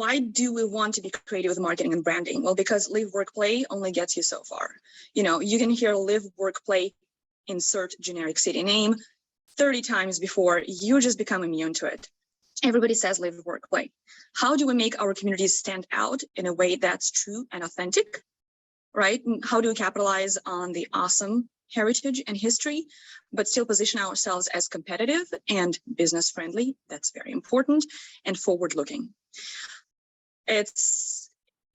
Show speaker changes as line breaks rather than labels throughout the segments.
why do we want to be creative with marketing and branding? Well, because live, work, play only gets you so far. You know, you can hear live, work, play, insert generic city name 30 times before you just become immune to it. Everybody says live, work, play. How do we make our communities stand out in a way that's true and authentic, right? And how do we capitalize on the awesome heritage and history, but still position ourselves as competitive and business friendly? That's very important, and forward looking. It's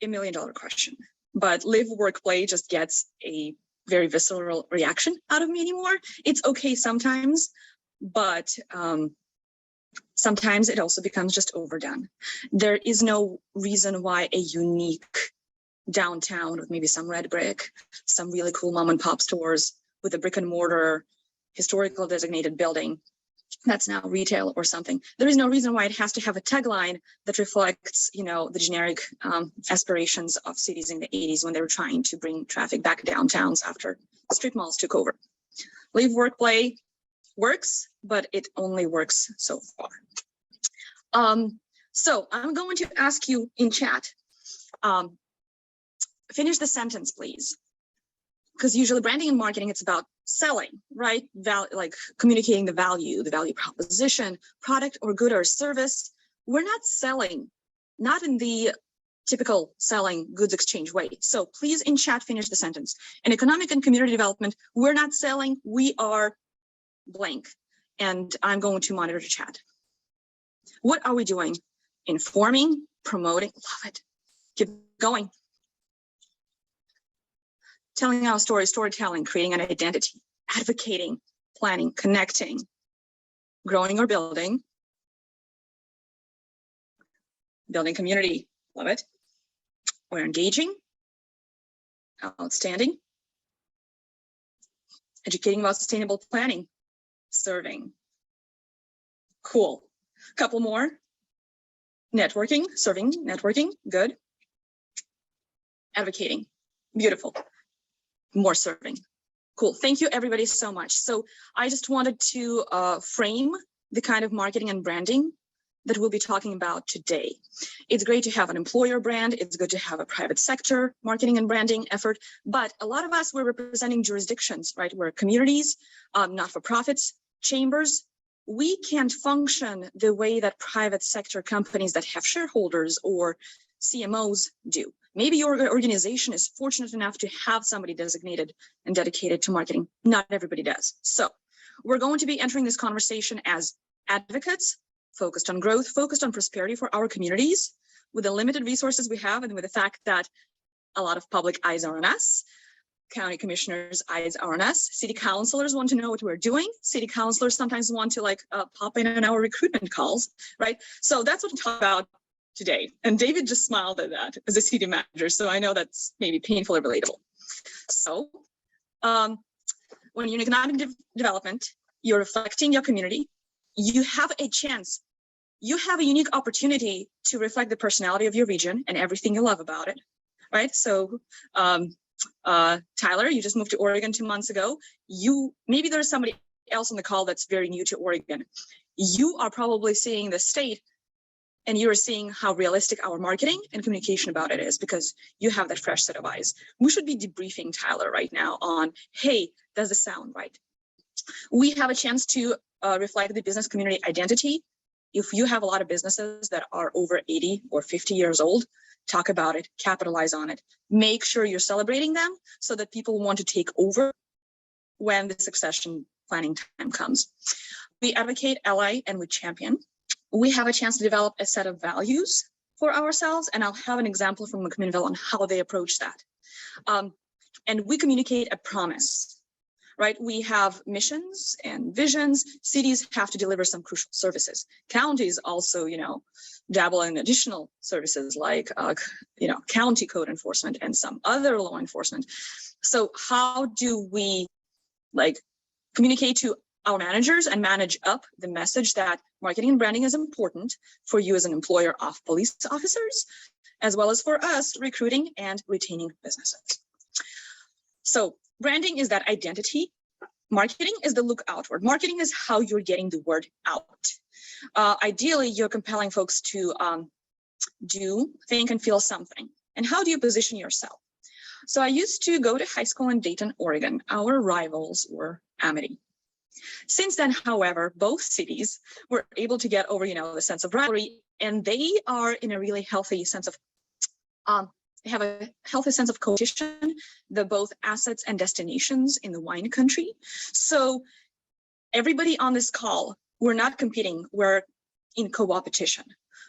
$1 million question, but live, work, play just gets a very visceral reaction out of me anymore. It's okay sometimes, but sometimes it also becomes just overdone. There is no reason why a unique downtown with maybe some red brick, some really cool mom and pop stores with a brick and mortar historical designated building that's now retail or something. There is no reason why it has to have a tagline that reflects, you know, the generic aspirations of cities in the 80s when they were trying to bring traffic back downtowns after strip malls took over. Live, work, play works, but it only works so far. So I'm going to ask you in chat, finish the sentence, please. Because usually branding and marketing, it's about selling, right? Like communicating the value proposition, product or good or service. We're not selling, not in the typical selling goods exchange way. So please in chat, finish the sentence. In economic and community development, we're not selling, we are blank. And I'm going to monitor the chat. What are we doing? Informing, promoting, love it. Keep going. Telling our story, storytelling, creating an identity, advocating, planning, connecting, growing or building community, love it. We're engaging, outstanding. Educating about sustainable planning, serving, cool. Couple more, networking, serving, networking, good. Advocating, beautiful. More serving. Cool. Thank you, everybody, so much. So I just wanted to frame the kind of marketing and branding that we'll be talking about today. It's great to have an employer brand. It's good to have a private sector marketing and branding effort. But a lot of us, we're representing jurisdictions, right? We're communities, not-for-profits, chambers. We can't function the way that private sector companies that have shareholders or CMOs do. Maybe your organization is fortunate enough to have somebody designated and dedicated to marketing. Not everybody does. So we're going to be entering this conversation as advocates, focused on growth, focused on prosperity for our communities, with the limited resources we have and with the fact that a lot of public eyes are on us. County commissioners' eyes are on us. City councilors want to know what we're doing. City councilors sometimes want to pop in on our recruitment calls, right? So that's what we'll talk about today. And David just smiled at that as a city manager. So I know that's maybe painful or relatable. So when you're in economic development, you're reflecting your community. You have a chance. You have a unique opportunity to reflect the personality of your region and everything you love about it, right? So Tyler, you just moved to Oregon 2 months ago. Maybe there's somebody else on the call that's very new to Oregon. You are probably seeing the state and you're seeing how realistic our marketing and communication about it is because you have that fresh set of eyes. We should be debriefing Tyler right now on, hey, does this sound right? We have a chance to reflect the business community identity. If you have a lot of businesses that are over 80 or 50 years old, talk about it, capitalize on it. Make sure you're celebrating them so that people want to take over when the succession planning time comes. We advocate, ally, and we champion. We have a chance to develop a set of values for ourselves, and I'll have an example from McMinnville on how they approach that. And we communicate a promise, right? We have missions and visions. Cities have to deliver some crucial services. Counties also, dabble in additional services like, county code enforcement and some other law enforcement. So how do we communicate to our managers and manage up the message that marketing and branding is important for you as an employer of police officers, as well as for us recruiting and retaining businesses. So branding is that identity. Marketing is the look outward. Marketing is how you're getting the word out. Ideally, you're compelling folks to do, think, and feel something. And how do you position yourself? So I used to go to high school in Dayton, Oregon. Our rivals were Amity. Since then, however, both cities were able to get over, the sense of rivalry, and they are in a really healthy sense of, have a healthy sense of competition, the both assets and destinations in the wine country. So everybody on this call, we're not competing, we're in co-opetition.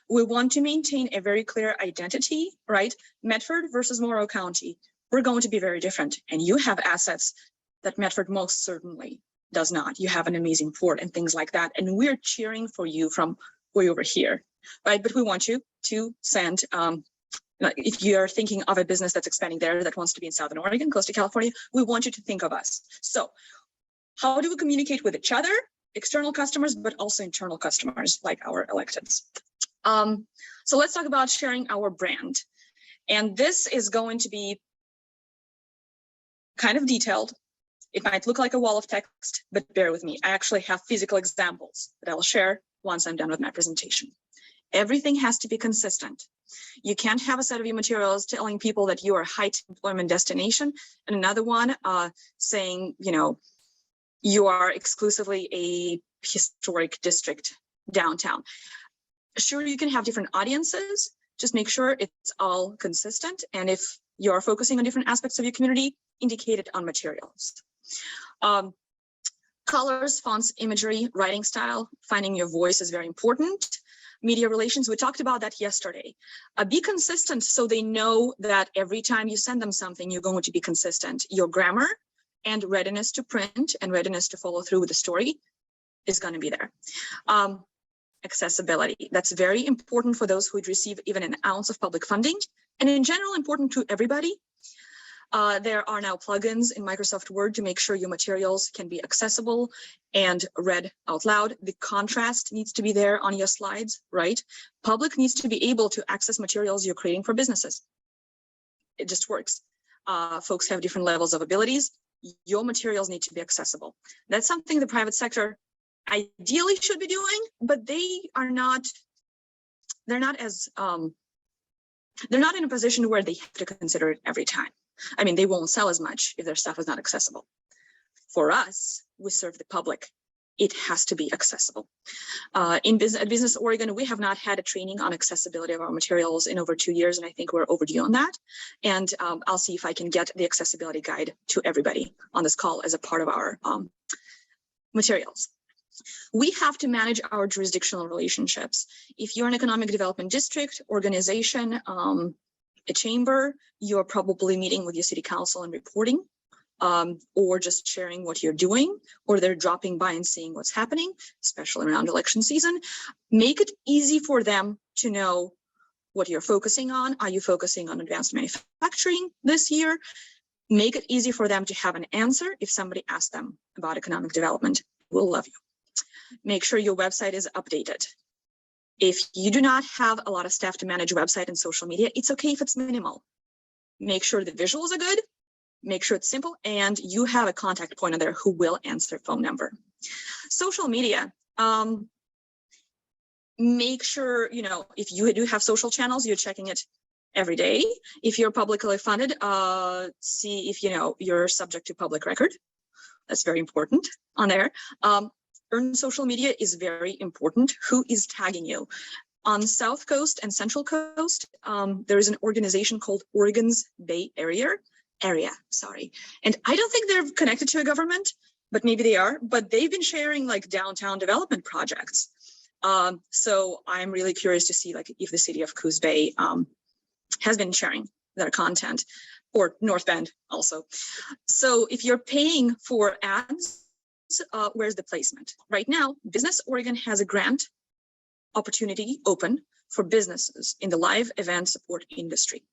We want to maintain a very clear identity, right? Medford versus Morrow County, we're going to be very different. And you have assets that Medford most certainly does not. You have an amazing port and things like that. And we're cheering for you from way over here, right? But we want you to send, if you're thinking of a business that's expanding there that wants to be in Southern Oregon, close to California, we want you to think of us. So how do we communicate with each other, external customers, but also internal customers like our electeds? So let's talk about sharing our brand. And this is going to be kind of detailed. It might look like a wall of text, but bear with me. I actually have physical examples that I'll share once I'm done with my presentation. Everything has to be consistent. You can't have a set of your materials telling people that you are a high employment destination and another one saying, you are exclusively a historic district downtown. Sure, you can have different audiences. Just make sure it's all consistent. And if you're focusing on different aspects of your community, indicate it on materials. Colors, fonts, imagery, writing style, finding your voice is very important. Media relations, we talked about that yesterday. Be consistent so they know that every time you send them something, you're going to be consistent. Your grammar and readiness to print and readiness to follow through with the story is going to be there. Accessibility, that's very important for those who would receive even an ounce of public funding, and in general important to everybody. There are now plugins in Microsoft Word to make sure your materials can be accessible and read out loud. The contrast needs to be there on your slides, right? Public needs to be able to access materials you're creating for businesses. It just works. Folks have different levels of abilities. Your materials need to be accessible. That's something the private sector ideally should be doing, but they are not, they're not in a position where they have to consider it every time. I mean, they won't sell as much if their stuff is not accessible. For us, we serve the public. It has to be accessible. At Business Oregon, we have not had a training on accessibility of our materials in over 2 years, and I think we're overdue on that. And I'll see if I can get the accessibility guide to everybody on this call as a part of our materials. We have to manage our jurisdictional relationships. If you're an economic development district, organization, a chamber, you're probably meeting with your city council and reporting, or just sharing what you're doing, or they're dropping by and seeing what's happening, especially around election season. Make it easy for them to know what you're focusing on. Are you focusing on advanced manufacturing this year? Make it easy for them to have an answer if somebody asks them about economic development. We'll love you. Make sure your website is updated. If you do not have a lot of staff to manage website and social media, it's okay if it's minimal. Make sure the visuals are good, make sure it's simple, and you have a contact point on there who will answer phone number. Social media, make sure, if you do have social channels, you're checking it every day. If you're publicly funded, see if you're subject to public record. That's very important on there. Earned social media is very important. Who is tagging you? On South Coast and Central Coast, there is an organization called Oregon's Bay Area. And I don't think they're connected to a government, but maybe they are. But they've been sharing like downtown development projects. So I'm really curious to see if the city of Coos Bay has been sharing their content, or North Bend also. So if you're paying for ads, where's the placement? Right now, Business Oregon has a grant opportunity open for businesses in the live event support industry.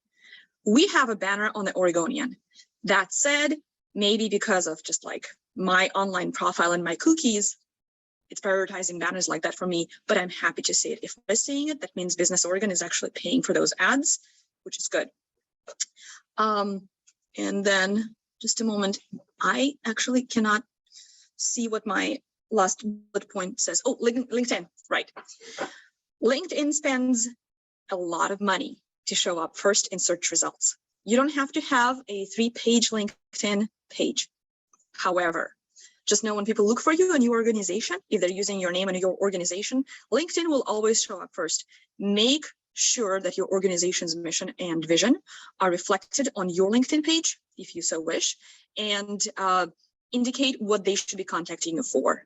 We have a banner on the Oregonian. That said, maybe because of just my online profile and my cookies, it's prioritizing banners like that for me, but I'm happy to see it. If we're seeing it, that means Business Oregon is actually paying for those ads, which is good. And then just a moment, I actually cannot see what my last bullet point says. Oh, LinkedIn, right. LinkedIn spends a lot of money to show up first in search results. You don't have to have a 3-page LinkedIn page. However, just know when people look for you and your organization, if they're using your name and your organization, LinkedIn will always show up first. Make sure that your organization's mission and vision are reflected on your LinkedIn page, if you so wish, and indicate what they should be contacting you for.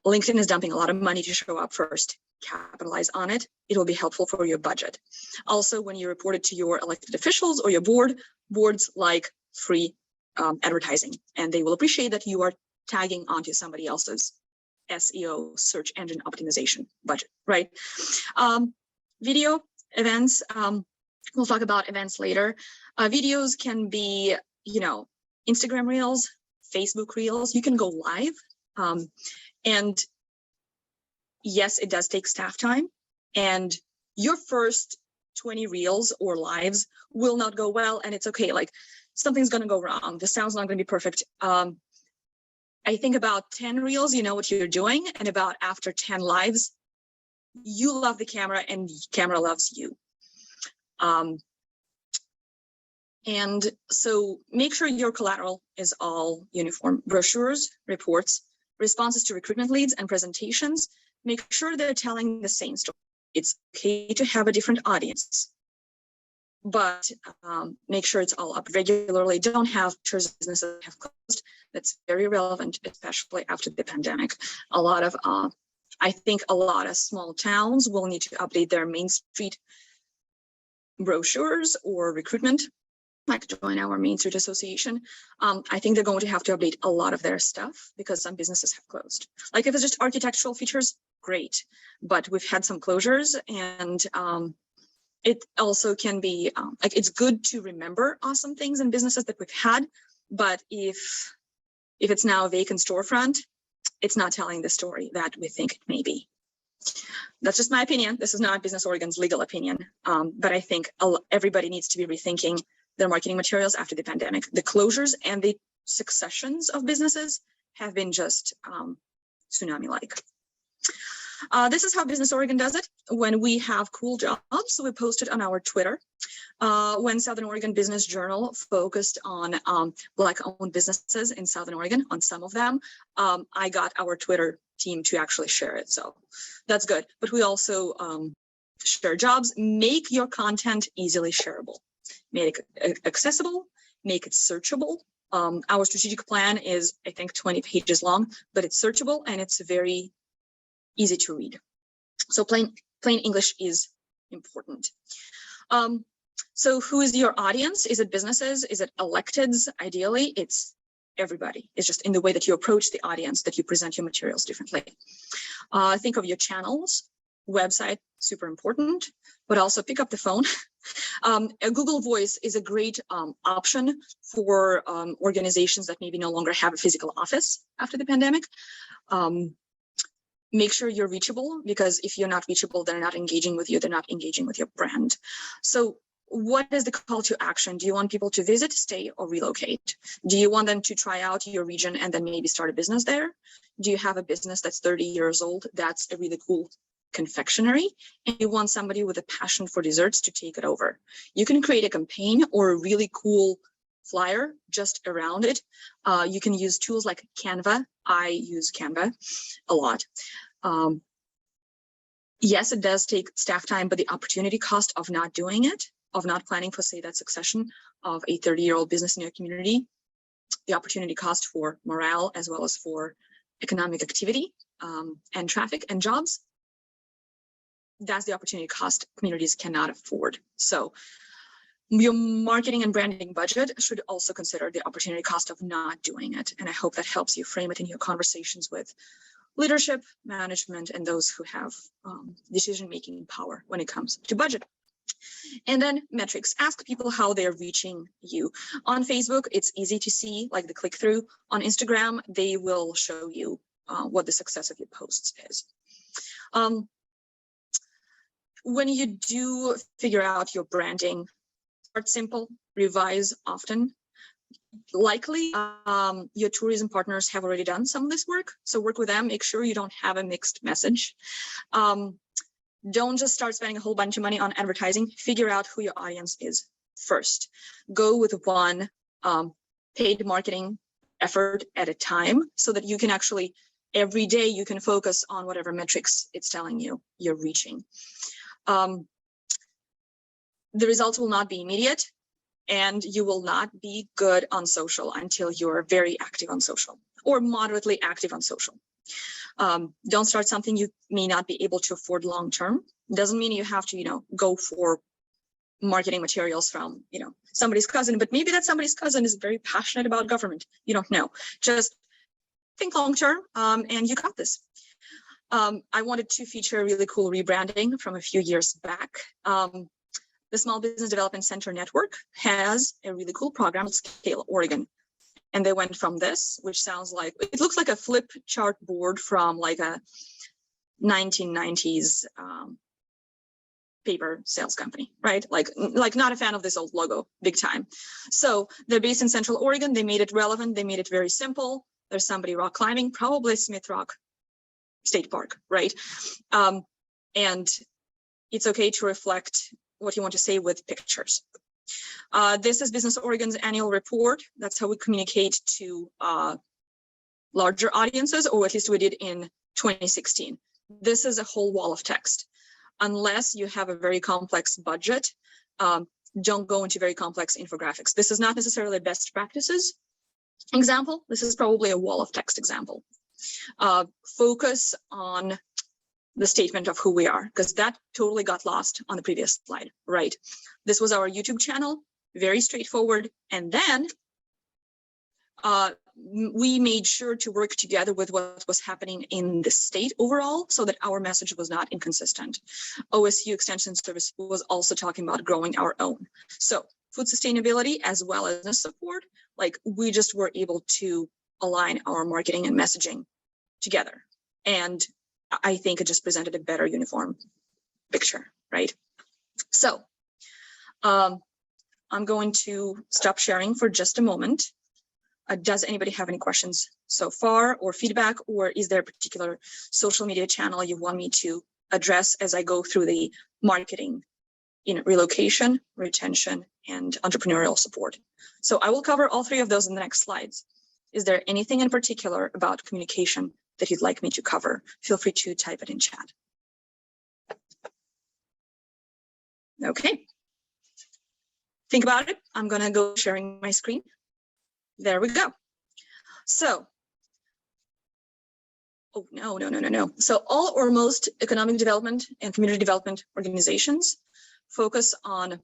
LinkedIn is dumping a lot of money to show up first. Capitalize on it. It will be helpful for your budget. Also, when you report it to your elected officials or your boards like free advertising, and they will appreciate that you are tagging onto somebody else's SEO, search engine optimization budget, right? Video events, we'll talk about events later. Videos can be, Instagram Reels, Facebook Reels. You can go live. And yes, it does take staff time, and your first 20 reels or lives will not go well, and it's okay. Like, something's going to go wrong. The sound's not going to be perfect. I think about 10 reels, you know what you're doing, and about after 10 lives, you love the camera and the camera loves you. And so make sure your collateral is all uniform. Brochures, reports, responses to recruitment leads, and presentations. Make sure they're telling the same story. It's okay to have a different audience, but make sure it's all up regularly. Don't have pictures of businesses that have closed. That's very relevant, especially after the pandemic. A lot of, I think a lot of small towns will need to update their Main Street brochures or recruitment, like join our Main Street Association. I think they're going to have to update a lot of their stuff because some businesses have closed. Like if it's just architectural features, great. But we've had some closures, and it also can be, like, it's good to remember awesome things in businesses that we've had, but if it's now a vacant storefront, it's not telling the story that we think it may be. That's just my opinion. This is not Business Oregon's legal opinion, but I think everybody needs to be rethinking their marketing materials after the pandemic. The closures and the successions of businesses have been just tsunami-like. This is how Business Oregon does it. When we have cool jobs, we post it on our Twitter. When Southern Oregon Business Journal focused on Black-owned businesses in Southern Oregon, on some of them, I got our Twitter team to actually share it. So that's good. But we also share jobs. Make your content easily shareable. Make it accessible, make it searchable. Our strategic plan is, I think, 20 pages long, but it's searchable and it's very easy to read. So plain English is important. So who is your audience? Is it businesses? Is it electeds? Ideally, it's everybody. It's just in the way that you approach the audience that you present your materials differently. Think of your channels. Website, super important, but also pick up the phone. A Google Voice is a great option for organizations that maybe no longer have a physical office after the pandemic. Make sure you're reachable, because if you're not reachable, they're not engaging with you, they're not engaging with your brand. So what is the call to action? Do you want people to visit, stay, or relocate? Do you want them to try out your region and then maybe start a business there? Do you have a business that's 30 years old that's a really cool confectionery, and you want somebody with a passion for desserts to take it over? You can create a campaign or a really cool flyer just around it. You can use tools like Canva. I use Canva a lot. Yes, it does take staff time, but the opportunity cost of not doing it, of not planning for, say, that succession of a 30-year-old business in your community, the opportunity cost for morale as well as for economic activity and traffic and jobs, that's the opportunity cost communities cannot afford. So your marketing and branding budget should also consider the opportunity cost of not doing it. And I hope that helps you frame it in your conversations with leadership, management, and those who have decision-making power when it comes to budget. And then metrics. Ask people how they're reaching you. On Facebook, it's easy to see, like the click-through. On Instagram, they will show you what the success of your posts is. When you do figure out your branding, start simple, revise often. Likely, your tourism partners have already done some of this work, so work with them. Make sure you don't have a mixed message. Don't just start spending a whole bunch of money on advertising. Figure out who your audience is first. Go with one paid marketing effort at a time so that you can actually, every day you can focus on whatever metrics it's telling you you're reaching. The results will not be immediate, and you will not be good on social until you're very active on social or moderately active on social. Don't start something you may not be able to afford long term. Doesn't mean you have to, go for marketing materials from, somebody's cousin, but maybe that somebody's cousin is very passionate about government. You don't know. Just think long term, and you got this. I wanted to feature a really cool rebranding from a few years back. The Small Business Development Center Network has a really cool program, Scale Oregon. And they went from this, which sounds like, it looks like a flip chart board from like a 1990s paper sales company, right? Like not a fan of this old logo, big time. So they're based in Central Oregon. They made it relevant. They made it very simple. There's somebody rock climbing, probably Smith Rock State Park, right? And it's okay to reflect what you want to say with pictures. This is Business Oregon's annual report. That's how we communicate to larger audiences, or at least we did in 2016. This is a whole wall of text. Unless you have a very complex budget, don't go into very complex infographics. This is not necessarily best practices example. This is probably a wall of text example. Focus on the statement of who we are, because that totally got lost on the previous slide, right? This was our YouTube channel, very straightforward. And then we made sure to work together with what was happening in the state overall so that our message was not inconsistent. OSU Extension Service was also talking about growing our own. So food sustainability as well as support, like we just were able to align our marketing and messaging together. And I think it just presented a better uniform picture, right? So I'm going to stop sharing for just a moment. Does anybody have any questions so far or feedback, or is there a particular social media channel you want me to address as I go through the marketing in relocation, retention, and entrepreneurial support? So I will cover all three of those in the next slides. Is there anything in particular about communication that you'd like me to cover? Feel free to type it in chat. Okay. Think about it. I'm gonna go sharing my screen. There we go. So, oh, no. So all or most economic development and community development organizations focus on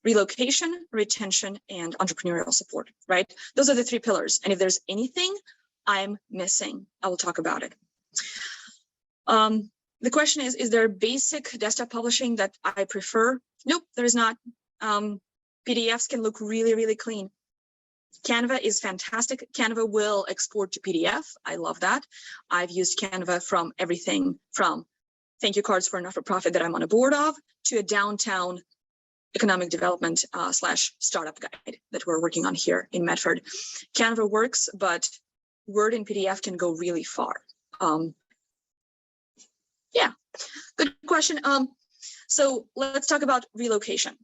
relocation, retention, and entrepreneurial support, right? Those are the three pillars. And if there's anything I'm missing, I will talk about it. The question is there basic desktop publishing that I prefer? Nope, there is not. PDFs can look really, really clean. Canva is fantastic. Canva will export to PDF. I love that. I've used Canva from everything from thank you cards for a not-for-profit that I'm on a board of to a downtown economic development / startup guide that we're working on here in Medford. Canva works, but Word and PDF can go really far. Yeah, good question. So let's talk about relocation.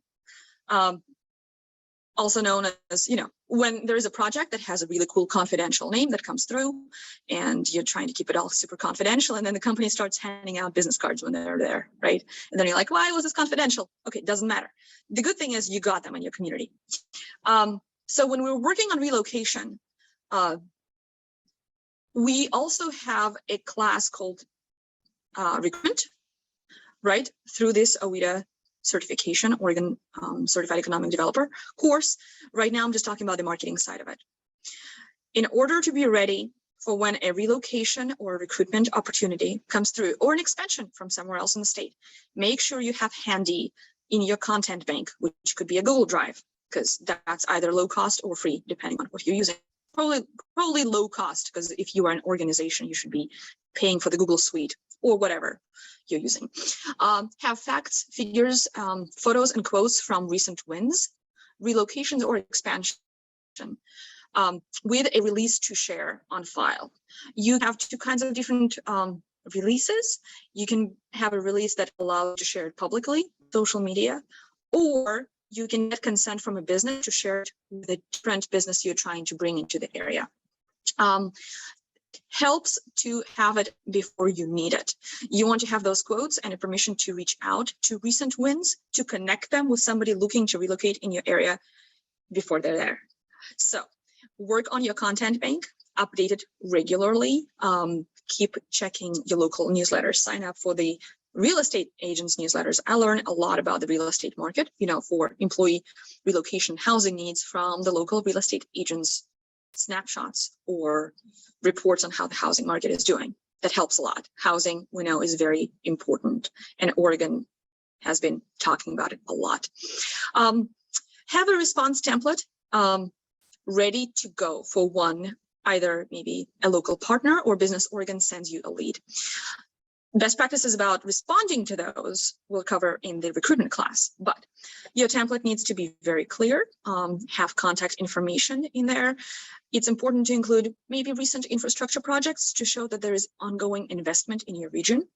Also known as, when there is a project that has a really cool confidential name that comes through and you're trying to keep it all super confidential, and then the company starts handing out business cards when they're there, right? And then you're like, why was this confidential? Okay, it doesn't matter. The good thing is you got them in your community. So when we're working on relocation, we also have a class called recruitment, right? Through this OEDA certification, Oregon Certified Economic Developer course. Right now, I'm just talking about the marketing side of it. In order to be ready for when a relocation or recruitment opportunity comes through, or an expansion from somewhere else in the state, make sure you have handy in your content bank, which could be a Google Drive, because that's either low cost or free, depending on what you're using. Probably low cost, because if you are an organization, you should be paying for the Google Suite or whatever you're using. Have facts, figures, photos, and quotes from recent wins, relocations or expansion, with a release to share on file. You have two kinds of different releases. You can have a release that allows you to share it publicly, social media, or you can get consent from a business to share it with a different business you're trying to bring into the area. Helps to have it before you need it. You want to have those quotes and a permission to reach out to recent wins, to connect them with somebody looking to relocate in your area before they're there. So work on your content bank, update it regularly, keep checking your local newsletters, sign up for the real estate agents newsletters. I learn a lot about the real estate market, for employee relocation housing needs from the local real estate agents snapshots or reports on how the housing market is doing. That helps a lot. Housing, we know, is very important, and Oregon has been talking about it a lot. Have a response template ready to go for one, either maybe a local partner or Business Oregon sends you a lead. Best practices about responding to those we'll cover in the recruitment class, but your template needs to be very clear, have contact information in there. It's important to include maybe recent infrastructure projects to show that there is ongoing investment in your region.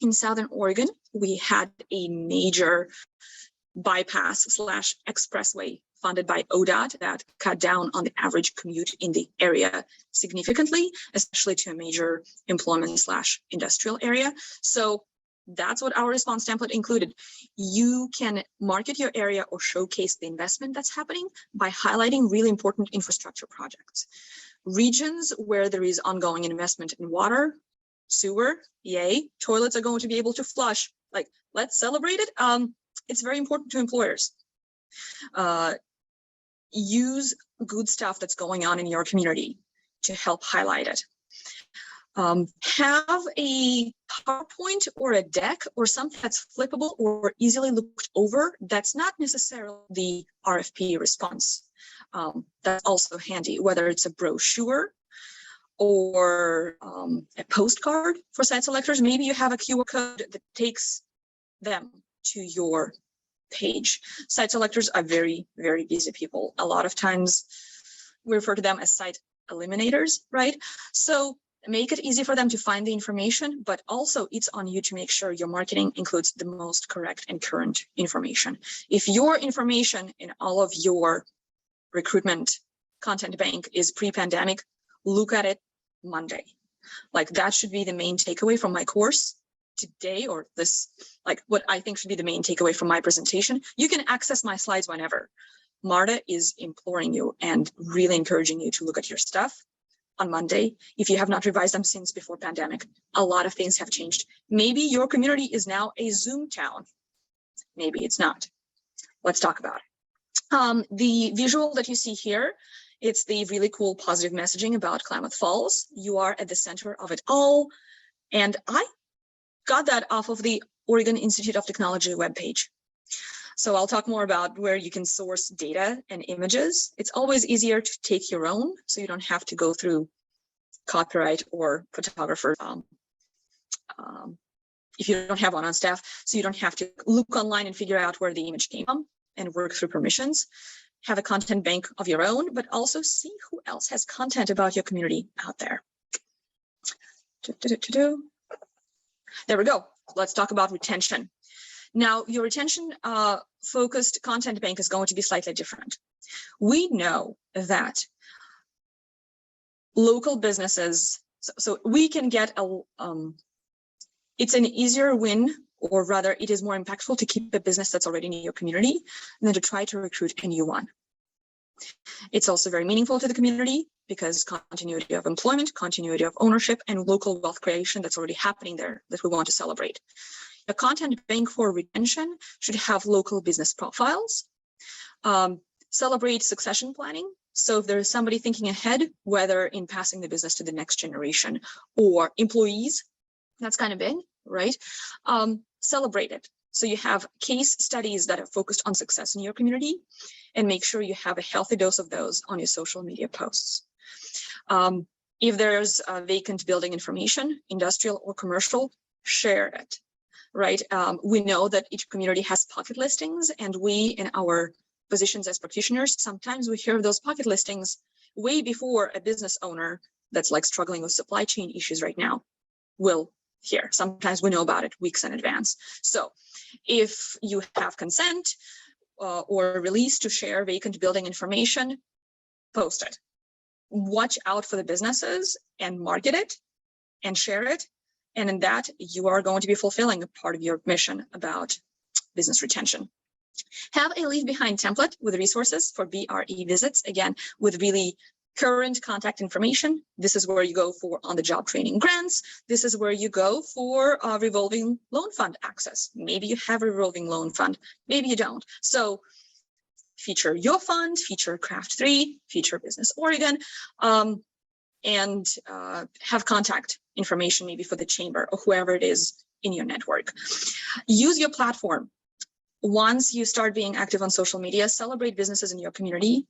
In Southern Oregon, we had a major bypass/expressway funded by ODOT that cut down on the average commute in the area significantly, especially to a major employment/industrial area. So that's what our response template included. You can market your area or showcase the investment that's happening by highlighting really important infrastructure projects. Regions where there is ongoing investment in water, sewer, yay, toilets are going to be able to flush. Like, let's celebrate it. It's very important to employers. Use good stuff that's going on in your community to help highlight it. Have a PowerPoint or a deck or something that's flippable or easily looked over. That's not necessarily the RFP response. That's also handy, whether it's a brochure or a postcard for site selectors. Maybe you have a QR code that takes them to your page. Site selectors are very, very busy people. A lot of times we refer to them as site eliminators, right? So make it easy for them to find the information, but also it's on you to make sure your marketing includes the most correct and current information. If your information in all of your recruitment content bank is pre-pandemic, look at it Monday. Like, that should be the main takeaway from my course today, or this, like what I think should be the main takeaway from my presentation. You can access my slides whenever. Marta is imploring you and really encouraging you to look at your stuff on Monday. If you have not revised them since before pandemic, a lot of things have changed. Maybe your community is now a Zoom town. Maybe it's not. Let's talk about it. The visual that you see here, it's the really cool positive messaging about Klamath Falls. You are at the center of it all. And I got that off of the Oregon Institute of Technology webpage. So I'll talk more about where you can source data and images. It's always easier to take your own, so you don't have to go through copyright or photographer if you don't have one on staff, so you don't have to look online and figure out where the image came from and work through permissions. Have a content bank of your own, but also see who else has content about your community out there. There we go. Let's talk about retention. Now, your retention focused content bank is going to be slightly different. We know that local businesses, so we can get it's an easier win, or rather it is more impactful to keep a business that's already in your community than to try to recruit a new one. It's also very meaningful to the community because continuity of employment, continuity of ownership, and local wealth creation that's already happening there that we want to celebrate. A content bank for retention should have local business profiles, celebrate succession planning. So if there is somebody thinking ahead, whether in passing the business to the next generation or employees, that's kind of big, right? Celebrate it. So you have case studies that are focused on success in your community, and make sure you have a healthy dose of those on your social media posts. If there's a vacant building information, industrial or commercial, share it. Right? We know that each community has pocket listings, and we, in our positions as practitioners, sometimes we hear of those pocket listings way before a business owner that's like struggling with supply chain issues right now will here. Sometimes we know about it weeks in advance. So if you have consent or release to share vacant building information, post it. Watch out for the businesses and market it and share it. And in that, you are going to be fulfilling a part of your mission about business retention. Have a leave behind template with resources for BRE visits, again, with really current contact information. This is where you go for on-the-job training grants. This is where you go for revolving loan fund access. Maybe you have a revolving loan fund, maybe you don't. So feature your fund, feature Craft 3, feature Business Oregon, and have contact information maybe for the chamber or whoever it is in your network. Use your platform. Once you start being active on social media, celebrate businesses in your community.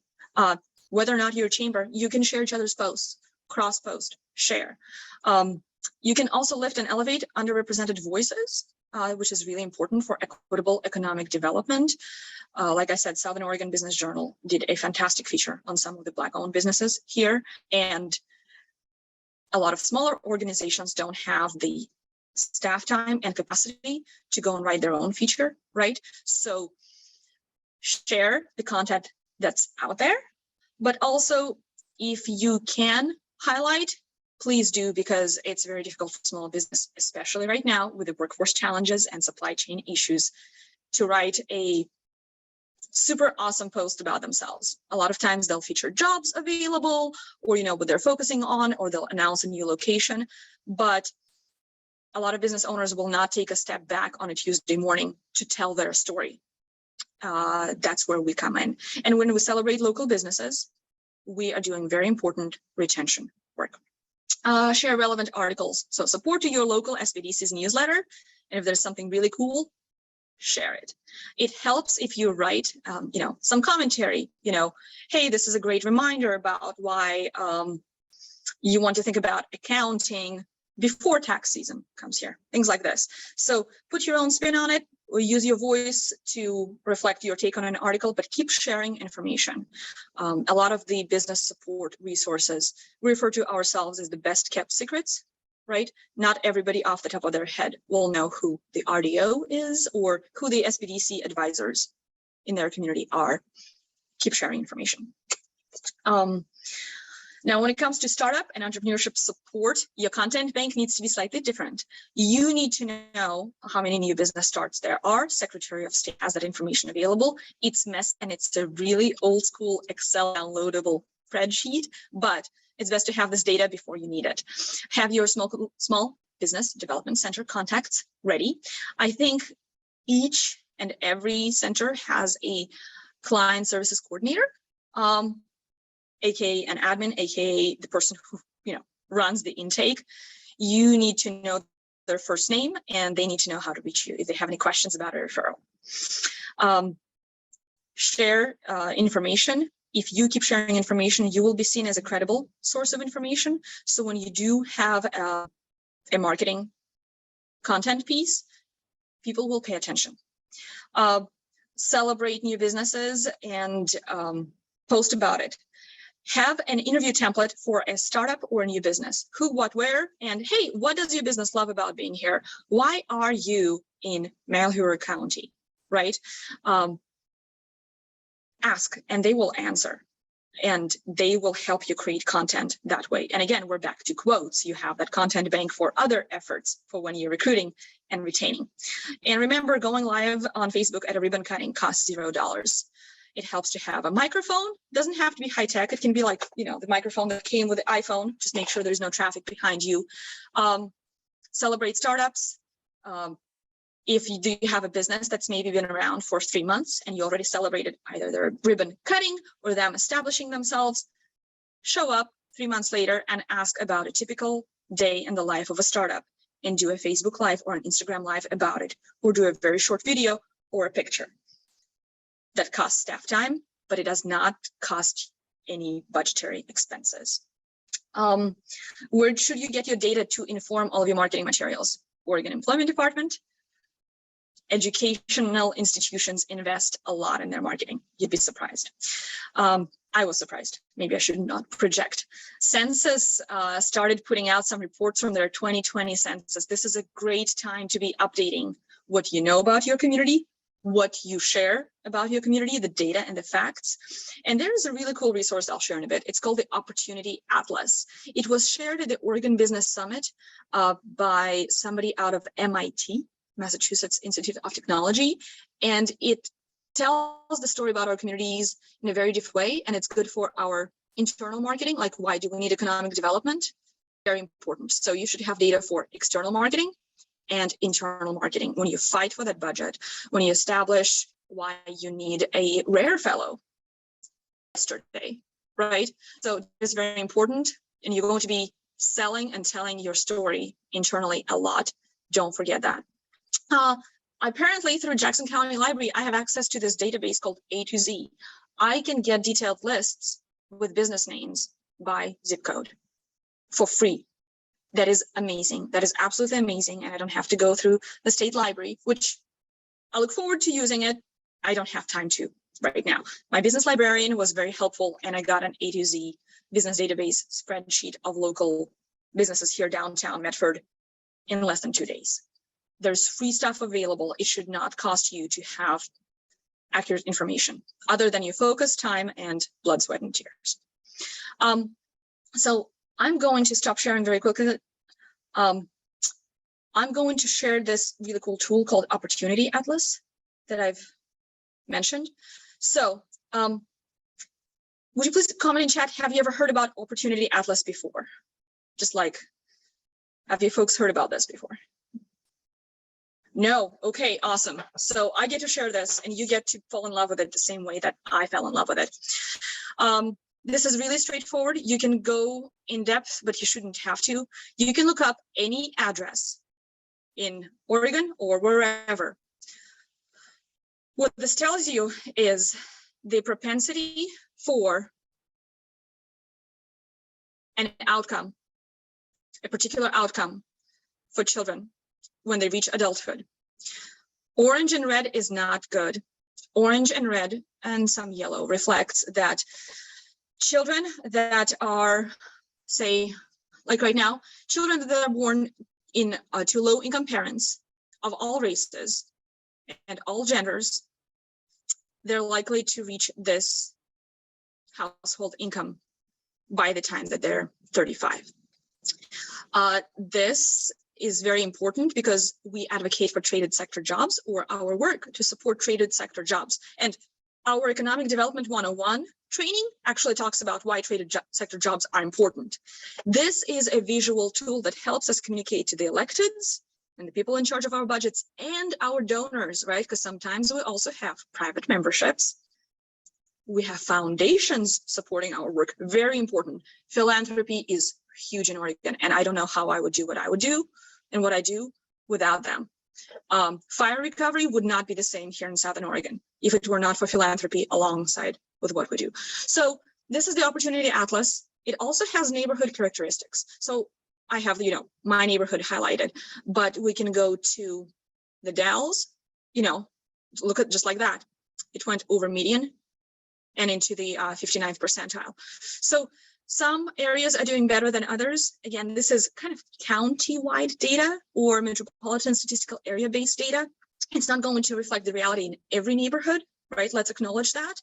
Whether or not you're a chamber, you can share each other's posts, cross-post, share. You can also lift and elevate underrepresented voices, which is really important for equitable economic development. Like I said, Southern Oregon Business Journal did a fantastic feature on some of the Black-owned businesses here, and a lot of smaller organizations don't have the staff time and capacity to go and write their own feature, right? So share the content that's out there, but also if you can highlight, please do, because it's very difficult for small business, especially right now with the workforce challenges and supply chain issues, to write a super awesome post about themselves. A lot of times they'll feature jobs available, or what they're focusing on, or they'll announce a new location. But a lot of business owners will not take a step back on a Tuesday morning to tell their story. That's where we come in. And when we celebrate local businesses, we are doing very important retention work. Share relevant articles. So support to your local SBDC's newsletter. And if there's something really cool, share it. It helps if you write, some commentary, hey, this is a great reminder about why you want to think about accounting before tax season comes here, things like this. So put your own spin on it, or use your voice to reflect your take on an article, but keep sharing information. A lot of the business support resources, we refer to ourselves as the best kept secrets, right? Not everybody off the top of their head will know who the RDO is or who the SBDC advisors in their community are. Keep sharing information. Now, when it comes to startup and entrepreneurship support, your content bank needs to be slightly different. You need to know how many new business starts there are. Secretary of State has that information available. It's messy and it's a really old school Excel downloadable spreadsheet, but it's best to have this data before you need it. Have your small business development center contacts ready. I think each and every center has a client services coordinator, aka an admin, aka the person who runs the intake. You need to know their first name, and they need to know how to reach you if they have any questions about a referral. Share information. If you keep sharing information, you will be seen as a credible source of information. So when you do have a marketing content piece, people will pay attention. Celebrate new businesses and post about it. Have an interview template for a startup or a new business. Who, what, where, and hey, what does your business love about being here? Why are you in Malheur County, right? Ask, and they will answer, and they will help you create content that way. And again, we're back to quotes. You have that content bank for other efforts for when you're recruiting and retaining. And remember, going live on Facebook at a ribbon cutting costs $0. It helps to have a microphone. Doesn't have to be high tech. It can be like, the microphone that came with the iPhone. Just make sure there's no traffic behind you. Celebrate startups. If you do have a business that's maybe been around for 3 months and you already celebrated either their ribbon cutting or them establishing themselves, show up 3 months later and ask about a typical day in the life of a startup and do a Facebook Live or an Instagram Live about it, or do a very short video or a picture. That costs staff time, but it does not cost any budgetary expenses. Where should you get your data to inform all of your marketing materials? Oregon Employment Department, Educational institutions invest a lot in their marketing. You'd be surprised. I was surprised. Maybe I should not project. Census started putting out some reports from their 2020 census. This is a great time to be updating what you know about your community, what you share about your community, the data and the facts. And there's a really cool resource I'll share in a bit. It's called the Opportunity Atlas. It was shared at the Oregon Business Summit by somebody out of MIT, Massachusetts Institute of Technology. And it tells the story about our communities in a very different way. And it's good for our internal marketing. Like, why do we need economic development? Very important. So you should have data for external marketing and internal marketing. When you fight for that budget, when you establish why you need a rare fellow yesterday, right? So it's very important, and you're going to be selling and telling your story internally a lot. Don't forget that. Apparently, through Jackson County Library, I have access to this database called A to Z. I can get detailed lists with business names by zip code for free. That is amazing. That is absolutely amazing. And I don't have to go through the state library, which I look forward to using it. I don't have time to right now. My business librarian was very helpful, and I got an A to Z business database spreadsheet of local businesses here downtown Medford in less than 2 days. There's free stuff available. It should not cost you to have accurate information other than your focus, time, and blood, sweat, and tears. So I'm going to stop sharing very quickly. I'm going to share this really cool tool called Opportunity Atlas that I've mentioned. So would you please comment in chat, have you ever heard about Opportunity Atlas before? Just like, have you folks heard about this before? No, okay, awesome. So I get to share this, and you get to fall in love with it the same way that I fell in love with it. This is really straightforward. You can go in depth, but you shouldn't have to. You can look up any address in Oregon or wherever. What this tells you is the propensity for an outcome, a particular outcome for children when they reach adulthood. Orange and red is not good. Orange and red and some yellow reflects that children that are, say, like right now, children that are born in to low-income parents of all races and all genders, they're likely to reach this household income by the time that they're 35. This is very important because we advocate for traded sector jobs, or our work to support traded sector jobs. And our Economic Development 101 training actually talks about why traded sector jobs are important. This is a visual tool that helps us communicate to the electeds and the people in charge of our budgets and our donors, right? Because sometimes we also have private memberships. We have foundations supporting our work, very important. Philanthropy is huge in Oregon, and I don't know how I would do what I would do and what I do without them. Fire recovery would not be the same here in Southern Oregon if it were not for philanthropy alongside with what we do. So this is the Opportunity Atlas. It also has neighborhood characteristics. So I have, my neighborhood highlighted, but we can go to the Dalles, look at just like that. It went over median and into the 59th percentile. So some areas are doing better than others. Again, this is kind of county-wide data or metropolitan statistical area-based data. It's not going to reflect the reality in every neighborhood, right? Let's acknowledge that.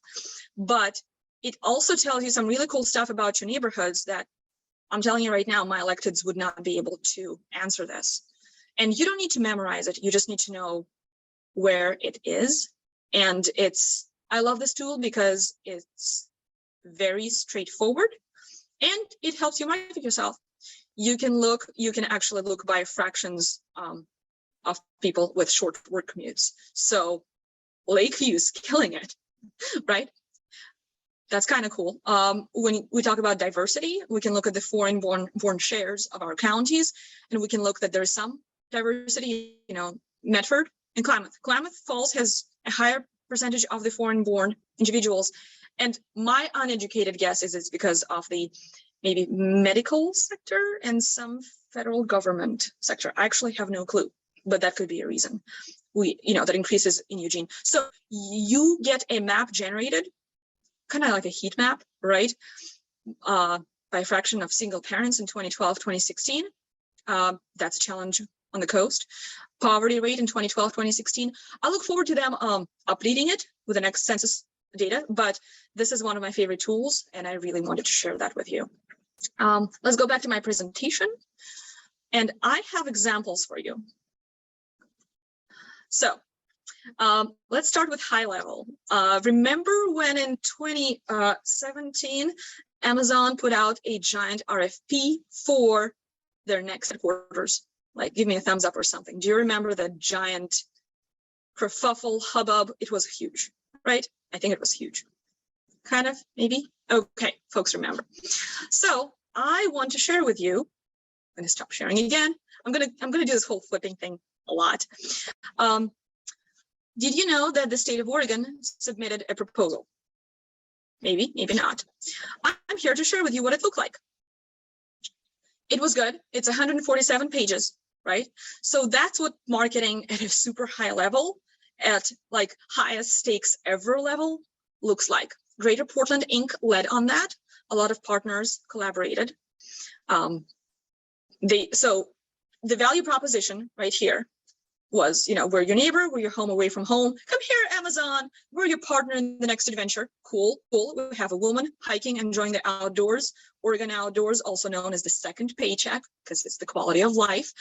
But it also tells you some really cool stuff about your neighborhoods that I'm telling you right now, my electeds would not be able to answer this. And you don't need to memorize it. You just need to know where it is. And I love this tool because it's very straightforward. And it helps you market yourself. You can actually look by fractions of people with short work commutes. So Lakeview's killing it, right? That's kind of cool. When we talk about diversity, we can look at the foreign-born shares of our counties, and we can look that there's some diversity, Medford and Klamath. Klamath Falls has a higher percentage of the foreign-born individuals. And my uneducated guess is it's because of the maybe medical sector and some federal government sector. I actually have no clue, but that could be a reason. that increases in Eugene. So you get a map generated, kind of like a heat map, right? By a fraction of single parents in 2012, 2016. That's a challenge on the coast. Poverty rate in 2012, 2016. I look forward to them updating it with the next census data, but this is one of my favorite tools, and I really wanted to share that with you. Let's go back to my presentation, and I have examples for you. So let's start with high level. Remember when in 2017, Amazon put out a giant RFP for their next headquarters? Like, give me a thumbs up or something. Do you remember that giant kerfuffle, hubbub? It was huge, right? I think it was huge. Kind of, maybe? Okay, folks remember. So I want to share with you, I'm going to stop sharing again. I'm going to do this whole flipping thing a lot. Did you know that the state of Oregon submitted a proposal? Maybe, maybe not. I'm here to share with you what it looked like. It was good. It's 147 pages, right? So that's what marketing at a super high level, at like highest stakes ever level, looks like. Greater Portland Inc. led on that. A lot of partners collaborated. So the value proposition right here was, we're your neighbor, we're your home away from home. Come here, Amazon. We're your partner in the next adventure. Cool, cool. We have a woman hiking, enjoying the outdoors. Oregon outdoors, also known as the second paycheck, because it's the quality of life.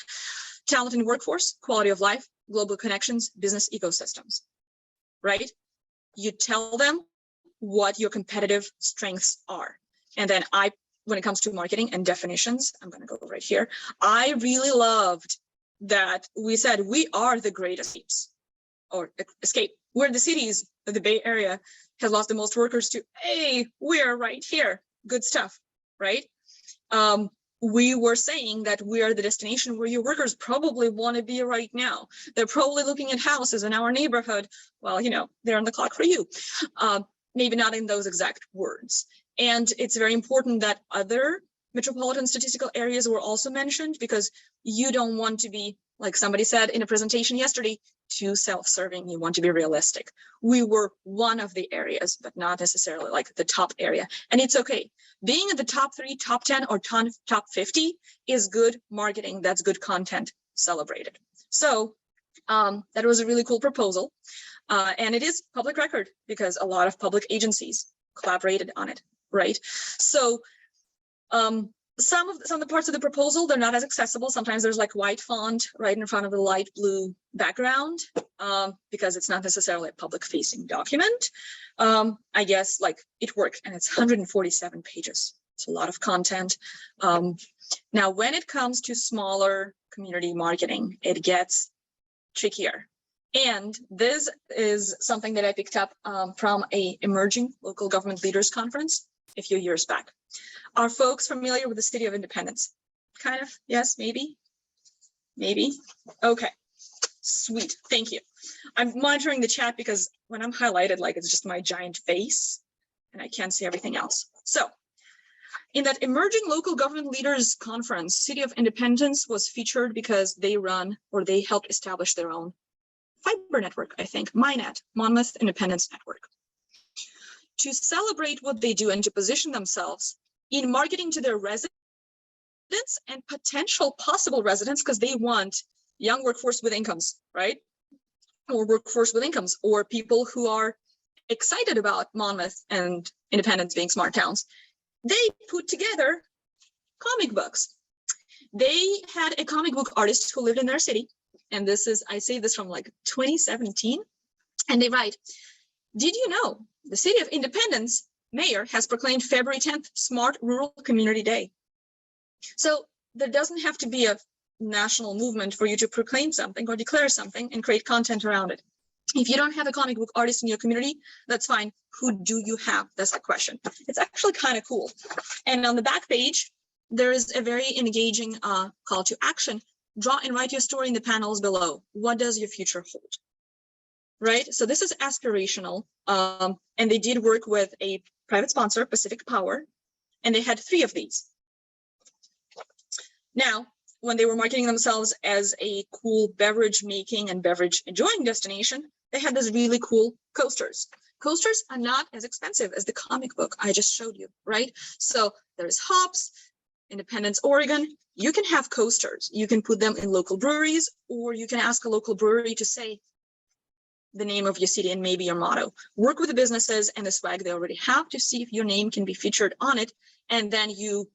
Talented workforce, quality of life, global connections, business ecosystems, right? You tell them what your competitive strengths are. And then when it comes to marketing and definitions, I'm going to go right here. I really loved that we said we are the great escapes or escape. We're the cities of the Bay Area has lost the most workers to. Hey, we're right here. Good stuff, right? We were saying that we are the destination where your workers probably want to be right now. They're probably looking at houses in our neighborhood. Well, they're on the clock for you. Maybe not in those exact words. And it's very important that other metropolitan statistical areas were also mentioned, because you don't want to be, like somebody said in a presentation yesterday, too self-serving. You want to be realistic. We were one of the areas, but not necessarily like the top area. And it's okay. Being in the top 3, top 10, or top 50 is good marketing. That's good content, celebrated. So that was a really cool proposal. And it is public record because a lot of public agencies collaborated on it, right? So some of the parts of the proposal, they're not as accessible. Sometimes there's like white font right in front of the light blue background, because it's not necessarily a public facing document. I guess like it worked, and it's 147 pages. It's a lot of content. Now, when it comes to smaller community marketing, it gets trickier. And this is something that I picked up from a emerging local government leaders conference a few years back. Are folks familiar with the City of Independence? Kind of, yes, maybe, maybe. Okay, sweet, thank you. I'm monitoring the chat because when I'm highlighted, like it's just my giant face and I can't see everything else. So in that emerging local government leaders conference, City of Independence was featured because they helped establish their own fiber network, I think, MyNet, Monmouth Independence Network. To celebrate what they do and to position themselves in marketing to their residents and potential possible residents, because they want young workforce with incomes, right? Or workforce with incomes, or people who are excited about Monmouth and Independence being smart towns. They put together comic books. They had a comic book artist who lived in their city. And this is, I say this from like 2017. And they write, did you know the City of Independence mayor has proclaimed February 10th Smart Rural Community Day? So there doesn't have to be a national movement for you to proclaim something or declare something and create content around it. If you don't have a comic book artist in your community, that's fine. Who do you have? That's the question. It's actually kind of cool. And on the back page, there is a very engaging call to action. Draw and write your story in the panels below. What does your future hold? Right? So this is aspirational. And they did work with a private sponsor, Pacific Power, and they had 3 of these. Now, when they were marketing themselves as a cool beverage making and beverage enjoying destination, they had these really cool coasters. Coasters are not as expensive as the comic book I just showed you, right? So there's Hops, Independence, Oregon. You can have coasters. You can put them in local breweries, or you can ask a local brewery to say the name of your city and maybe your motto. Work with the businesses and the swag they already have to see if your name can be featured on it. And then you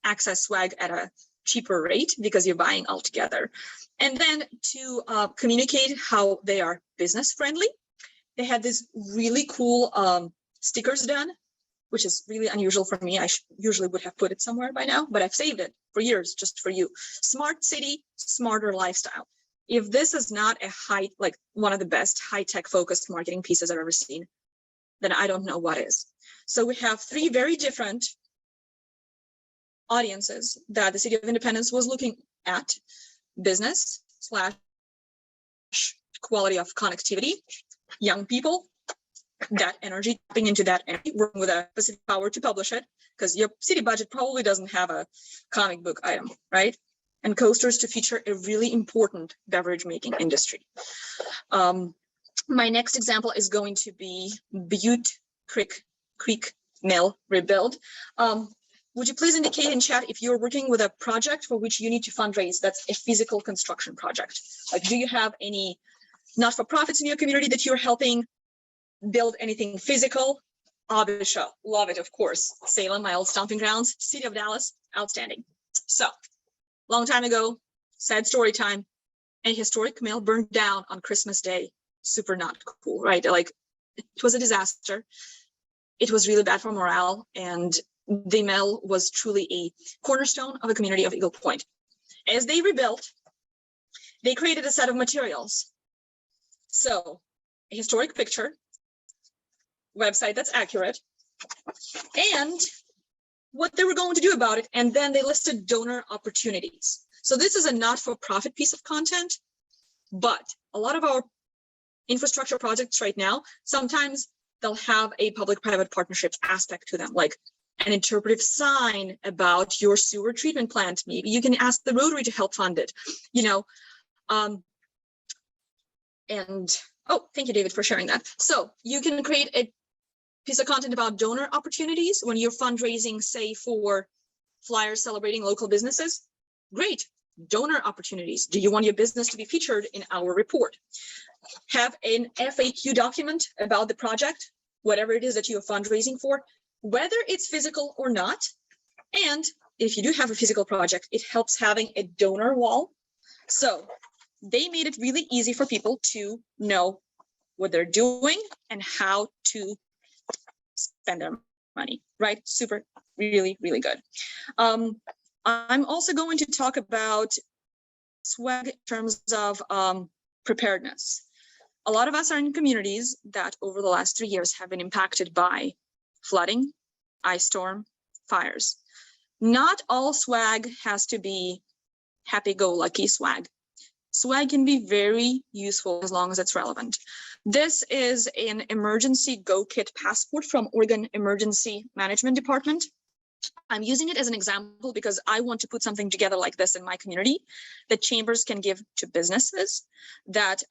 access swag at a cheaper rate because you're buying all together. And then to communicate how they are business friendly, they had this really cool stickers done, which is really unusual for me. I usually would have put it somewhere by now, but I've saved it for years just for you. Smart city, smarter lifestyle. If this is not like one of the best high-tech focused marketing pieces I've ever seen, then I don't know what is. So we have three very different audiences that the City of Independence was looking at: business / quality of connectivity, young people, that energy, tapping into that energy, working with a specific power to publish it, because your city budget probably doesn't have a comic book item, right? And coasters to feature a really important beverage making industry. My next example is going to be Butte Creek Mill rebuild. Would you please indicate in chat if you're working with a project for which you need to fundraise that's a physical construction project? Like, do you have any not-for-profits in your community that you're helping build anything physical? Abisha, love it, of course. Salem, my old stomping grounds. City of Dallas, outstanding. So, long time ago, sad story time, a historic mill burned down on Christmas Day. Super not cool, right? Like, it was a disaster. It was really bad for morale, and the mill was truly a cornerstone of the community of Eagle Point. As they rebuilt, they created a set of materials. So, a historic picture, website that's accurate, and what they were going to do about it, and then they listed donor opportunities. So this is a not-for-profit piece of content, but a lot of our infrastructure projects right now, sometimes they'll have a public-private partnerships aspect to them, like an interpretive sign about your sewer treatment plant. Maybe you can ask the Rotary to help fund it, you know. And oh, thank you, David, for sharing that. So you can create a piece of content about donor opportunities when you're fundraising, say, for flyers celebrating local businesses. Great, donor opportunities. Do you want your business to be featured in our report? Have an FAQ document about the project, whatever it is that you're fundraising for, whether it's physical or not. And if you do have a physical project, it helps having a donor wall. So they made it really easy for people to know what they're doing and how to spend their money, right? Super, really, really good. I'm also going to talk about swag in terms of preparedness. A lot of us are in communities that over the last 3 years have been impacted by flooding, ice storm, fires. Not all swag has to be happy-go-lucky swag. Swag can be very useful as long as it's relevant. This is an emergency go kit passport from Oregon Emergency Management Department. I'm using it as an example because I want to put something together like this in my community that chambers can give to businesses that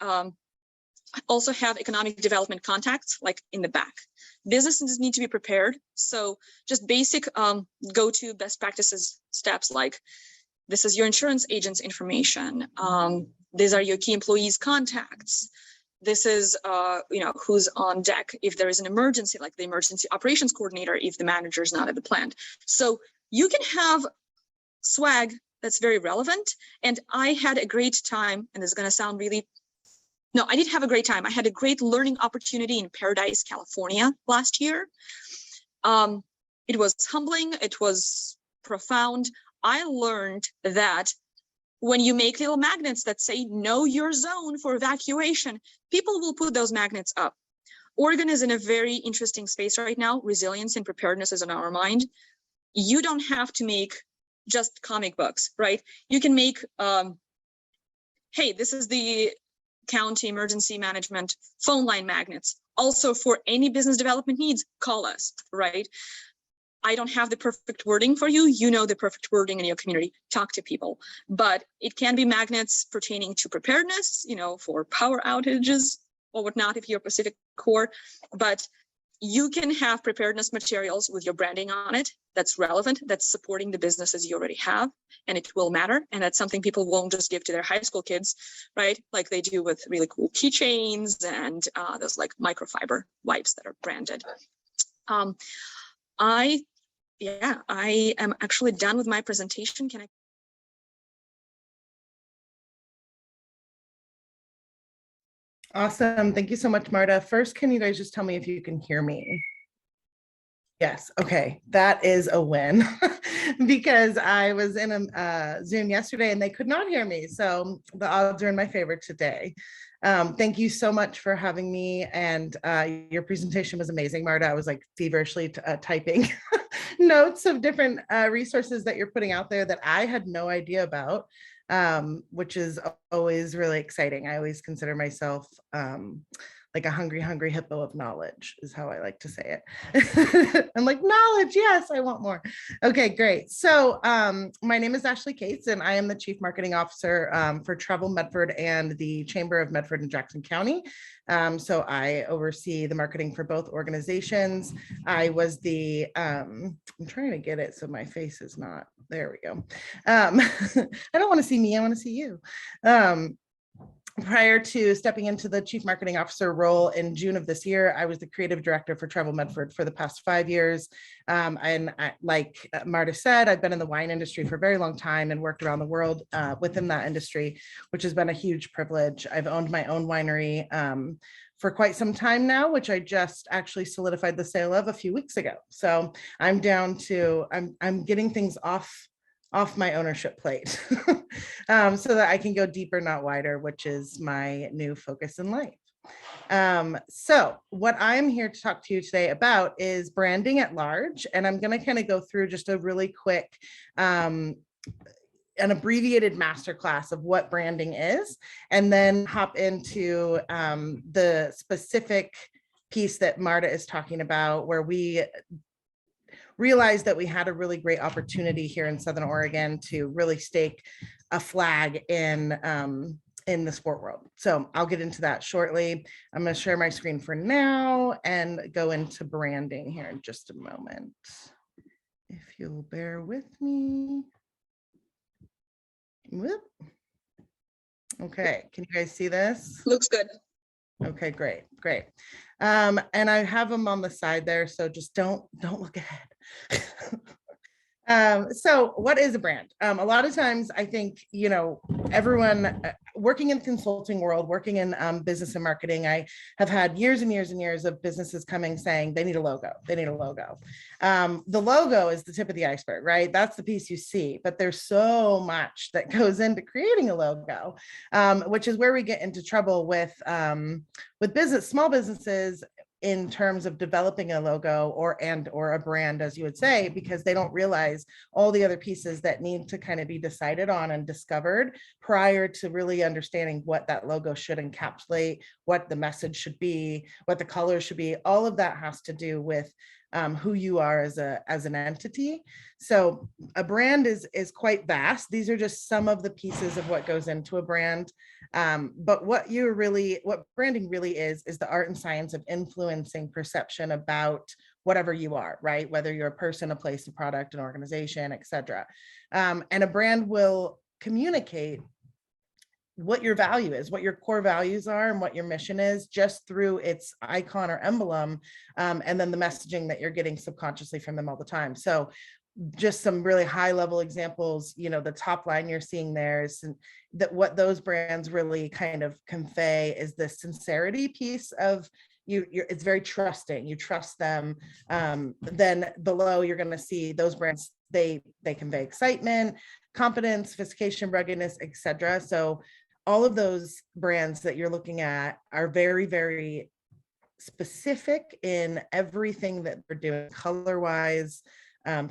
also have economic development contacts, like in the back. Businesses need to be prepared. So just basic go-to best practices steps, like this is your insurance agent's information. These are your key employees' contacts. This is, who's on deck if there is an emergency, like the emergency operations coordinator, if the manager is not at the plant. So you can have swag that's very relevant. And I had a great time, and this is going to sound really, no, I did have a great time. I had a great learning opportunity in Paradise, California last year. It was humbling. It was profound. I learned that when you make little magnets that say, know your zone for evacuation, people will put those magnets up. Oregon is in a very interesting space right now. Resilience and preparedness is on our mind. You don't have to make just comic books, right? You can make, hey, this is the county emergency management phone line magnets. Also, for any business development needs, call us, right? I don't have the perfect wording for you. You know the perfect wording in your community. Talk to people. But it can be magnets pertaining to preparedness, for power outages or whatnot if you're Pacific Core. But you can have preparedness materials with your branding on it that's relevant, that's supporting the businesses you already have, and it will matter. And that's something people won't just give to their high school kids, right? Like they do with really cool keychains and those like microfiber wipes that are branded. I am actually done with my presentation. Can I?
Awesome. Thank you so much, Marta. First, can you guys just tell me if you can hear me? Yes. Okay. That is a win because I was in a Zoom yesterday and they could not hear me. So the odds are in my favor today. Thank you so much for having me. And your presentation was amazing, Marta. I was like feverishly typing notes of different resources that you're putting out there that I had no idea about. Which is always really exciting. I always consider myself like a hungry hippo of knowledge is how I like to say it. I'm like, knowledge, yes, I want more. Okay, great. So my name is Ashley Cates and I am the Chief Marketing Officer for Travel Medford and the Chamber of Medford and Jackson County. So I oversee the marketing for both organizations. I was the, I'm trying to get it so my face is not, there we go. I don't want to see me, I want to see you. Prior to stepping into the Chief Marketing Officer role in June of this year, I was the Creative Director for Travel Medford for the past 5 years. And like Marta said, I've been in the wine industry for a very long time and worked around the world within that industry, which has been a huge privilege. I've owned my own winery for quite some time now, which I just actually solidified the sale of a few weeks ago. So I'm down to, I'm getting things off my ownership plate so that I can go deeper, not wider, which is my new focus in life. So what I'm here to talk to you today about is branding at large. And I'm going to kind of go through just a really quick, an abbreviated masterclass of what branding is, and then hop into the specific piece that Marta is talking about, where we realized that we had a really great opportunity here in Southern Oregon to really stake a flag in the sport world. So I'll get into that shortly. I'm going to share my screen for now and go into branding here in just a moment. If you'll bear with me. Whoop. Okay, can you guys see this?
Looks good.
Okay, great. And I have them on the side there, so just don't look ahead. So what is a brand? A lot of times I think, everyone working in the consulting world, working in business and marketing, I have had years and years of businesses coming saying they need a logo. The logo is the tip of the iceberg, right? That's the piece you see, but there's so much that goes into creating a logo, which is where we get into trouble with small businesses in terms of developing a logo or a brand, as you would say, because they don't realize all the other pieces that need to kind of be decided on and discovered prior to really understanding what that logo should encapsulate, what the message should be, what the color should be. All of that has to do with who you are as an entity. So a brand is quite vast. These are just some of the pieces of what goes into a brand. But what branding really is the art and science of influencing perception about whatever you are, right? Whether you're a person, a place, a product, an organization, etc. And a brand will communicate what your value is, what your core values are, and what your mission is, just through its icon or emblem, and then the messaging that you're getting subconsciously from them all the time. So just some really high level examples, the top line you're seeing there is that what those brands really kind of convey is the sincerity piece of it's very trusting, you trust them. Then below you're going to see those brands, they convey excitement, competence, sophistication, ruggedness, etc. So all of those brands that you're looking at are very, very specific in everything that they're doing, color wise,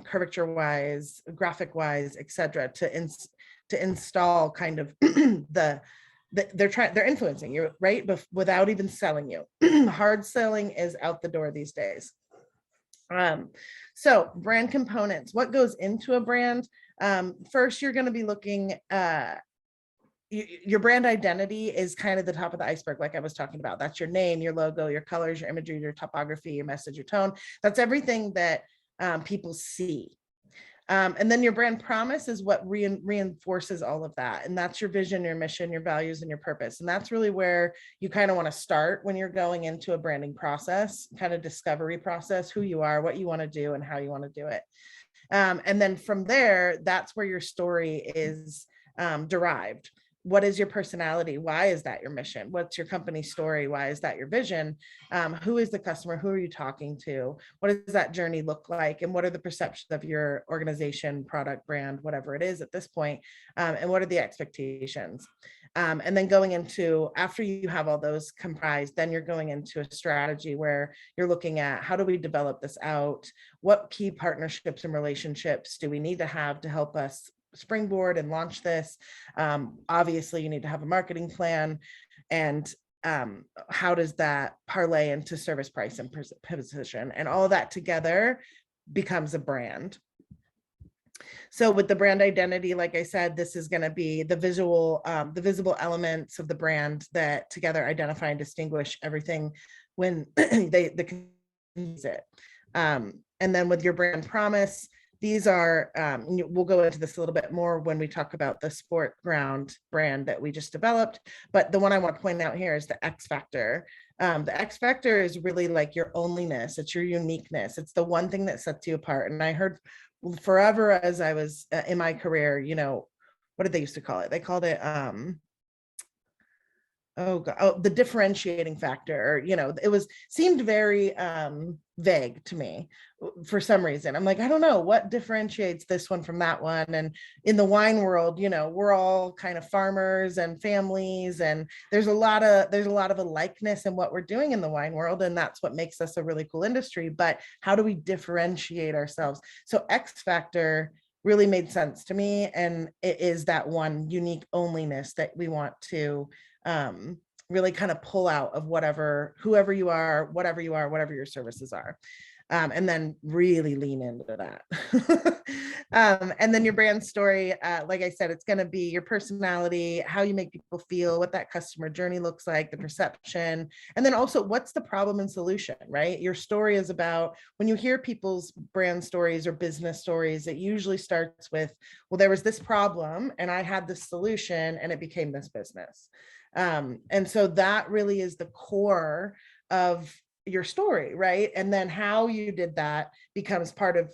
curvature wise, graphic wise, etc. to install kind of they're influencing you, right? Without even selling you. Hard selling is out the door these days. So brand components, what goes into a brand? First, you're going to be looking, your brand identity is kind of the top of the iceberg, like I was talking about. That's your name, your logo, your colors, your imagery, your typography, your message, your tone. That's everything that people see. And then your brand promise is what reinforces all of that. And that's your vision, your mission, your values, and your purpose. And that's really where you kind of want to start when you're going into a branding process, kind of discovery process, who you are, what you want to do, and how you want to do it. And then from there, that's where your story is derived. What is your personality? Why is that your mission? What's your company story? Why is that your vision? Who is the customer? Who are you talking to? What does that journey look like? And what are the perceptions of your organization, product, brand, whatever it is at this point? And what are the expectations? And then going into, after you have all those comprised, then you're going into a strategy where you're looking at, how do we develop this out? What key partnerships and relationships do we need to have to help us springboard and launch this? Obviously, you need to have a marketing plan, and how does that parlay into service, price, and position? And all of that together becomes a brand. So with the brand identity, like I said, this is going to be the visible elements of the brand that together identify and distinguish everything when they use it. And then with your brand promise, these are, we'll go into this a little bit more when we talk about the sport ground brand that we just developed. But the one I want to point out here is the X factor. The X factor is really like your onlyness. It's your uniqueness. It's the one thing that sets you apart. And I heard forever as I was in my career, you know, what did they used to call it? They called it, the differentiating factor. You know, it seemed very vague to me for some reason. I'm like, I don't know what differentiates this one from that one. And in the wine world, you know, we're all kind of farmers and families, and there's a lot of alikeness in what we're doing in the wine world, and that's what makes us a really cool industry. But how do we differentiate ourselves? So X factor really made sense to me, and it is that one unique onlyness that we want to really kind of pull out of whoever you are, whatever your services are. And then really lean into that. And then your brand story, like I said, it's going to be your personality, how you make people feel, what that customer journey looks like, the perception, and then also what's the problem and solution, right? Your story is about, when you hear people's brand stories or business stories, it usually starts with, well, there was this problem and I had this solution and it became this business. And so that really is the core of your story, right? And then how you did that becomes part of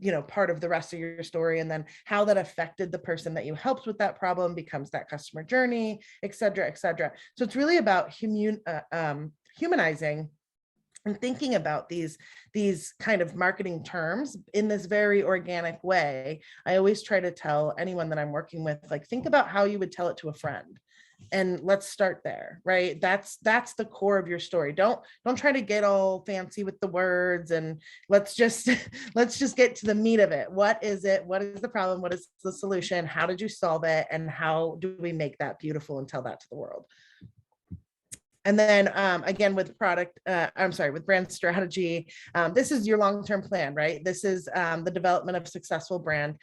the rest of your story. And then how that affected the person that you helped with that problem becomes that customer journey, et cetera, et cetera. So it's really about humanizing and thinking about these kind of marketing terms in this very organic way. I always try to tell anyone that I'm working with, like, think about how you would tell it to a friend. And let's start there, right? That's the core of your story. Don't try to get all fancy with the words, and let's just get to the meat of it. What is it? What is the problem? What is the solution? How did you solve it? And how do we make that beautiful and tell that to the world? And then again, with with brand strategy, this is your long-term plan, right? This is the development of successful brand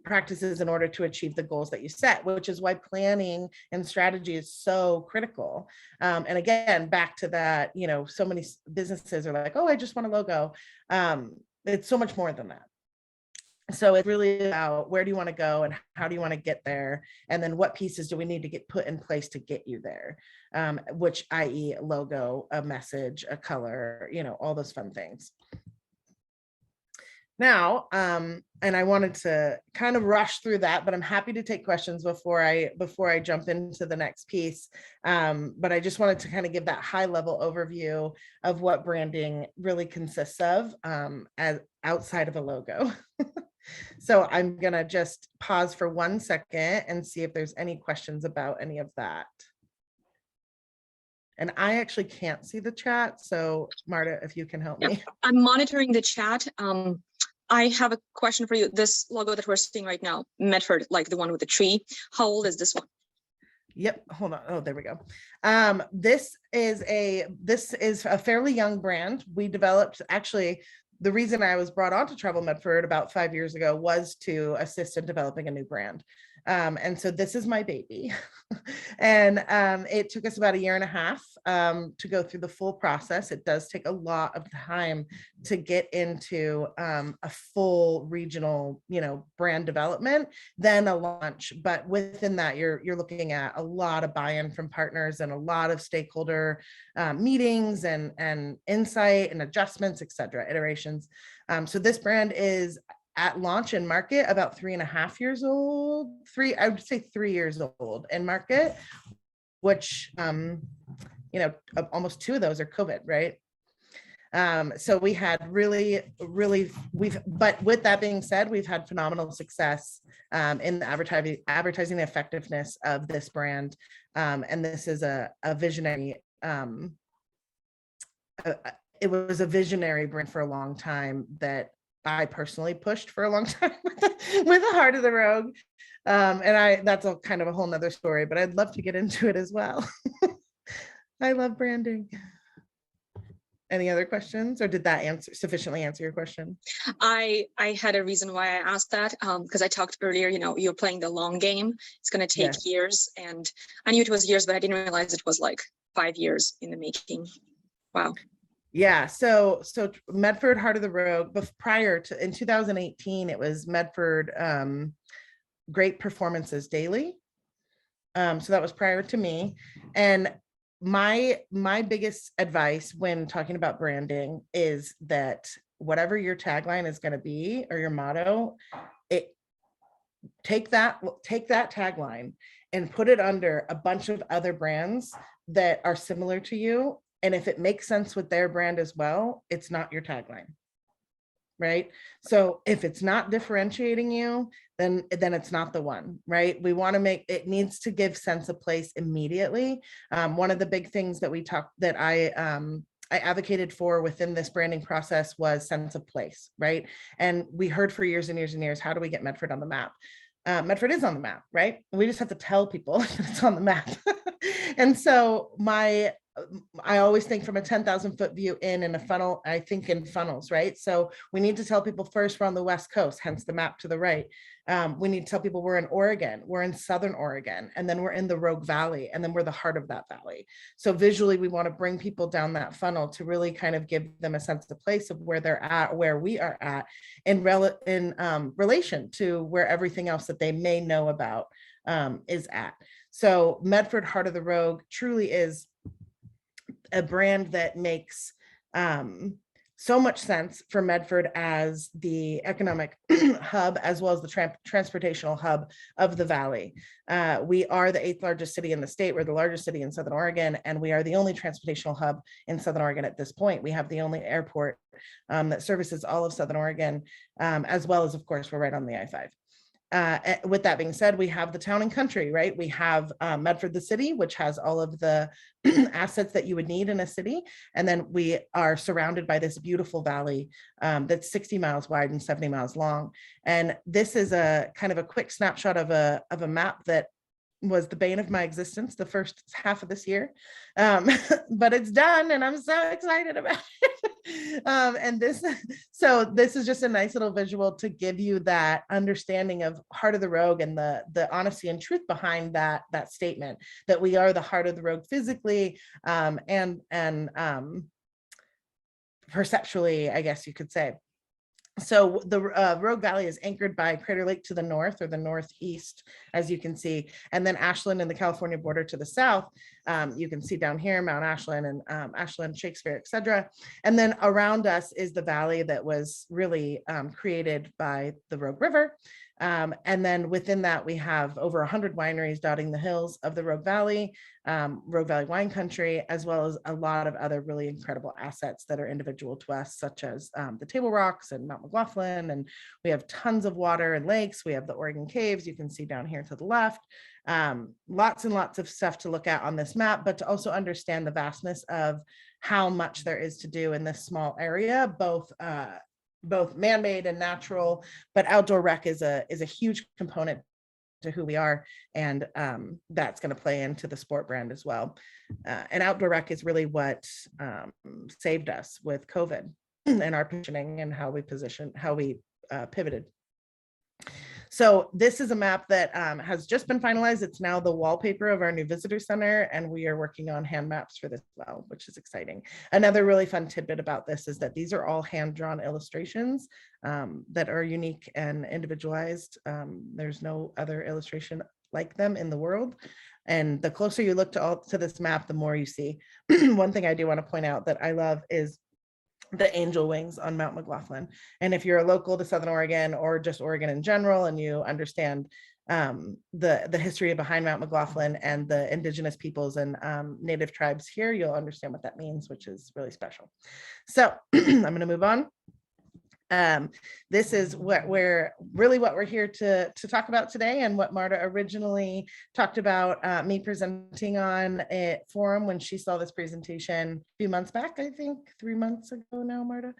practices in order to achieve the goals that you set, which is why planning and strategy is so critical. And again, back to that, you know, so many businesses are like, oh, I just want a logo. It's so much more than that. So it's really about, where do you want to go and how do you want to get there? And then what pieces do we need to get put in place to get you there? Which, i.e. a logo, a message, a color, you know, all those fun things. Now, and I wanted to kind of rush through that, but I'm happy to take questions before I jump into the next piece. But I just wanted to kind of give that high level overview of what branding really consists of, as outside of a logo. So I'm gonna just pause for 1 second and see if there's any questions about any of that. And I actually can't see the chat, so Marta, if you can help me.
I'm monitoring the chat. I have a question for you. This logo that we're seeing right now, Medford, like the one with the tree, how old is this one?
Yep, hold on. Oh, there we go. This is a fairly young brand. We developed, actually, the reason I was brought on to Travel Medford about 5 years ago was to assist in developing a new brand. And so this is my baby. And it took us about 1.5 years to go through the full process. It does take a lot of time to get into a full regional, brand development, then a launch. But within that, you're looking at a lot of buy-in from partners and a lot of stakeholder meetings and insight and adjustments, et cetera, iterations. So this brand is at launch in market about 3.5 years old, I would say 3 years old in market, which, almost 2 of those are COVID, right? So we had but with that being said, we've had phenomenal success in the advertising the effectiveness of this brand. And this is a visionary, it was a visionary brand for a long time that I personally pushed for a long time with the Heart of the Rogue. And that's a kind of a whole nother story, but I'd love to get into it as well. I love branding. Any other questions, or did that sufficiently answer your question?
I had a reason why I asked that, because I talked earlier, you're playing the long game. It's going to take years, and I knew it was years, but I didn't realize it was like 5 years in the making. Wow.
Yeah, so Medford Heart of the Rogue, but prior to, in 2018, it was Medford Great Performances Daily. So that was prior to me. And my biggest advice when talking about branding is that whatever your tagline is going to be, or your motto, take that tagline and put it under a bunch of other brands that are similar to you. And if it makes sense with their brand as well, it's not your tagline, right? So if it's not differentiating you, then it's not the one, right? We want to make, it needs to give sense of place immediately. One of the big things that I advocated for within this branding process was sense of place, right? And we heard for years and years and years, how do we get Medford on the map? Medford is on the map, right? We just have to tell people that it's on the map. And so I always think from a 10,000 foot view in a funnel, I think in funnels, right? So we need to tell people first we're on the West Coast, hence the map to the right. We need to tell people we're in Oregon, we're in Southern Oregon, and then we're in the Rogue Valley, and then we're the heart of that valley. So visually, we want to bring people down that funnel to really kind of give them a sense of place of where they're at, where we are at in relation to where everything else that they may know about is at. So Medford Heart of the Rogue truly is a brand that makes so much sense for Medford as the economic hub, as well as the transportational hub of the Valley. We are the 8th largest city in the state. We're the largest city in Southern Oregon, and we are the only transportational hub in Southern Oregon at this point. We have the only airport that services all of Southern Oregon, as well as, of course, we're right on the I-5. With that being said, we have the town and country, right? We have Medford, the city, which has all of the assets that you would need in a city. And then we are surrounded by this beautiful valley that's 60 miles wide and 70 miles long. And this is a kind of a quick snapshot of a map that was the bane of my existence the first half of this year. But it's done and I'm so excited about it. And this is just a nice little visual to give you that understanding of Heart of the Rogue and the honesty and truth behind that statement, that we are the Heart of the Rogue physically and perceptually, I guess you could say. So the Rogue Valley is anchored by Crater Lake to the north, or the northeast, as you can see, and then Ashland and the California border to the south. You can see down here Mount Ashland and Ashland, Shakespeare, etc. And then around us is the valley that was really created by the Rogue River. And then within that, we have over 100 wineries dotting the hills of the Rogue Valley wine country, as well as a lot of other really incredible assets that are individual to us, such as the Table Rocks and Mount McLaughlin. And we have tons of water and lakes. We have the Oregon Caves, you can see down here to the left. Lots and lots of stuff to look at on this map, but to also understand the vastness of how much there is to do in this small area, both man-made and natural, but outdoor rec is a huge component to who we are, and that's going to play into the sport brand as well. And outdoor rec is really what saved us with COVID. and our positioning and how we pivoted. So this is a map that has just been finalized. It's now the wallpaper of our new visitor center, and we are working on hand maps for this as well, which is exciting. Another really fun tidbit about this is that these are all hand-drawn illustrations that are unique and individualized. There's no other illustration like them in the world. And the closer you look to this map, the more you see. One thing I do want to point out that I love is the angel wings on Mount McLaughlin. And if you're a local to Southern Oregon or just Oregon in general, and you understand the history behind Mount McLaughlin and the indigenous peoples and native tribes here, you'll understand what that means, which is really special. So I'm going to move on. This is what we're here to talk about today, and what Marta originally talked about me presenting on a forum when she saw this presentation a few months back, I think 3 months ago now, Marta.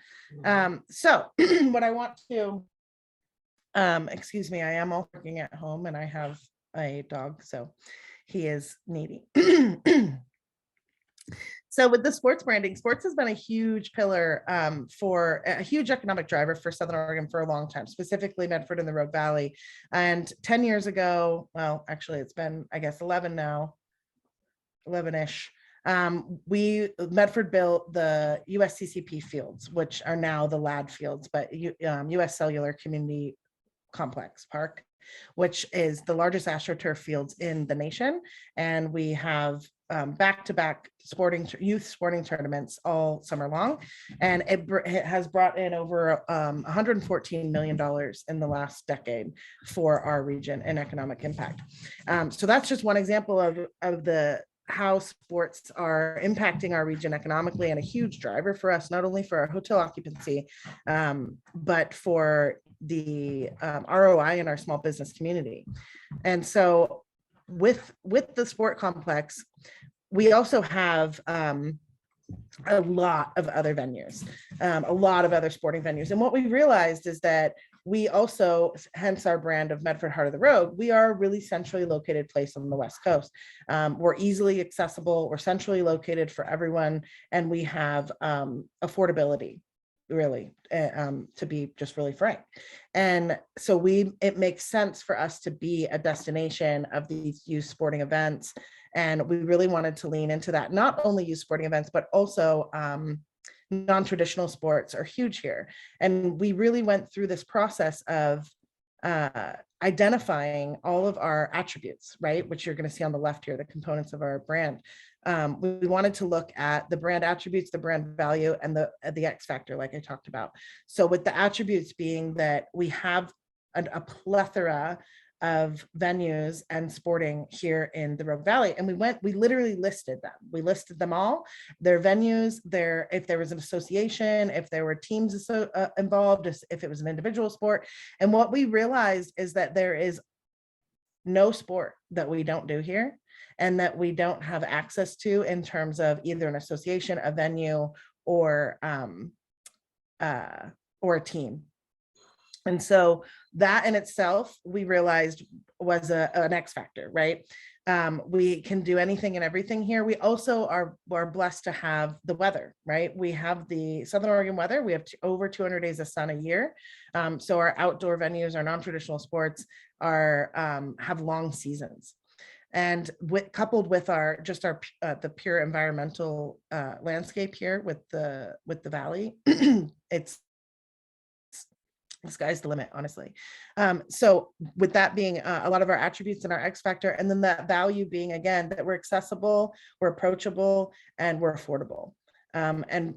So what I want to, excuse me, I am all working at home and I have a dog, so he is needy. So with the sports branding, sports has been a huge pillar for a huge economic driver for Southern Oregon for a long time, specifically Medford and the Rogue Valley. And 10 years ago, well, actually it's been, I guess 11 now, 11-ish. Medford built the USCCP fields, which are now the LAD fields, but US Cellular Community Complex Park, which is the largest AstroTurf fields in the nation. And we have back-to-back youth sporting tournaments all summer long, and it has brought in over $114 million in the last decade for our region in economic impact. So that's just one example of how sports are impacting our region economically, and a huge driver for us, not only for our hotel occupancy, but for the ROI in our small business community. And so with the sport complex, we also have a lot of other venues, a lot of other sporting venues. And what we realized is that we also, hence our brand of Medford Heart of the Rogue, we are a really centrally located place on the West Coast. We're easily accessible, we're centrally located for everyone, and we have affordability, really, to be just really frank. And so it makes sense for us to be a destination of these youth sporting events. And we really wanted to lean into that, not only youth sporting events, but also non-traditional sports are huge here. And we really went through this process of identifying all of our attributes, right? Which you're going to see on the left here, the components of our brand. We wanted to look at the brand attributes, the brand value, and the X factor, like I talked about. So with the attributes being that we have a plethora of venues and sporting here in the Rogue Valley, and we literally listed them. We listed them all, their venues, if there was an association, if there were teams involved, if it was an individual sport. And what we realized is that there is no sport that we don't do here, and that we don't have access to in terms of either an association, a venue, or a team. And so that in itself, we realized was an X factor, right? We can do anything and everything here. We also are blessed to have the weather, right? We have the Southern Oregon weather. We have over 200 days of sun a year. So our outdoor venues, our non-traditional sports have long seasons. And coupled with the pure environmental landscape here with the valley, the sky's the limit, honestly. So with that being a lot of our attributes and our X factor, and then that value being, again, that we're accessible, we're approachable, and we're affordable. And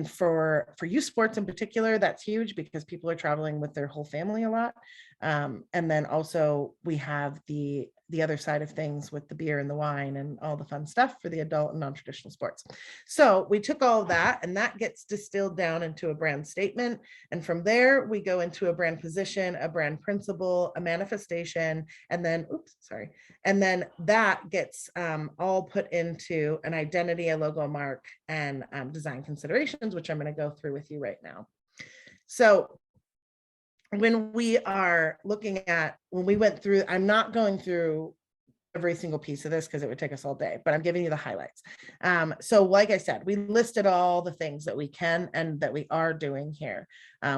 for youth sports in particular, that's huge because people are traveling with their whole family a lot. And then also we have the other side of things with the beer and the wine and all the fun stuff for the adult and non-traditional sports. So we took all of that, and that gets distilled down into a brand statement. And from there, we go into a brand position, a brand principle, a manifestation, and then, and then that gets all put into an identity, a logo, mark, and design considerations, which I'm going to go through with you right now. So when we went through, I'm not going through every single piece of this because it would take us all day, but I'm giving you the highlights. So like I said, we listed all the things that we can and that we are doing here,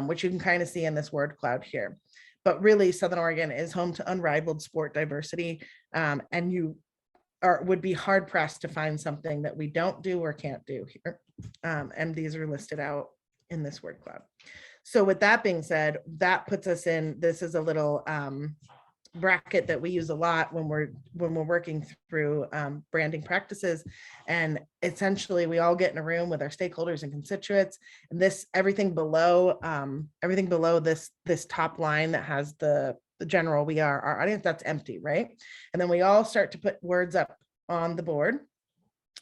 which you can kind of see in this word cloud here. But really, Southern Oregon is home to unrivaled sport diversity, and you would be hard pressed to find something that we don't do or can't do here. And these are listed out in this word cloud. So with that being said, that puts us in, this is a little bracket that we use a lot when we're working through branding practices. And essentially we all get in a room with our stakeholders and constituents, and this everything below this top line that has the general, we are our audience, that's empty, right? And then we all start to put words up on the board,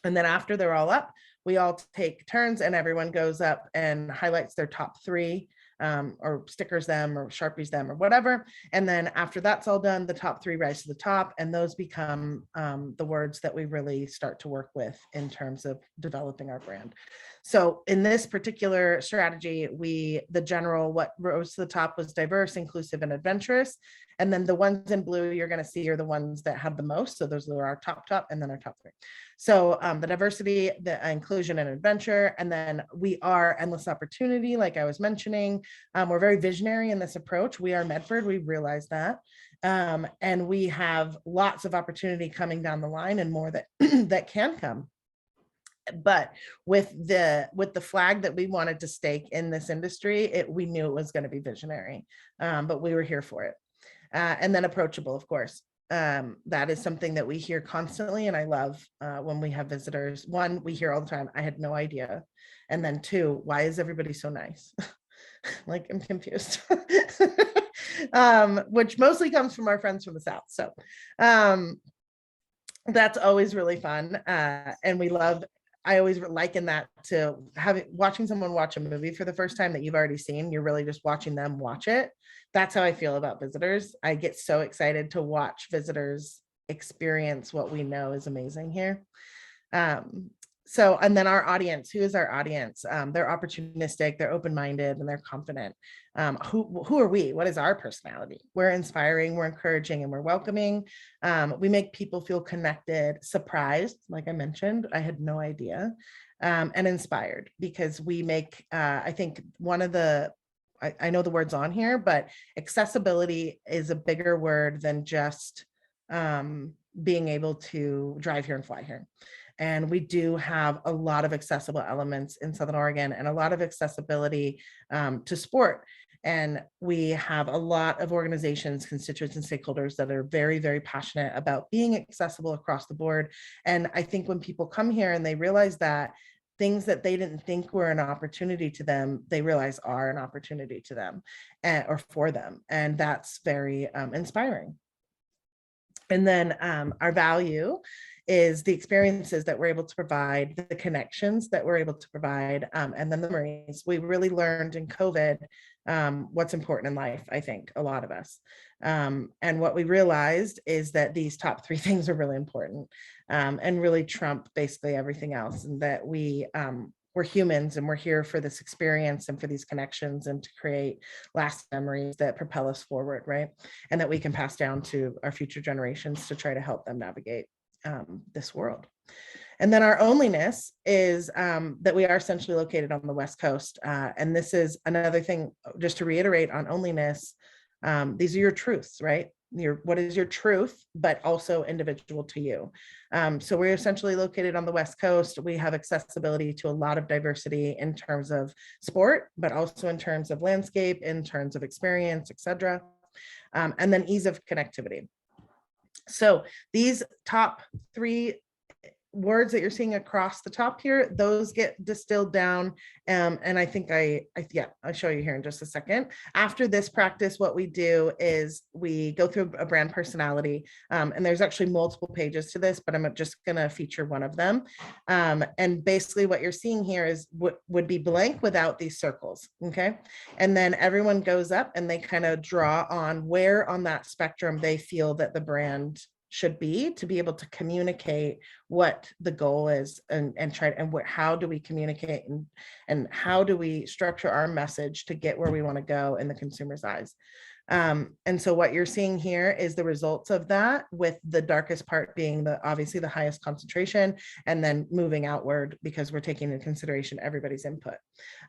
and then after they're all up, we all take turns and everyone goes up and highlights their top three, or stickers them or Sharpies them or whatever. And then after that's all done, the top three rise to the top, and those become the words that we really start to work with in terms of developing our brand. So in this particular strategy, the general, what rose to the top was diverse, inclusive, and adventurous. And then the ones in blue you're going to see are the ones that have the most. So those are our top, and then our top three. So the diversity, the inclusion, and adventure. And then we are endless opportunity, like I was mentioning. We're very visionary in this approach. We are Medford, we realize that. And we have lots of opportunity coming down the line and more that that can come. But with the flag that we wanted to stake in this industry, we knew it was going to be visionary, but we were here for it. And then approachable, of course. That is something that we hear constantly, and I love when we have visitors. One, we hear all the time, I had no idea. And then two, why is everybody so nice? Like, I'm confused. Which mostly comes from our friends from the South. So that's always really fun. And we love, I always liken that to watching someone watch a movie for the first time that you've already seen. You're really just watching them watch it. That's how I feel about visitors. I get so excited to watch visitors experience what we know is amazing here. So, and then our audience, who is our audience? They're opportunistic, they're open-minded, and they're confident. Who are we? What is our personality? We're inspiring, we're encouraging, and we're welcoming. We make people feel connected, surprised, like I mentioned, I had no idea, and inspired, because we make, I think one of the, I know the words on here, but accessibility is a bigger word than just being able to drive here and fly here. And we do have a lot of accessible elements in Southern Oregon, and a lot of accessibility to sport. And we have a lot of organizations, constituents, and stakeholders that are very, very passionate about being accessible across the board. And I think when people come here and they realize that things that they didn't think were an opportunity to them, they realize are an opportunity to them, or for them. And that's very inspiring. And then our value is the experiences that we're able to provide, the connections that we're able to provide, and then the memories. We really learned in COVID what's important in life, I think, a lot of us. And what we realized is that these top three things are really important, and really trump basically everything else, and that we're humans and we're here for this experience and for these connections and to create lasting memories that propel us forward, right? And that we can pass down to our future generations to try to help them navigate this world. And then our onlyness is that we are essentially located on the West Coast. And this is another thing, just to reiterate on onlyness, these are your truths, right? What is your truth, but also individual to you. So we're essentially located on the West Coast. We have accessibility to a lot of diversity in terms of sport, but also in terms of landscape, in terms of experience, etc. And then ease of connectivity. So these top three words that you're seeing across the top here, those get distilled down. And I think I'll show you here in just a second. After this practice, what we do is we go through a brand personality, and there's actually multiple pages to this, but I'm just going to feature one of them. And basically what you're seeing here is what would be blank without these circles. Okay. And then everyone goes up and they kind of draw on where on that spectrum they feel that the brand should be to be able to communicate what the goal is, and how do we communicate, and how do we structure our message to get where we want to go in the consumer's eyes. And so what you're seeing here is the results of that, with the darkest part being obviously the highest concentration, and then moving outward because we're taking into consideration everybody's input.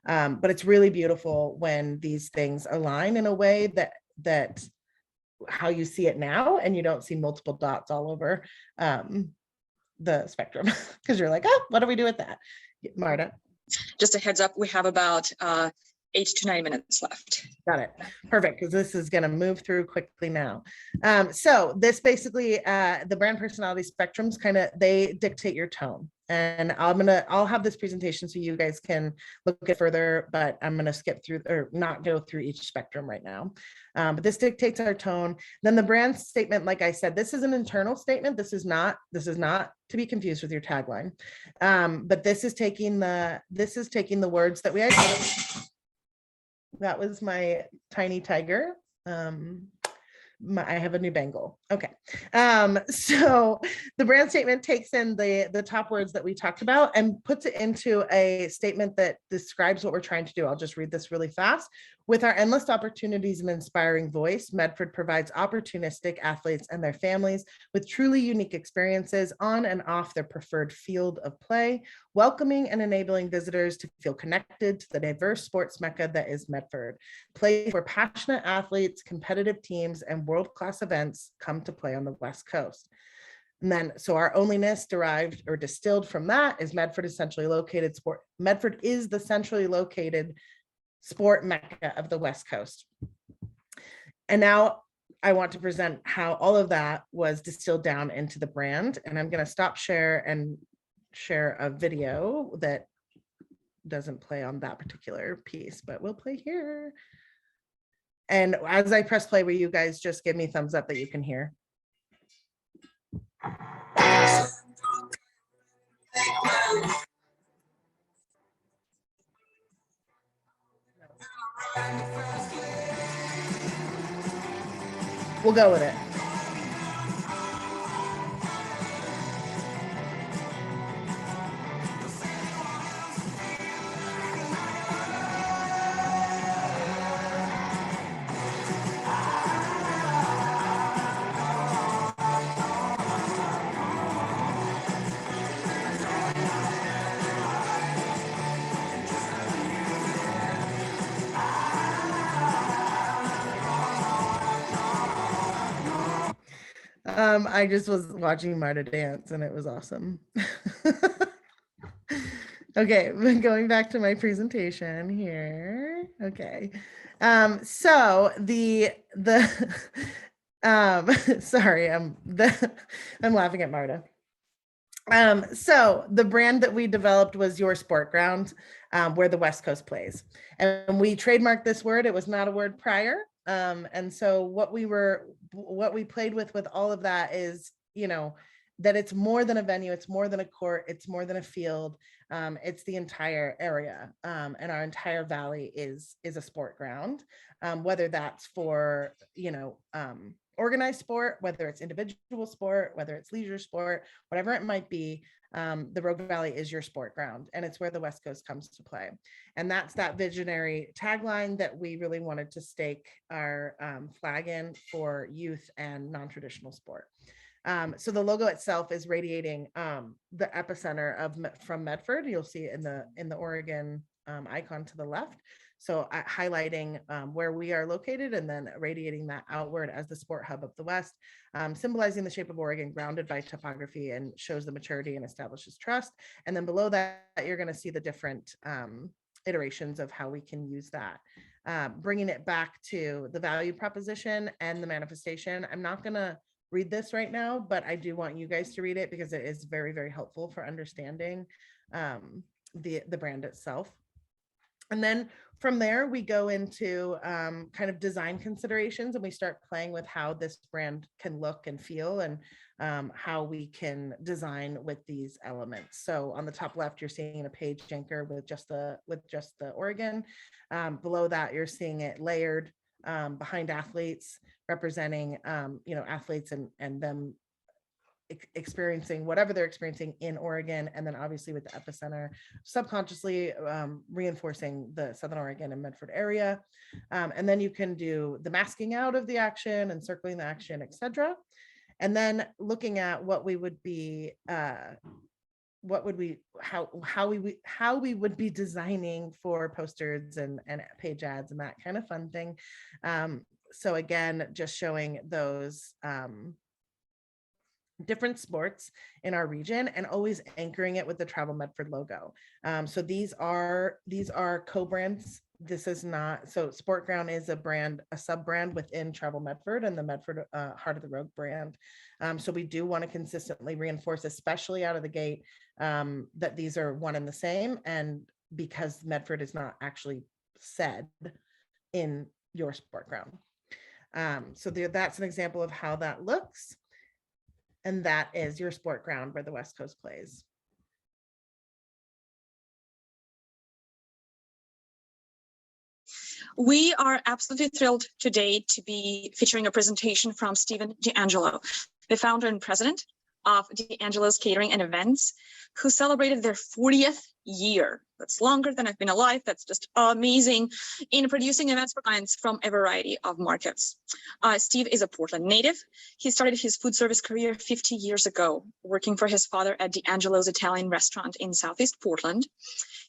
But it's really beautiful when these things align in a way that how you see it now, and you don't see multiple dots all over the spectrum because you're like, oh, what do we do with that? Marta.
Just a heads up, we have about 8 to 9 minutes left.
Got it. Perfect, because this is going to move through quickly now. So this basically, the brand personality spectrums they dictate your tone. And I'll have this presentation so you guys can look at further, but I'm going to skip through or not go through each spectrum right now. But this dictates our tone. Then the brand statement, like I said, this is an internal statement. This is not to be confused with your tagline. But this is taking the words that we identify. That was my tiny tiger. I have a new Bengal. Okay. So the brand statement takes in the top words that we talked about and puts it into a statement that describes what we're trying to do. I'll just read this really fast. With our endless opportunities and inspiring voice, Medford provides opportunistic athletes and their families with truly unique experiences on and off their preferred field of play, welcoming and enabling visitors to feel connected to the diverse sports mecca that is Medford, place where passionate athletes, competitive teams, and world-class events come to play on the West Coast. And then, so our onlyness derived or distilled from that is Medford is Medford is the centrally located sport mecca of the West Coast. And now I want to present how all of that was distilled down into the brand. And I'm going to stop share and share a video that doesn't play on that particular piece, but we'll play here. And as I press play, will you guys just give me thumbs up that you can hear? We'll go with it. I just was watching Marta dance and it was awesome. Okay, going back to my presentation here. Okay. So sorry, I'm laughing at Marta. So the brand that we developed was Your Sport Ground, where the West Coast plays. And we trademarked this word. It was not a word prior. And so what we played with all of that is, that it's more than a venue, it's more than a court, it's more than a field, it's the entire area. And our entire valley is a sport ground, whether that's for, organized sport, whether it's individual sport, whether it's leisure sport, whatever it might be, the Rogue Valley is your sport ground, and it's where the West Coast comes to play. And that's that visionary tagline that we really wanted to stake our flag in for youth and non-traditional sport. So the logo itself is radiating the epicenter from Medford. You'll see it in the Oregon icon to the left. So highlighting where we are located and then radiating that outward as the sport hub of the West, symbolizing the shape of Oregon grounded by topography and shows the maturity and establishes trust. And then below that, you're going to see the different iterations of how we can use that. Bringing it back to the value proposition and the manifestation. I'm not going to read this right now, but I do want you guys to read it because it is very, very helpful for understanding the brand itself. And then from there, we go into kind of design considerations, and we start playing with how this brand can look and feel, and how we can design with these elements. So on the top left, you're seeing a page anchor with just the Oregon. Below that, you're seeing it layered behind athletes, representing athletes and them experiencing whatever they're experiencing in Oregon, and then obviously with the epicenter subconsciously reinforcing the Southern Oregon and Medford area. And then you can do the masking out of the action and circling the action, etc. And then looking at what we would be how we would be designing for posters and page ads and that kind of fun thing. So again, just showing those different sports in our region and always anchoring it with the Travel Medford logo. So these are co-brands. This is not, so Sport Ground is a brand, a sub brand within Travel Medford and the Medford Heart of the Rogue brand. So we do want to consistently reinforce, especially out of the gate, that these are one and the same. And because Medford is not actually said in your Sport Ground. So that's an example of how that looks. And that is your Sport Ground where the West Coast plays.
We are absolutely thrilled today to be featuring a presentation from Stephen D'Angelo, the founder and president of D'Angelo's Catering and Events, who celebrated their 40th year. That's longer than I've been alive. That's just amazing in producing events for clients from a variety of markets. Steve is a Portland native. He started his food service career 50 years ago, working for his father at D'Angelo's Italian restaurant in Southeast Portland.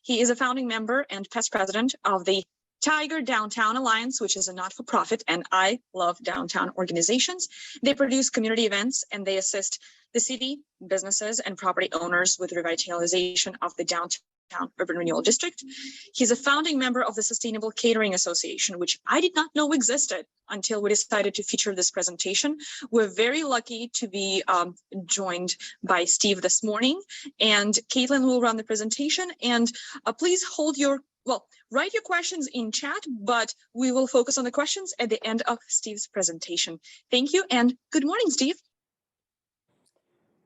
He is a founding member and past president of the Tiger Downtown Alliance, which is a not-for-profit, and I love downtown organizations. They produce community events and they assist the city, businesses, and property owners with revitalization of the downtown urban renewal district. He's a founding member of the Sustainable Catering Association, which I did not know existed until we decided to feature this presentation. We're very lucky to be joined by Steve this morning, and Caitlin will run the presentation. And please write your questions in chat, but we will focus on the questions at the end of Steve's presentation. Thank you, and good morning, Steve.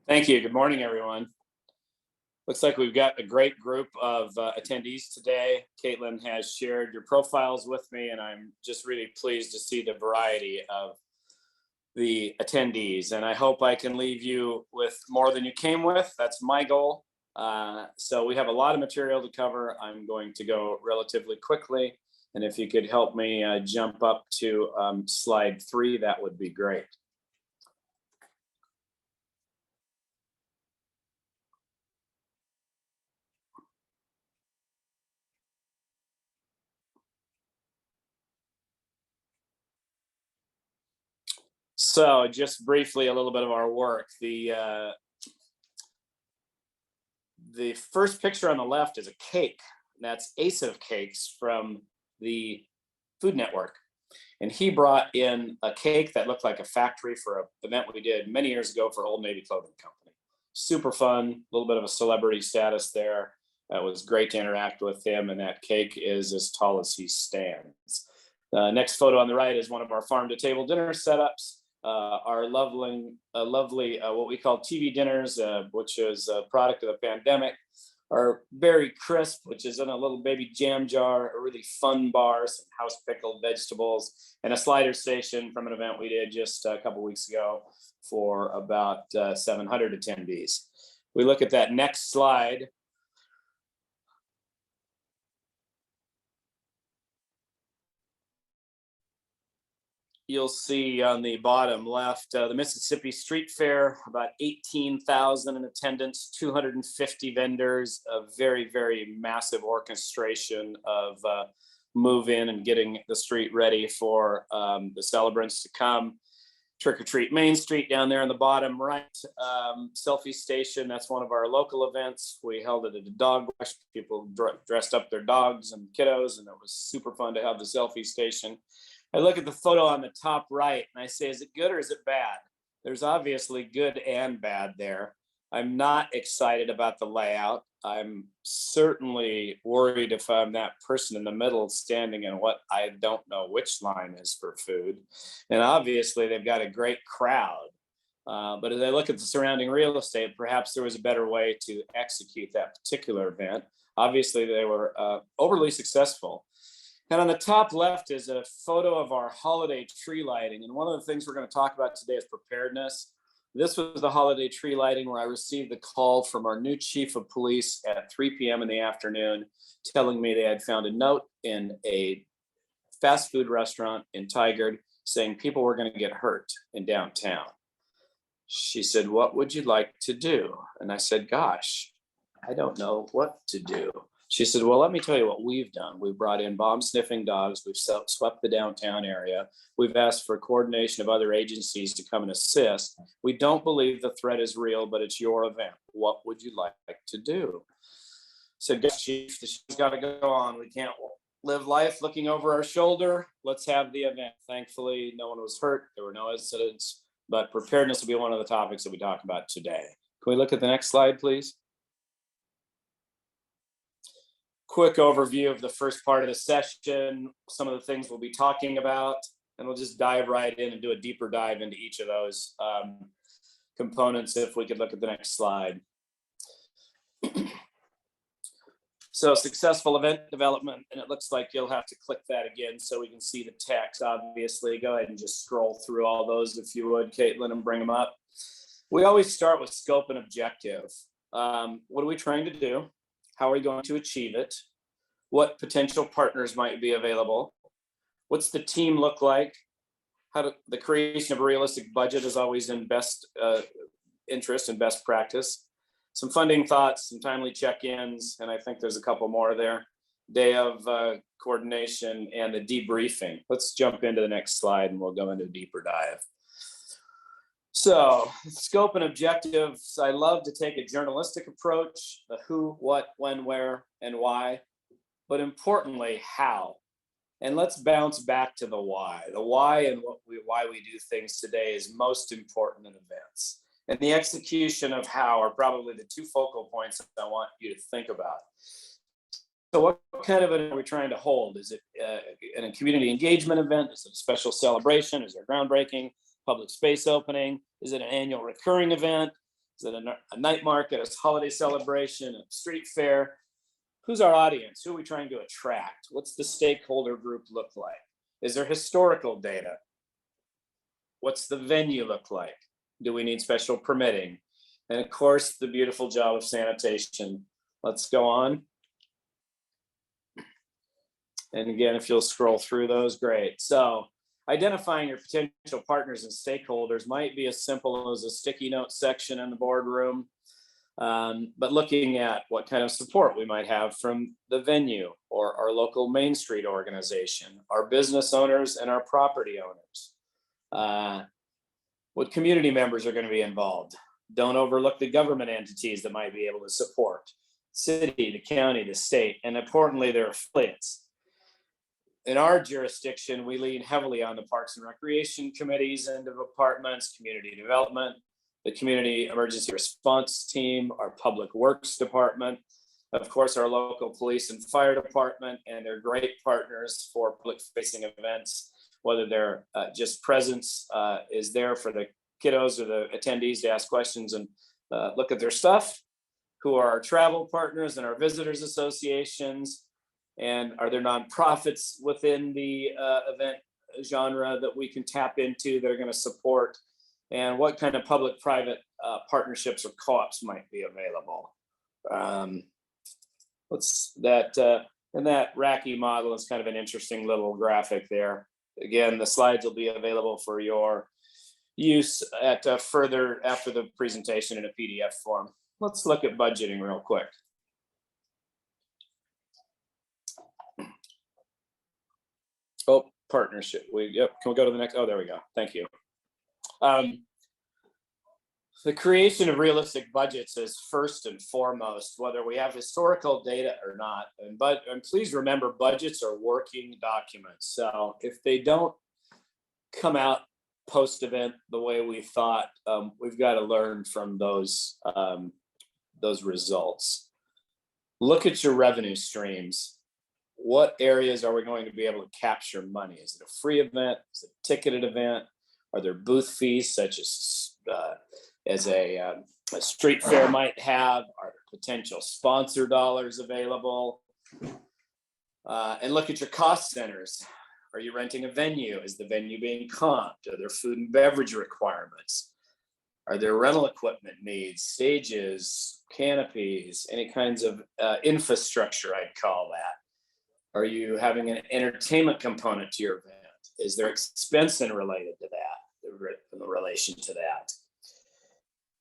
Thank you. Good morning, everyone. Looks like we've got a great group of attendees today. Caitlin has shared your profiles with me, and I'm just really pleased to see the variety of the attendees. And I hope I can leave you with more than you came with. That's my goal. So we have a lot of material to cover. I'm going to go relatively quickly. And if you could help me jump up to slide 3, that would be great. So just briefly, a little bit of our work. The first picture on the left is a cake. That's Ace of Cakes from the Food Network. And he brought in a cake that looked like a factory for an event we did many years ago for Old Navy Clothing Company. Super fun, a little bit of a celebrity status there. That was great to interact with him, and that cake is as tall as he stands. The next photo on the right is one of our farm to table dinner setups. Our lovely what we call TV dinners, which is a product of the pandemic, are very crisp, which is in a little baby jam jar, a really fun bar, some house pickled vegetables, and a slider station from an event we did just a couple weeks ago for about 700 attendees. We look at that next slide. You'll see on the bottom left, the Mississippi Street Fair, about 18,000 in attendance, 250 vendors, a very, very massive orchestration of move in and getting the street ready for the celebrants to come. Trick or Treat Main Street down there in the bottom right, selfie station. That's one of our local events. We held it at a dog wash. People dressed up their dogs and kiddos, and it was super fun to have the selfie station. I look at the photo on the top right and I say, is it good or is it bad? There's obviously good and bad there. I'm not excited about the layout. I'm certainly worried if I'm that person in the middle standing in what I don't know which line is for food. And obviously they've got a great crowd. But as I look at the surrounding real estate, perhaps there was a better way to execute that particular event. Obviously they were overly successful. And on the top left is a photo of our holiday tree lighting. And one of the things we're going to talk about today is preparedness. This was the holiday tree lighting where I received the call from our new chief of police at 3 p.m. in the afternoon, telling me they had found a note in a fast food restaurant in Tigard saying people were going to get hurt in downtown. She said, "What would you like to do?" And I said, "Gosh, I don't know what to do." She said, "Well, let me tell you what we've done. We've brought in bomb sniffing dogs. We've swept the downtown area. We've asked for coordination of other agencies to come and assist. We don't believe the threat is real, but it's your event. What would you like to do?" Said, "Gosh, Chief, the show's got to go on. We can't live life looking over our shoulder. Let's have the event." Thankfully, no one was hurt. There were no incidents, but preparedness will be one of the topics that we talk about today. Can we look at the next slide, please? Quick overview of the first part of the session, some of the things we'll be talking about, and we'll just dive right in and do a deeper dive into each of those components. If we could look at the next slide. So successful event development, and it looks like you'll have to click that again so we can see the text, obviously. Go ahead and just scroll through all those if you would, Caitlin, and bring them up. We always start with scope and objective. What are we trying to do? How are we going to achieve it? What potential partners might be available? What's the team look like? The creation of a realistic budget is always in best interest and best practice. Some funding thoughts, some timely check-ins, and I think there's a couple more there. Day of coordination and the debriefing. Let's jump into the next slide and we'll go into a deeper dive. So, scope and objectives. I love to take a journalistic approach, the who, what, when, where, and why, but importantly, how. And let's bounce back to the why. The why and why we do things today is most important in events. And the execution of how are probably the two focal points that I want you to think about. So what kind of event are we trying to hold? Is it a community engagement event? Is it a special celebration? Is there groundbreaking? Public space opening? Is it an annual recurring event? Is it a night market, a holiday celebration, a street fair? Who's our audience? Who are we trying to attract? What's the stakeholder group look like? Is there historical data? What's the venue look like? Do we need special permitting? And of course, the beautiful job of sanitation. Let's go on. And again, if you'll scroll through those, great. So identifying your potential partners and stakeholders might be as simple as a sticky note section in the boardroom, but looking at what kind of support we might have from the venue or our local Main Street organization, our business owners and our property owners. What community members are going to be involved. Don't overlook the government entities that might be able to support. City, the county, the state, and importantly, their affiliates. In our jurisdiction, we lean heavily on the Parks and Recreation committees and departments, community development, the community emergency response team, our public works department, of course, our local police and fire department, and they're great partners for public facing events, whether their just presence is there for the kiddos or the attendees to ask questions and look at their stuff, who are our travel partners and our visitors associations, and are there nonprofits within the event genre that we can tap into that are going to support, and what kind of public-private partnerships or co-ops might be available. And that Racky model is kind of an interesting little graphic there. Again, the slides will be available for your use at further after the presentation in a PDF form. Let's look at budgeting real quick. Oh, partnership. Can we go to the next? Oh, there we go. Thank you. The creation of realistic budgets is first and foremost, whether we have historical data or not. And please remember, budgets are working documents. So if they don't come out post-event the way we thought, we've got to learn from those results. Look at your revenue streams. What areas are we going to be able to capture money? Is it a free event? Is it a ticketed event? Are there booth fees such as a street fair might have? Are there potential sponsor dollars available? And look at your cost centers. Are you renting a venue? Is the venue being comped? Are there food and beverage requirements? Are there rental equipment needs, stages, canopies, any kinds of infrastructure, I'd call that? Are you having an entertainment component to your event? Is there expense related to that, in relation to that?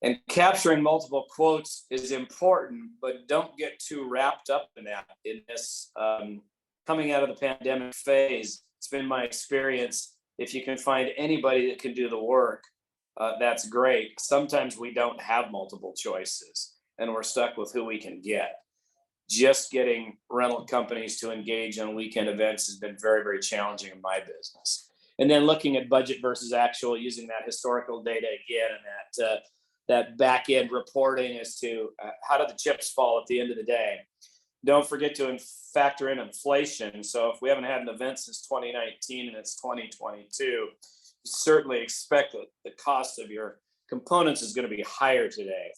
And capturing multiple quotes is important, but don't get too wrapped up in that. In this coming out of the pandemic phase, it's been my experience, if you can find anybody that can do the work, that's great. Sometimes we don't have multiple choices and we're stuck with who we can get. Just getting rental companies to engage on weekend events has been very, very challenging in my business. And then looking at budget versus actual, using that historical data again, and that back end reporting as to how do the chips fall at the end of the day. Don't forget to factor in inflation. So if we haven't had an event since 2019 and it's 2022, you certainly expect that the cost of your components is going to be higher today.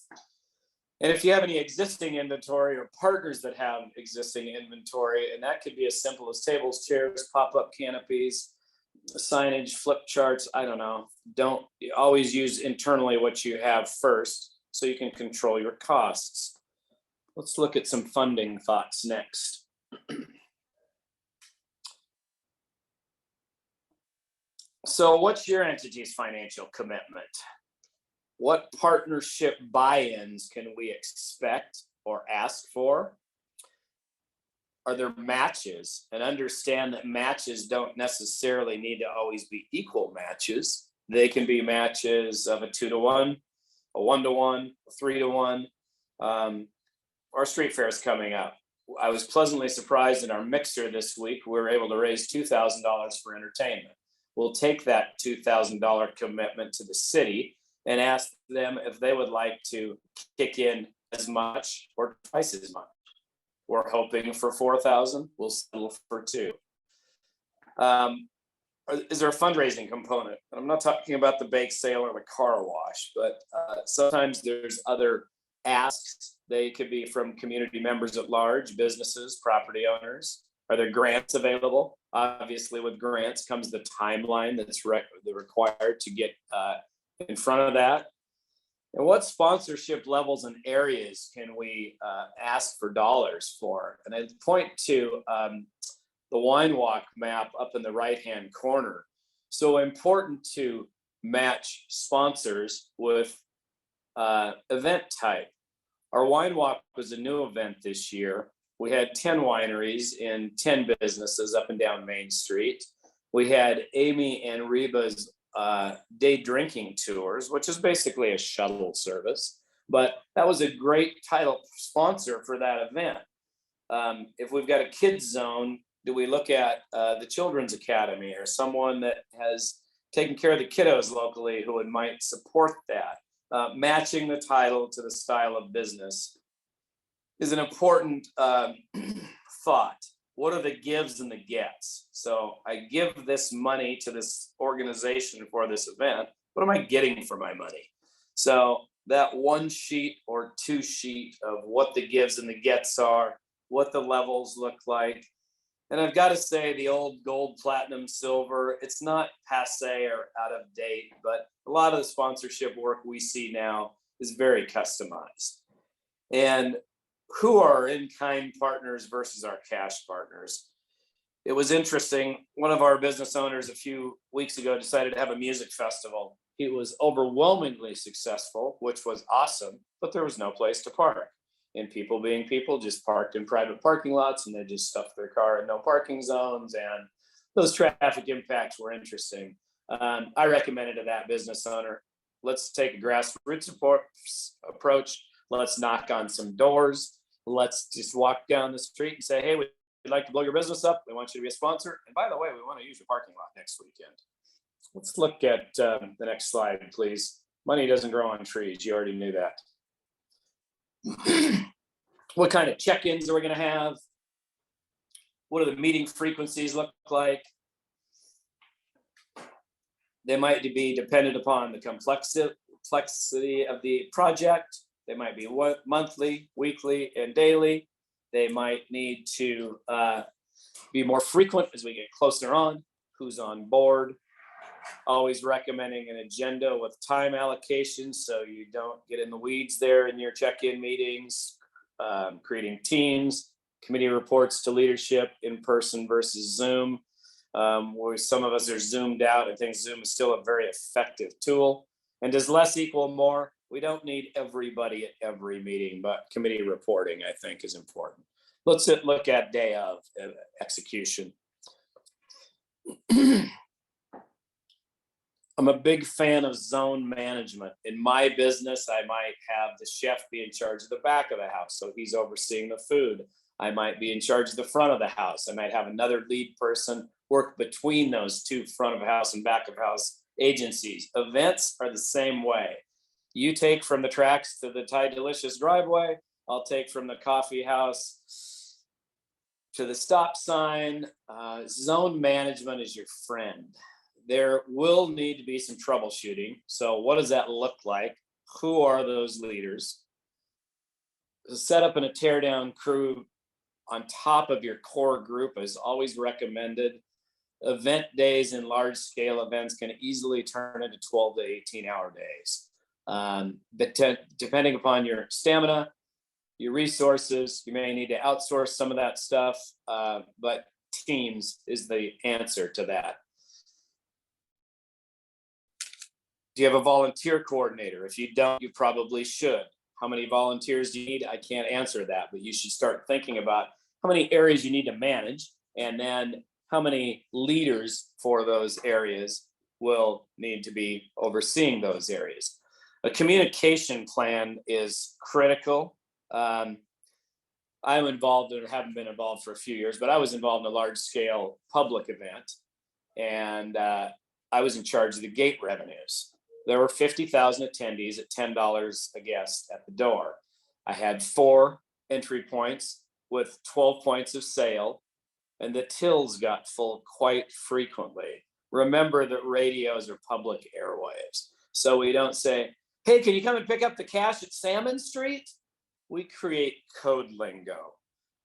And if you have any existing inventory or partners that have existing inventory, and that could be as simple as tables, chairs, pop-up canopies, signage, flip charts, I don't know. Don't always use internally what you have first so you can control your costs. Let's look at some funding thoughts next. So what's your entity's financial commitment? What partnership buy-ins can we expect or ask for? Are there matches? And understand that matches don't necessarily need to always be equal matches. They can be matches of a 2-to-1, a 1-to-1, a 3-to-1. Our street fair is coming up. I was pleasantly surprised in our mixer this week, we were able to raise $2,000 for entertainment. We'll take that $2,000 commitment to the city and ask them if they would like to kick in as much or twice as much. We're hoping for 4,000. We'll settle for 2. Is there a fundraising component? I'm not talking about the bake sale or the car wash, but sometimes there's other asks. They could be from community members at large, businesses, property owners. Are there grants available? Obviously, with grants comes the timeline that's required to get in front of that. And what sponsorship levels and areas can we ask for dollars for? And I'd point to the wine walk map up in the right-hand corner. So important to match sponsors with event type. Our wine walk was a new event this year. We had 10 wineries in 10 businesses up and down Main Street. We had Amy and Reba's day drinking tours, which is basically a shuttle service, but that was a great title sponsor for that event. If we've got a kids zone, do we look at the Children's Academy or someone that has taken care of the kiddos locally who might support that? Matching the title to the style of business is an important thought. What are the gives and the gets? So I give this money to this organization for this event. What am I getting for my money? So that 1 sheet or 2 sheet of what the gives and the gets are, what the levels look like. And I've got to say the old gold, platinum, silver, it's not passe or out of date, but a lot of the sponsorship work we see now is very customized. And who are in-kind partners versus our cash partners? It was interesting. One of our business owners a few weeks ago decided to have a music festival. It was overwhelmingly successful, which was awesome, but there was no place to park. And people being people just parked in private parking lots and they just stuffed their car in no parking zones. And those traffic impacts were interesting. I recommended to that business owner, let's take a grassroots approach. Let's knock on some doors. Let's just walk down the street and say, hey, we'd like to blow your business up. We want you to be a sponsor. And by the way, we want to use your parking lot next weekend. Let's look at the next slide, please. Money doesn't grow on trees. You already knew that. What kind of check-ins are we going to have? What do the meeting frequencies look like? They might be dependent upon the complexity of the project. They might be monthly, weekly, and daily. They might need to be more frequent as we get closer on. Who's on board? Always recommending an agenda with time allocation so you don't get in the weeds there in your check-in meetings, creating teams, committee reports to leadership in person versus Zoom. Where some of us are zoomed out. I think Zoom is still a very effective tool. And does less equal more? We don't need everybody at every meeting, but committee reporting, I think, is important. Let's look at day of execution. I'm a big fan of zone management. In my business, I might have the chef be in charge of the back of the house, so he's overseeing the food. I might be in charge of the front of the house. I might have another lead person work between those two front of house and back of house agencies. Events are the same way. You take from the tracks to the Thai Delicious driveway. I'll take from the coffee house to the stop sign. Zone management is your friend. There will need to be some troubleshooting. So what does that look like? Who are those leaders? Set up in a tear down crew on top of your core group is always recommended. Event days and large scale events can easily turn into 12 to 18 hour days. But depending upon your stamina, your resources, you may need to outsource some of that stuff, but Teams is the answer to that. Do you have a volunteer coordinator? If you don't, you probably should. How many volunteers do you need? I can't answer that, but you should start thinking about how many areas you need to manage, and then how many leaders for those areas will need to be overseeing those areas. A communication plan is critical. I'm involved, or haven't been involved for a few years, but I was involved in a large scale public event, and I was in charge of the gate revenues. There were 50,000 attendees at $10 a guest at the door. I had 4 entry points with 12 points of sale, and the tills got full quite frequently. Remember that radios are public airwaves. So we don't say, hey, can you come and pick up the cash at Salmon Street? We create code lingo.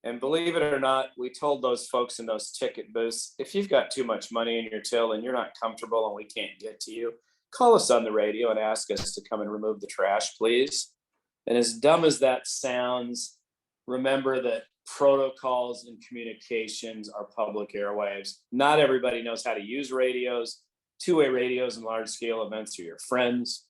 And believe it or not, we told those folks in those ticket booths, if you've got too much money in your till and you're not comfortable and we can't get to you, call us on the radio and ask us to come and remove the trash, please. And as dumb as that sounds, remember that protocols and communications are public airwaves. Not everybody knows how to use radios. Two-way radios and large-scale events are your friends.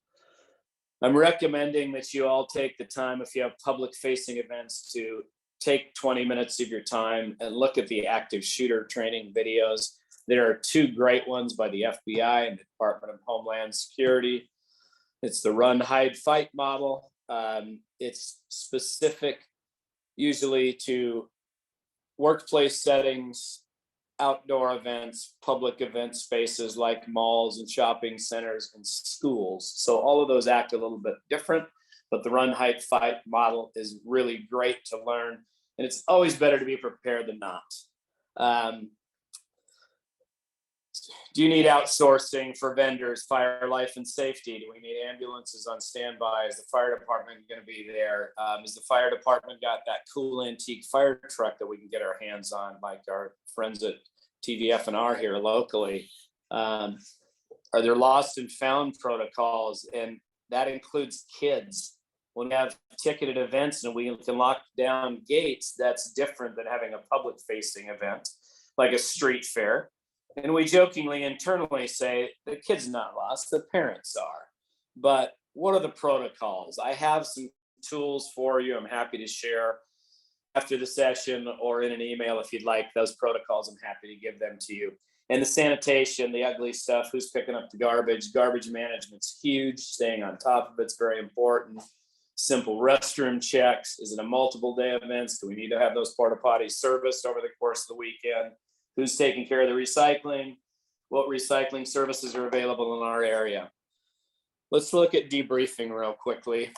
I'm recommending that you all take the time, if you have public-facing events, to take 20 minutes of your time and look at the active shooter training videos. There are 2 great ones by the FBI and the Department of Homeland Security. It's the run, hide, fight model. It's specific usually to workplace settings, outdoor events, public event spaces like malls and shopping centers and schools. So all of those act a little bit different, but the run, hide, fight model is really great to learn. And it's always better to be prepared than not. Do you need outsourcing for vendors, fire, life, and safety? Do we need ambulances on standby? Is the fire department going to be there? Has the fire department got that cool antique fire truck that we can get our hands on, like our friends at TVF&R here locally? Are there lost and found protocols? And that includes kids. When we have ticketed events and we can lock down gates, that's different than having a public-facing event like a street fair. And we jokingly internally say the kid's not lost, the parents are. But what are the protocols? I have some tools for you. I'm happy to share after the session or in an email if you'd like those protocols. I'm happy to give them to you. And the sanitation, the ugly stuff, who's picking up the garbage? Garbage management's huge. Staying on top of it's very important. Simple restroom checks. Is it a multiple day events? Do we need to have those porta potties serviced over the course of the weekend? Who's taking care of the recycling? What recycling services are available in our area? Let's look at debriefing real quickly.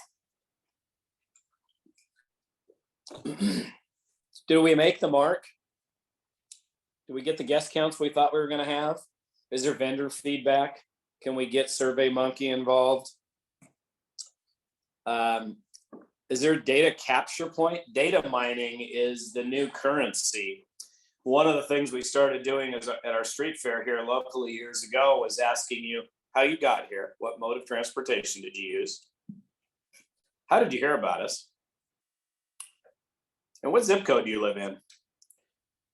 Did we make the mark? Did we get the guest counts we thought we were going to have? Is there vendor feedback? Can we get SurveyMonkey involved? Is there a data capture point? Data mining is the new currency. one of the things we started doing at our street fair here locally years ago was asking you how you got here. What mode of transportation did you use? How did you hear about us? And what zip code do you live in?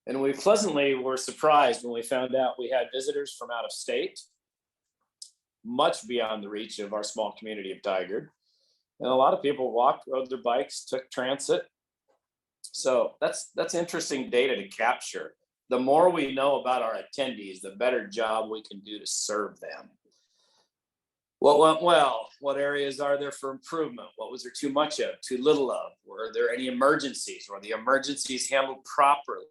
And we pleasantly were surprised when we found out we had visitors from out of state, much beyond the reach of our small community of Tigard. And a lot of people walked, rode their bikes, took transit. So that's interesting data to capture. The more we know about our attendees, the better job we can do to serve them. What went well? What areas are there for improvement? What was there too much of, too little of? Were there any emergencies? Were the emergencies handled properly?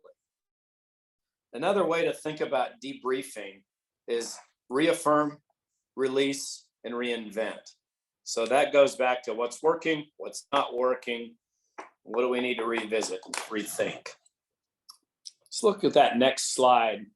Another way to think about debriefing is reaffirm, release, and reinvent. So that goes back to what's working, what's not working, what do we need to revisit and rethink? Let's look at that next slide.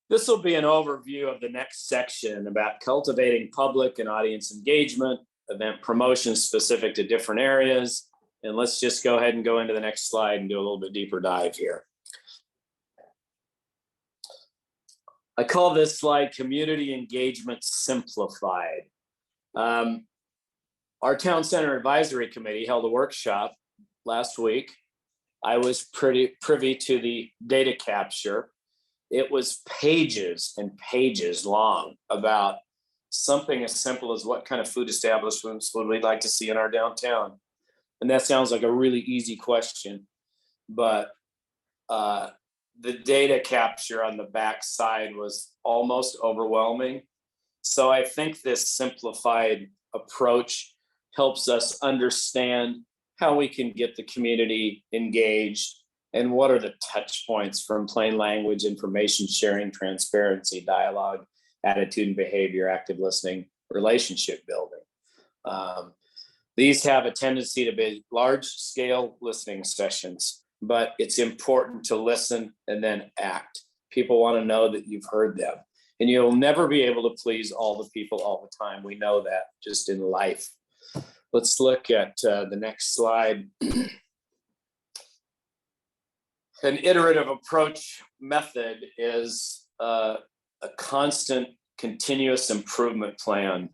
This will be an overview of the next section about cultivating public and audience engagement, event promotions specific to different areas. And let's just go ahead and go into the next slide and do a little bit deeper dive here. I call this slide Community Engagement Simplified. Our Town Center Advisory Committee held a workshop last week. I was pretty privy to the data capture. It was pages and pages long about something as simple as what kind of food establishments would we like to see in our downtown? And that sounds like a really easy question, but the data capture on the back side was almost overwhelming. So I think this simplified approach helps us understand how we can get the community engaged and what are the touch points from plain language, information sharing, transparency, dialogue, attitude and behavior, active listening, relationship building. These have a tendency to be large scale listening sessions, but it's important to listen and then act. People want to know that you've heard them, and you'll never be able to please all the people all the time. We know that just in life. Let's look at the next slide. An iterative approach method is a constant, continuous improvement plan.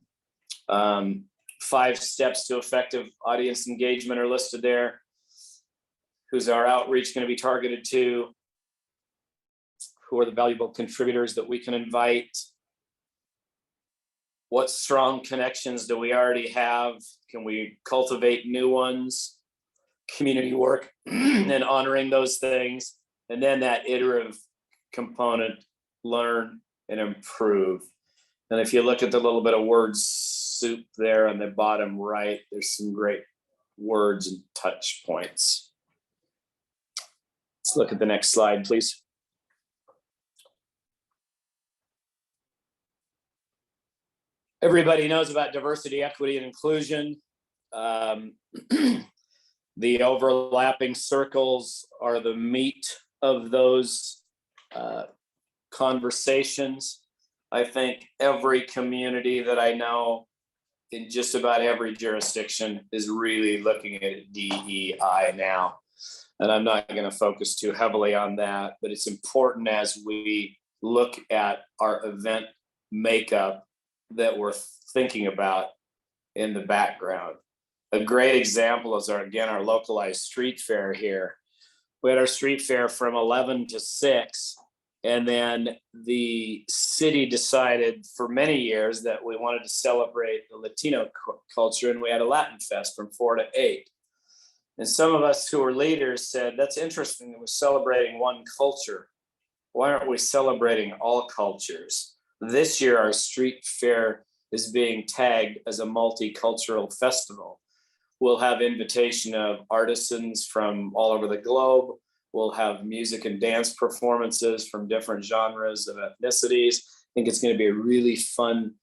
5 steps to effective audience engagement are listed there. Who's our outreach going to be targeted to? Who are the valuable contributors that we can invite? What strong connections do we already have? Can we cultivate new ones? Community work and honoring those things. And then that iterative component, learn and improve. And if you look at the little bit of word soup there on the bottom right, there's some great words and touch points. Let's look at the next slide, please. Everybody knows about diversity, equity, and inclusion. The overlapping circles are the meat of those conversations. I think every community that I know in just about every jurisdiction is really looking at DEI now. And I'm not going to focus too heavily on that, but it's important as we look at our event makeup that we're thinking about in the background. A great example is our localized street fair here. We had our street fair from 11 to 6, and then the city decided for many years that we wanted to celebrate the Latino culture, and we had a Latin Fest from 4 to 8. And some of us who were leaders said, that's interesting that we're celebrating one culture. Why aren't we celebrating all cultures? This year, our street fair is being tagged as a multicultural festival. We'll have invitation of artisans from all over the globe. We'll have music and dance performances from different genres of ethnicities. I think it's going to be a really fun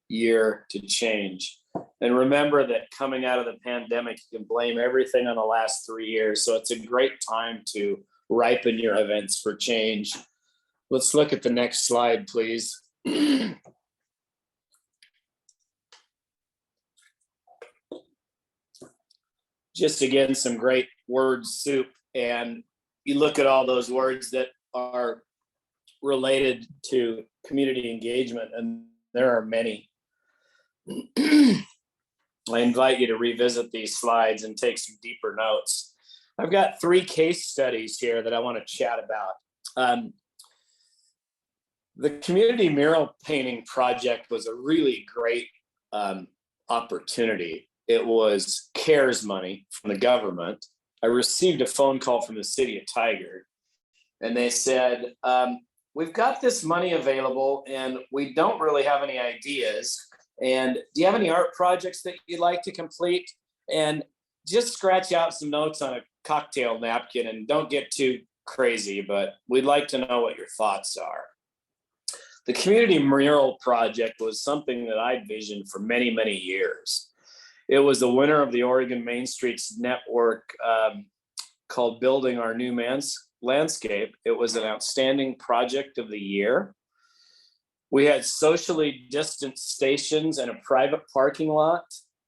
year to change. And remember that coming out of the pandemic, you can blame everything on the last 3 years. So it's a great time to ripen your events for change. Let's look at the next slide, please. just again, some great word soup. And you look at all those words that are related to community engagement, and there are many. I invite you to revisit these slides and take some deeper notes. I've got 3 case studies here that I want to chat about. The community mural painting project was a really great opportunity. It was CARES money from the government. I received a phone call from the city of Tigard, and they said, we've got this money available and we don't really have any ideas. And do you have any art projects that you'd like to complete? And just scratch out some notes on a cocktail napkin and don't get too crazy, but we'd like to know what your thoughts are. The community mural project was something that I envisioned for many, many years. It was the winner of the Oregon Main Streets Network called Building Our New Landscape. It was an outstanding project of the year. We had socially distanced stations and a private parking lot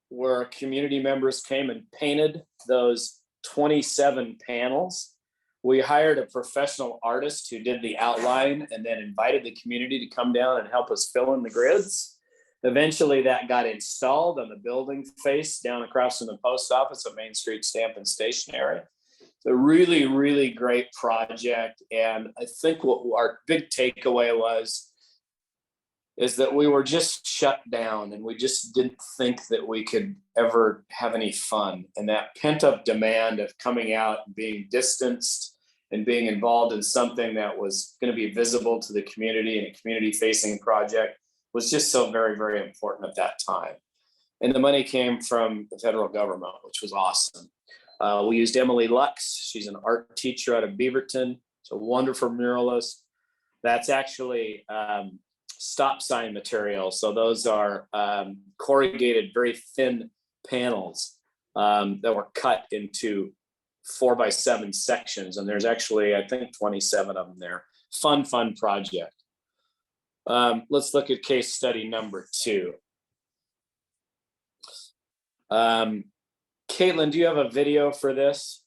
where community members came and painted those 27 panels. We hired a professional artist who did the outline and then invited the community to come down and help us fill in the grids. Eventually that got installed on the building face down across from the post office at Main Street Stamp and Stationery. It's a really, really great project. And I think what our big takeaway is that we were just shut down and we just didn't think that we could ever have any fun. And that pent up demand of coming out and being distanced and being involved in something that was going to be visible to the community and a community facing project was just so very, very important at that time. And the money came from the federal government, which was awesome. We used Emily Lux. She's an art teacher out of Beaverton. She's a wonderful muralist. That's actually stop sign material. So those are corrugated, very thin panels that were cut into 4x7 sections. And there's actually, I think, 27 of them there. Fun project. Let's look at case study number 2. Caitlin, do you have a video for this?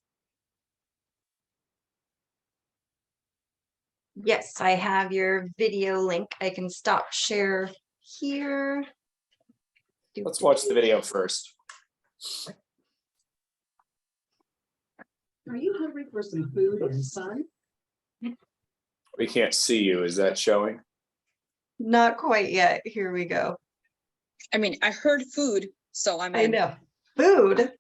Yes, I have your video link. I can stop share here.
Let's watch the video first.
Are you hungry for some food and sun?
We can't see you. Is that showing?
Not quite yet. Here we go.
I mean, I heard food, so I'm
I
in.
know. Food.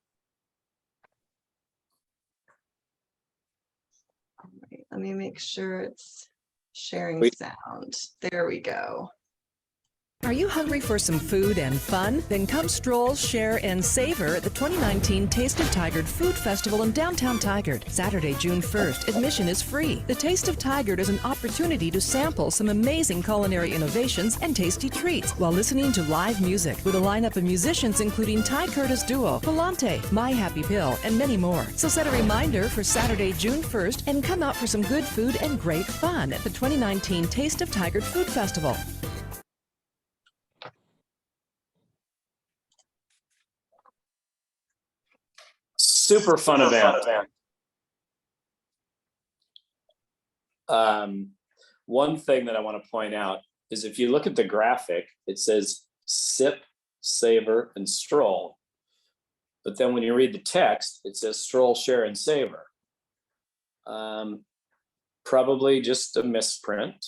All right, let me make sure it's sharing sound. There we go.
Are you hungry for some food and fun? Then come stroll, share, and savor at the 2019 Taste of Tigard Food Festival in downtown Tigard. Saturday, June 1st. Admission is free. The Taste of Tigard is an opportunity to sample some amazing culinary innovations and tasty treats while listening to live music with a lineup of musicians including Ty Curtis Duo, Palante, My Happy Pill, and many more. So set a reminder for Saturday, June 1st and come out for some good food and great fun at the 2019 Taste of Tigard Food Festival.
Super fun event. One thing that I want to point out is if you look at the graphic, it says sip, savor, and stroll. But then when you read the text, it says stroll, share, and savor. Probably just a misprint,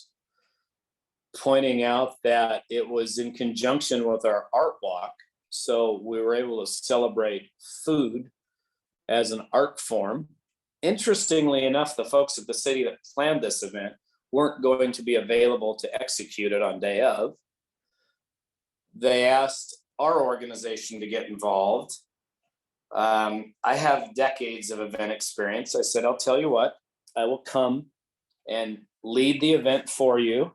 pointing out that it was in conjunction with our art walk. So we were able to celebrate food as an art form. Interestingly enough, the folks at the city that planned this event weren't going to be available to execute it on day of. They asked our organization to get involved. I have decades of event experience. I said, I'll tell you what, I will come and lead the event for you.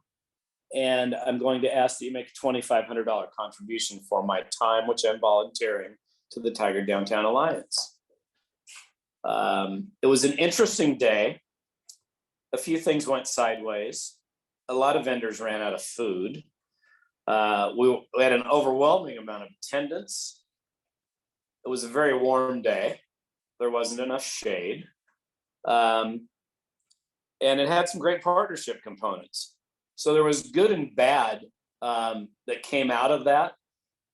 And I'm going to ask that you make a $2,500 contribution for my time, which I'm volunteering to the Tigard Downtown Alliance. It was an interesting day. A few things went sideways. A lot of vendors ran out of food. We had an overwhelming amount of attendance. It was a very warm day. there wasn't enough shade. And it had some great partnership components. So there was good and bad that came out of that.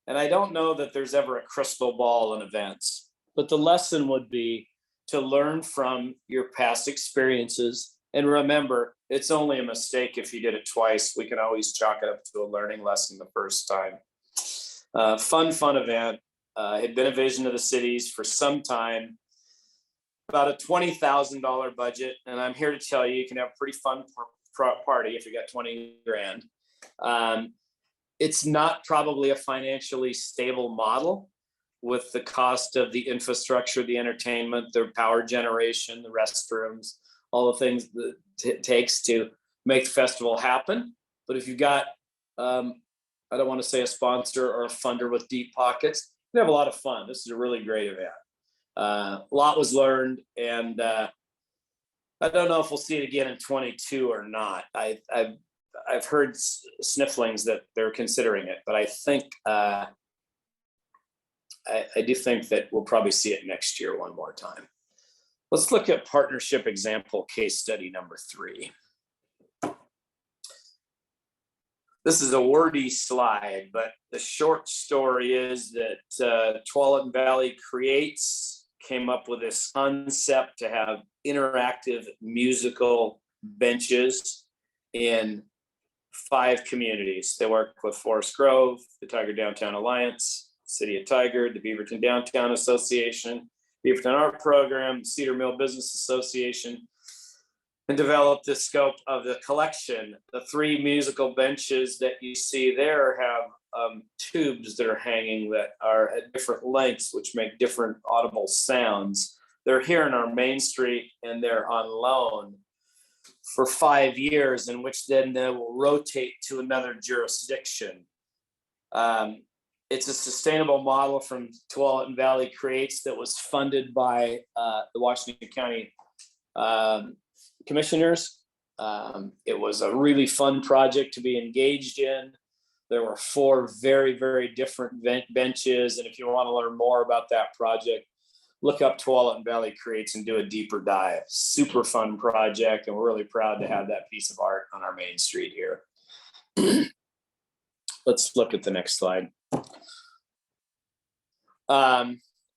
And I don't know that there's ever a crystal ball in events, but the lesson would be to learn from your past experiences. And remember, it's only a mistake if you did it twice. We can always chalk it up to a learning lesson the first time. Fun event. Had been a vision of the city's for some time. About a $20,000 budget. And I'm here to tell you, you can have a pretty fun party if you got 20 grand. It's not probably a financially stable model with the cost of the infrastructure, the entertainment, the power generation, the restrooms, all the things that it takes to make the festival happen. But if you've got, I don't want to say a sponsor or a funder with deep pockets, you have a lot of fun. This is a really great event. A lot was learned, and I don't know if we'll see it again in 22 or not. I've heard snifflings that they're considering it, but I think I do think that we'll probably see it next year one more time. Let's look at partnership example case study number 3. This is a wordy slide, but the short story is that Tualatin Valley Creates came up with this concept to have interactive musical benches in 5 communities. They work with Forest Grove, the Tiger Downtown Alliance, City of Tiger, the Beaverton Downtown Association, Beaverton Art Program, Cedar Mill Business Association, and developed the scope of the collection. The 3 musical benches that you see there have tubes that are hanging that are at different lengths, which make different audible sounds. They're here in our Main Street, and they're on loan for 5 years, in which then they will rotate to another jurisdiction. It's a sustainable model from Tualatin Valley Creates that was funded by the Washington County Commissioners. It was a really fun project to be engaged in. There were 4 very, very different benches. And if you want to learn more about that project, look up Tualatin Valley Creates and do a deeper dive. Super fun project. And we're really proud to have that piece of art on our Main Street here. Let's look at the next slide.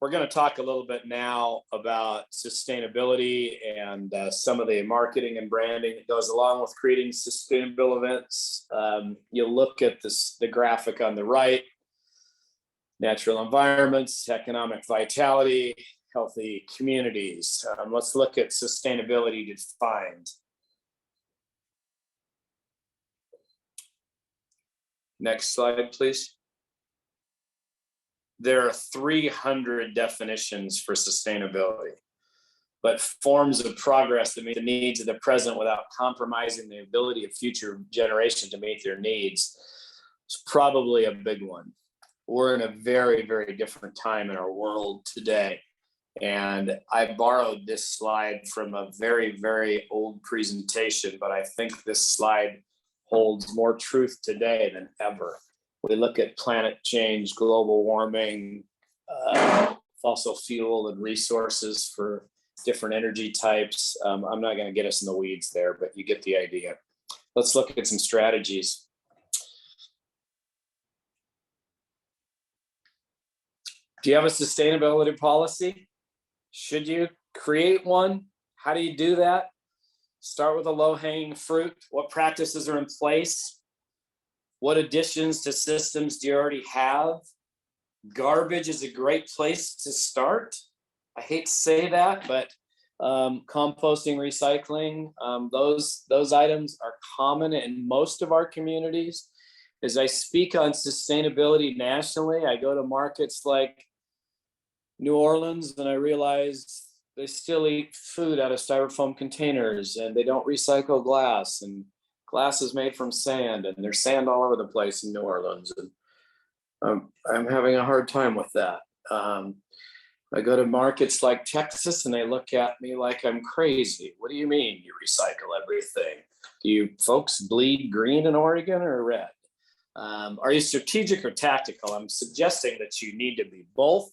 We're going to talk a little bit now about sustainability and some of the marketing and branding that goes along with creating sustainable events. You'll look at the graphic on the right: natural environments, economic vitality, healthy communities. Let's look at sustainability defined. Next slide, please. There are 300 definitions for sustainability, but forms of progress that meet the needs of the present without compromising the ability of future generations to meet their needs is probably a big one. We're in a very, very different time in our world today. And I borrowed this slide from a very, very old presentation, but I think this slide holds more truth today than ever. We look at planet change, global warming, fossil fuel and resources for different energy types. I'm not going to get us in the weeds there, but you get the idea. Let's look at some strategies. Do you have a sustainability policy? Should you create one? How do you do that? Start with a low-hanging fruit. What practices are in place? What additions to systems do you already have? Garbage is a great place to start. I hate to say that, but composting, recycling, those items are common in most of our communities. As I speak on sustainability nationally, I go to markets like New Orleans and I realize they still eat food out of styrofoam containers and they don't recycle glass, and glass is made from sand, and there's sand all over the place in New Orleans. And I'm having a hard time with that. I go to markets like Texas and they look at me like I'm crazy. What do you mean you recycle everything? Do you folks bleed green in Oregon or red? Are you strategic or tactical? I'm suggesting that you need to be both.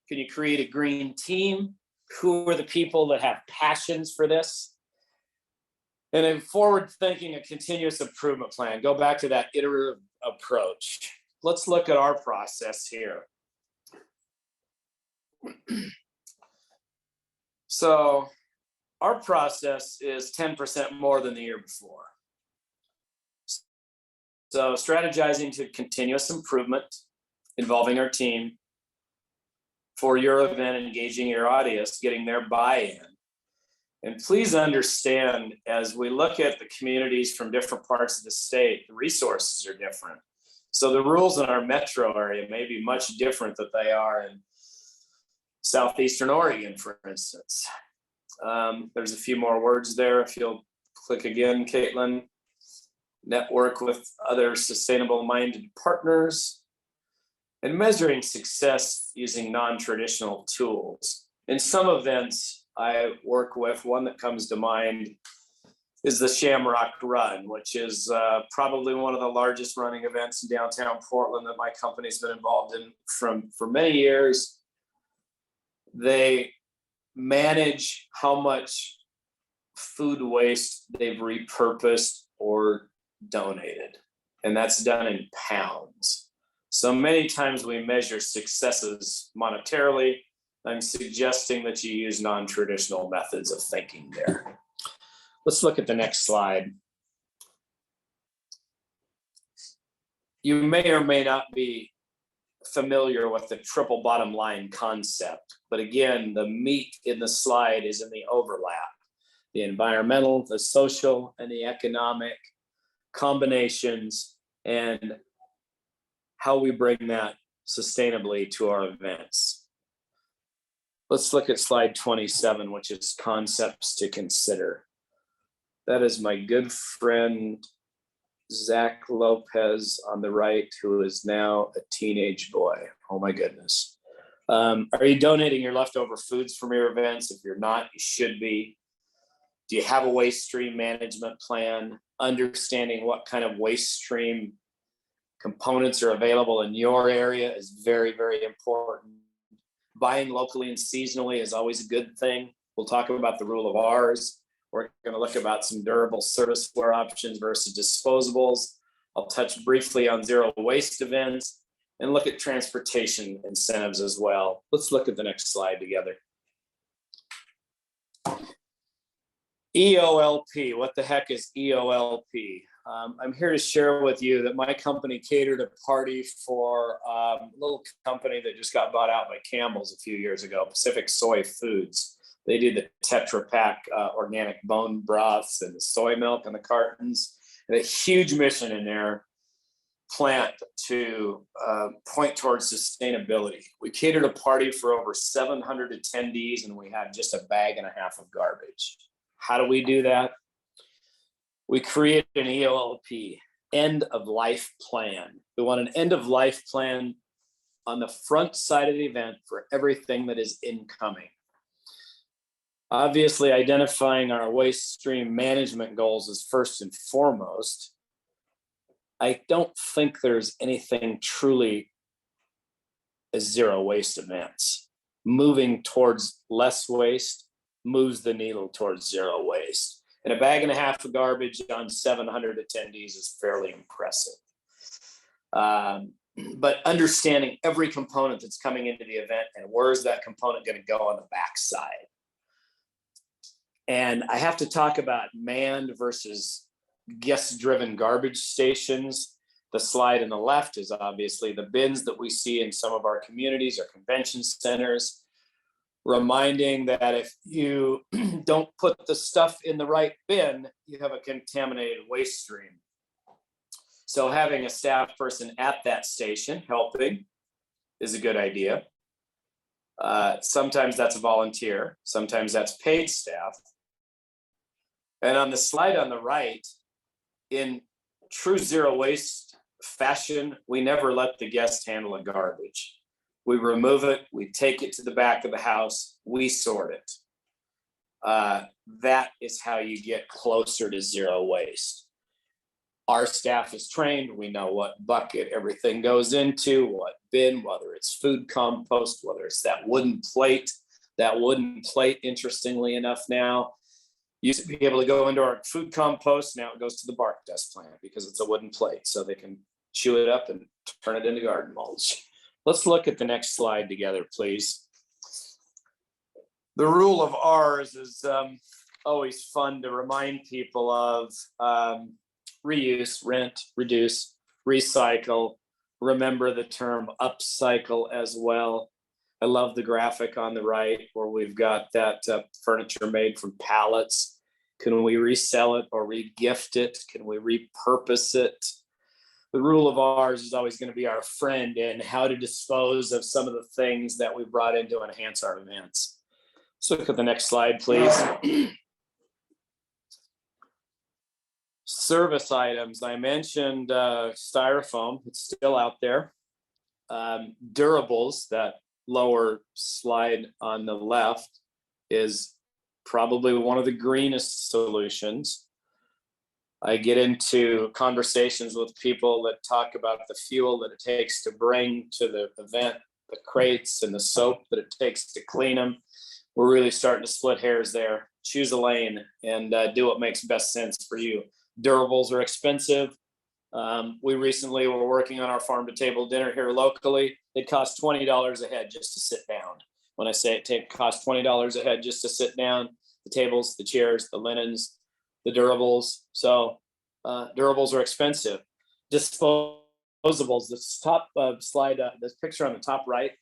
Can you create a green team? who are the people that have passions for this? And then forward thinking, a continuous improvement plan. Go back to that iterative approach. Let's look at our process here. So our process is 10% more than the year before. So strategizing to continuous improvement, involving our team for your event, engaging your audience, getting their buy-in. And please understand, as we look at the communities from different parts of the state, the resources are different. So the rules in our metro area may be much different than they are in Southeastern Oregon, for instance. There's a few more words there. If you'll click again, Caitlin. Network with other sustainable-minded partners, and measuring success using non-traditional tools. In some events I work with, one that comes to mind is the Shamrock Run, which is probably one of the largest running events in downtown Portland that my company's been involved in for many years. They manage how much food waste they've repurposed or donated, and that's done in pounds. So many times we measure successes monetarily. I'm suggesting that you use non-traditional methods of thinking there. Let's look at the next slide. You may or may not be familiar with the triple bottom line concept, but again, the meat in the slide is in the overlap. The environmental, the social, and the economic combinations, and how we bring that sustainably to our events. Let's look at slide 27, which is concepts to consider. That is my good friend, Zach Lopez on the right, who is now a teenage boy. Oh my goodness. Are you donating your leftover foods from your events? If you're not, you should be. Do you have a waste stream management plan? Understanding what kind of waste stream components are available in your area is very, very important. Buying locally and seasonally is always a good thing. We'll talk about the rule of R's. We're going to look about some durable serviceware options versus disposables. I'll touch briefly on zero waste events and look at transportation incentives as well. Let's look at the next slide together. EOLP, what the heck is EOLP? I'm here to share with you that my company catered a party for a little company that just got bought out by Campbell's a few years ago, Pacific Soy Foods. They do the Tetra Pak organic bone broths and the soy milk in the cartons. And a huge mission in their plant to point towards sustainability. We catered a party for over 700 attendees, and we had just a bag and a half of garbage. How do we do that? We created an EOLP, end of life plan. We want an end of life plan on the front side of the event for everything that is incoming. Obviously, identifying our waste stream management goals is first and foremost. I don't think there's anything truly as zero waste events. Moving towards less waste moves the needle towards zero waste. And a bag and a half of garbage on 700 attendees is fairly impressive. But understanding every component that's coming into the event and where is that component going to go on the backside. And I have to talk about manned versus guest-driven garbage stations. The slide on the left is obviously the bins that we see in some of our communities or convention centers, reminding that if you don't put the stuff in the right bin, you have a contaminated waste stream. So having a staff person at that station helping is a good idea. Sometimes that's a volunteer, sometimes that's paid staff. And on the slide on the right, in true zero waste fashion, we never let the guest handle the garbage. We remove it, we take it to the back of the house, we sort it. That is how you get closer to zero waste. Our staff is trained, we know what bucket everything goes into, what bin, whether it's food compost, whether it's that wooden plate That wooden plate, interestingly enough, now used to be able to go into our food compost. Now it goes to the bark dust plant because it's a wooden plate, so they can chew it up and turn it into garden mulch. Let's look at the next slide together, please. The rule of R's is always fun to remind people of. Reuse, rent, reduce, recycle. Remember the term upcycle as well. I love the graphic on the right where we've got that furniture made from pallets. Can we resell it or re-gift it? Can we repurpose it? The rule of R's is always going to be our friend in how to dispose of some of the things that we brought in to enhance our events. Let's look at the next slide, please. Service items. I mentioned styrofoam. It's still out there. Durables, that lower slide on the left, is probably one of the greenest solutions. I get into conversations with people that talk about the fuel that it takes to bring to the event, the crates and the soap that it takes to clean them. We're really starting to split hairs there. Choose a lane and do what makes best sense for you. Durables are expensive. We recently were working on our farm to table dinner here locally. It costs $20 a head just to sit down. When I say it costs $20 a head just to sit down, the tables, the chairs, the linens, the durables. So durables are expensive. Disposables, this top slide, this picture on the top right,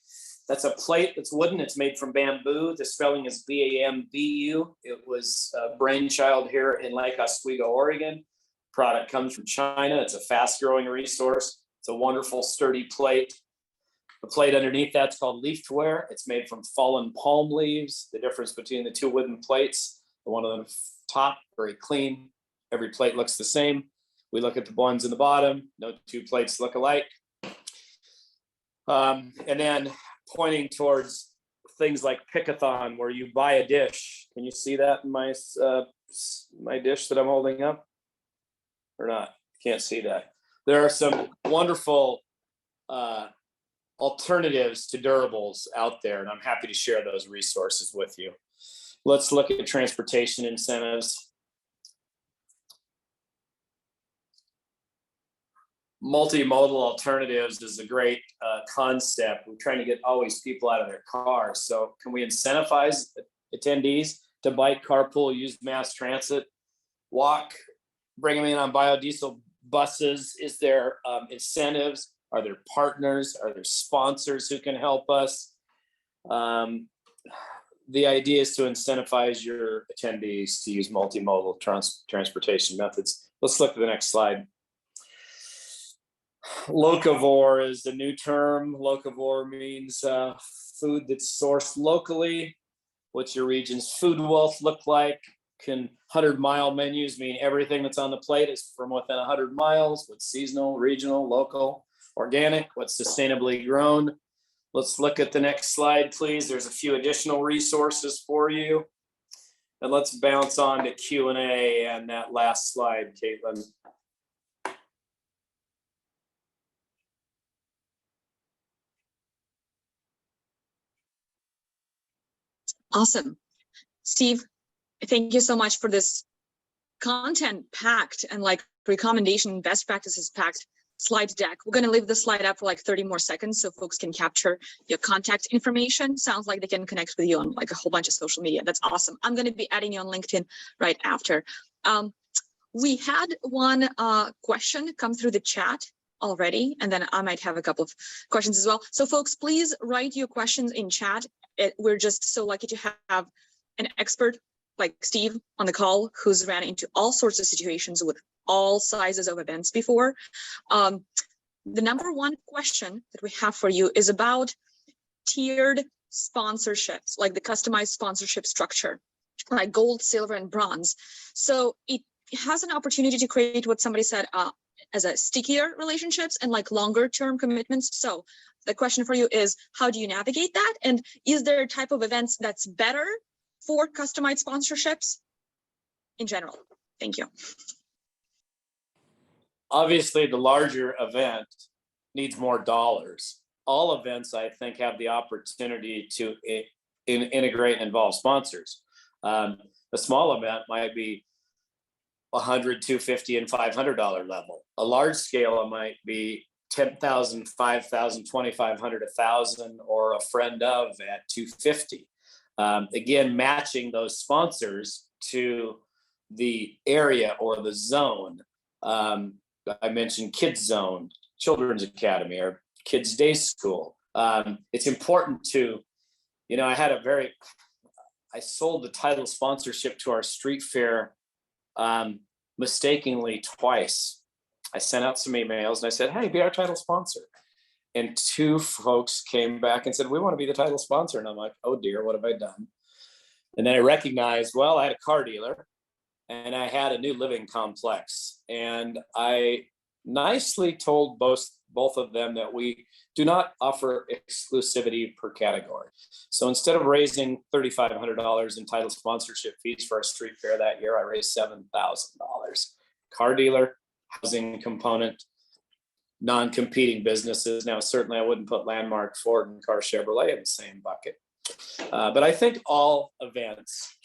that's a plate that's wooden. It's made from bamboo. The spelling is B-A-M-B-U. It was a brainchild here in Lake Oswego, Oregon. Product comes from China. It's a fast growing resource. It's a wonderful sturdy plate. The plate underneath that's called leafware. It's made from fallen palm leaves. The difference between the two wooden plates, the one on the top, very clean. Every plate looks the same. We look at the ones in the bottom. No two plates look alike. And then pointing towards things like Pickathon, where you buy a dish. Can you see that in my dish that I'm holding up? Or not? Can't see that. There are some wonderful alternatives to durables out there, and I'm happy to share those resources with you. Let's look at transportation incentives. Multimodal alternatives is a great concept. We're trying to get always people out of their cars. So can we incentivize attendees to bike, carpool, use mass transit, walk, bring them in on biodiesel buses? Is there incentives? Are there partners? Are there sponsors who can help us? The idea is to incentivize your attendees to use multimodal transportation methods. Let's look at the next slide. Locavore is the new term. Locavore means food that's sourced locally. What's your region's food wealth look like? Can 100-mile menus mean everything that's on the plate is from within 100 miles? What's seasonal, regional, local, organic? What's sustainably grown? Let's look at the next slide, please. There's a few additional resources for you. And let's bounce on to Q&A and that last slide, Caitlin.
Awesome. Steve, thank you so much for this content packed and like recommendation, best practices packed slide deck. We're going to leave the slide up for like 30 more seconds so folks can capture your contact information. Sounds like they can connect with you on like a whole bunch of social media. That's awesome. I'm going to be adding you on LinkedIn right after. We had one question come through the chat already, and then I might have a couple of questions as well. So folks, please write your questions in chat. We're just so lucky to have an expert like Steve on the call who's ran into all sorts of situations with all sizes of events before. The number one question that we have for you is about tiered sponsorships, like the customized sponsorship structure, like gold, silver, and bronze. So it has an opportunity to create what somebody said as a stickier relationships and like longer term commitments. So the question for you is, how do you navigate that? And is there a type of events that's better for customized sponsorships in general? Thank you.
Obviously, the larger event needs more dollars. All events, I think, have the opportunity to integrate and involve sponsors. A small event might be $100, $250, and $500 level. A large scale, it might be 10,000, 5,000, 2,500, 1,000, or a friend of at 250. Again, matching those sponsors to the area or the zone. I mentioned Kids Zone, Children's Academy, or Kids Day School. It's important to, I sold the title sponsorship to our street fair mistakenly twice. I sent out some emails and I said, hey, be our title sponsor. And 2 folks came back and said, we want to be the title sponsor. And I'm like, oh dear, what have I done? And then I recognized, well, I had a car dealer and I had a new living complex. And I nicely told both of them that we do not offer exclusivity per category. So instead of raising $3,500 in title sponsorship fees for our street fair that year, I raised $7,000. Car dealer, housing component, non-competing businesses. Now, certainly I wouldn't put Landmark, Ford, and Car Chevrolet in the same bucket. But I think all events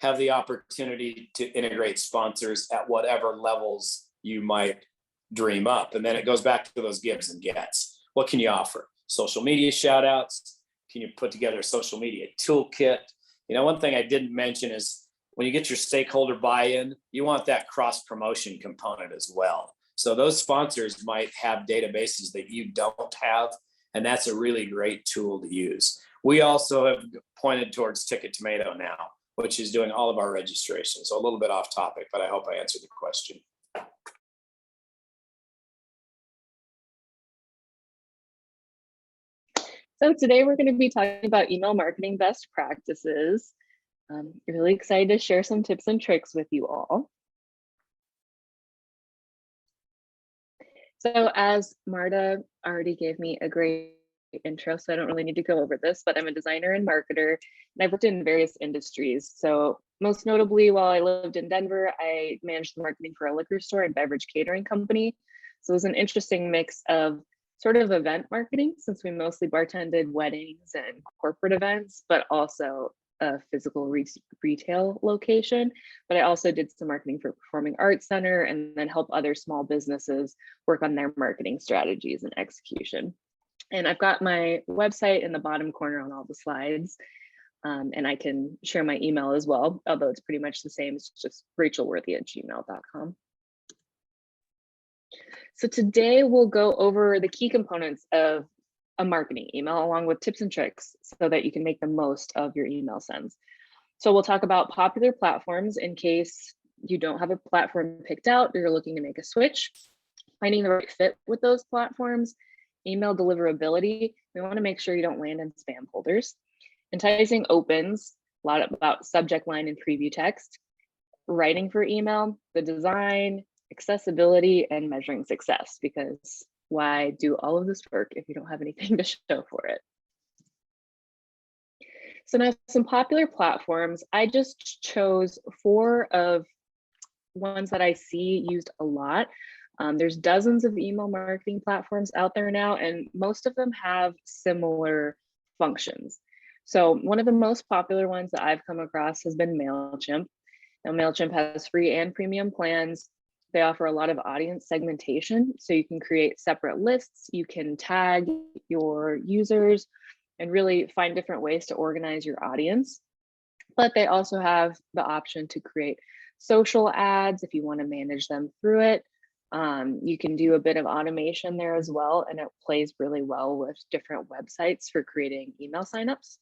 have the opportunity to integrate sponsors at whatever levels you might dream up. And then it goes back to those gives and gets. What can you offer? Social media shout outs? Can you put together a social media toolkit? One thing I didn't mention is when you get your stakeholder buy-in, you want that cross-promotion component as well. So those sponsors might have databases that you don't have, and that's a really great tool to use. We also have pointed towards Ticket Tomato now, which is doing all of our registration. So a little bit off topic, but I hope I answered the question.
So today we're going to be talking about email marketing best practices. Really excited to share some tips and tricks with you all. So as Marta already gave me a great intro, so I don't really need to go over this, but I'm a designer and marketer, and I've worked in various industries. So most notably, while I lived in Denver, I managed the marketing for a liquor store and beverage catering company. So it was an interesting mix of sort of event marketing, since we mostly bartended weddings and corporate events, but also a physical retail location. But I also did some marketing for Performing Arts Center, and then help other small businesses work on their marketing strategies and execution. And I've got my website in the bottom corner on all the slides. And I can share my email as well, although it's pretty much the same. It's just rachelworthy@gmail.com. So today we'll go over the key components of a marketing email, along with tips and tricks so that you can make the most of your email sends. So we'll talk about popular platforms in case you don't have a platform picked out, you're looking to make a switch, finding the right fit with those platforms, email deliverability. We want to make sure you don't land in spam folders. Enticing opens, a lot about subject line and preview text, writing for email, the design, accessibility, and measuring success, because why do all of this work if you don't have anything to show for it? So now some popular platforms. I just chose 4 of ones that I see used a lot. There's dozens of email marketing platforms out there now, and most of them have similar functions. So one of the most popular ones that I've come across has been MailChimp. Now MailChimp has free and premium plans. They offer a lot of audience segmentation, so you can create separate lists, you can tag your users, and really find different ways to organize your audience. But they also have the option to create social ads if you want to manage them through it. You can do a bit of automation there as well, and it plays really well with different websites for creating email signups.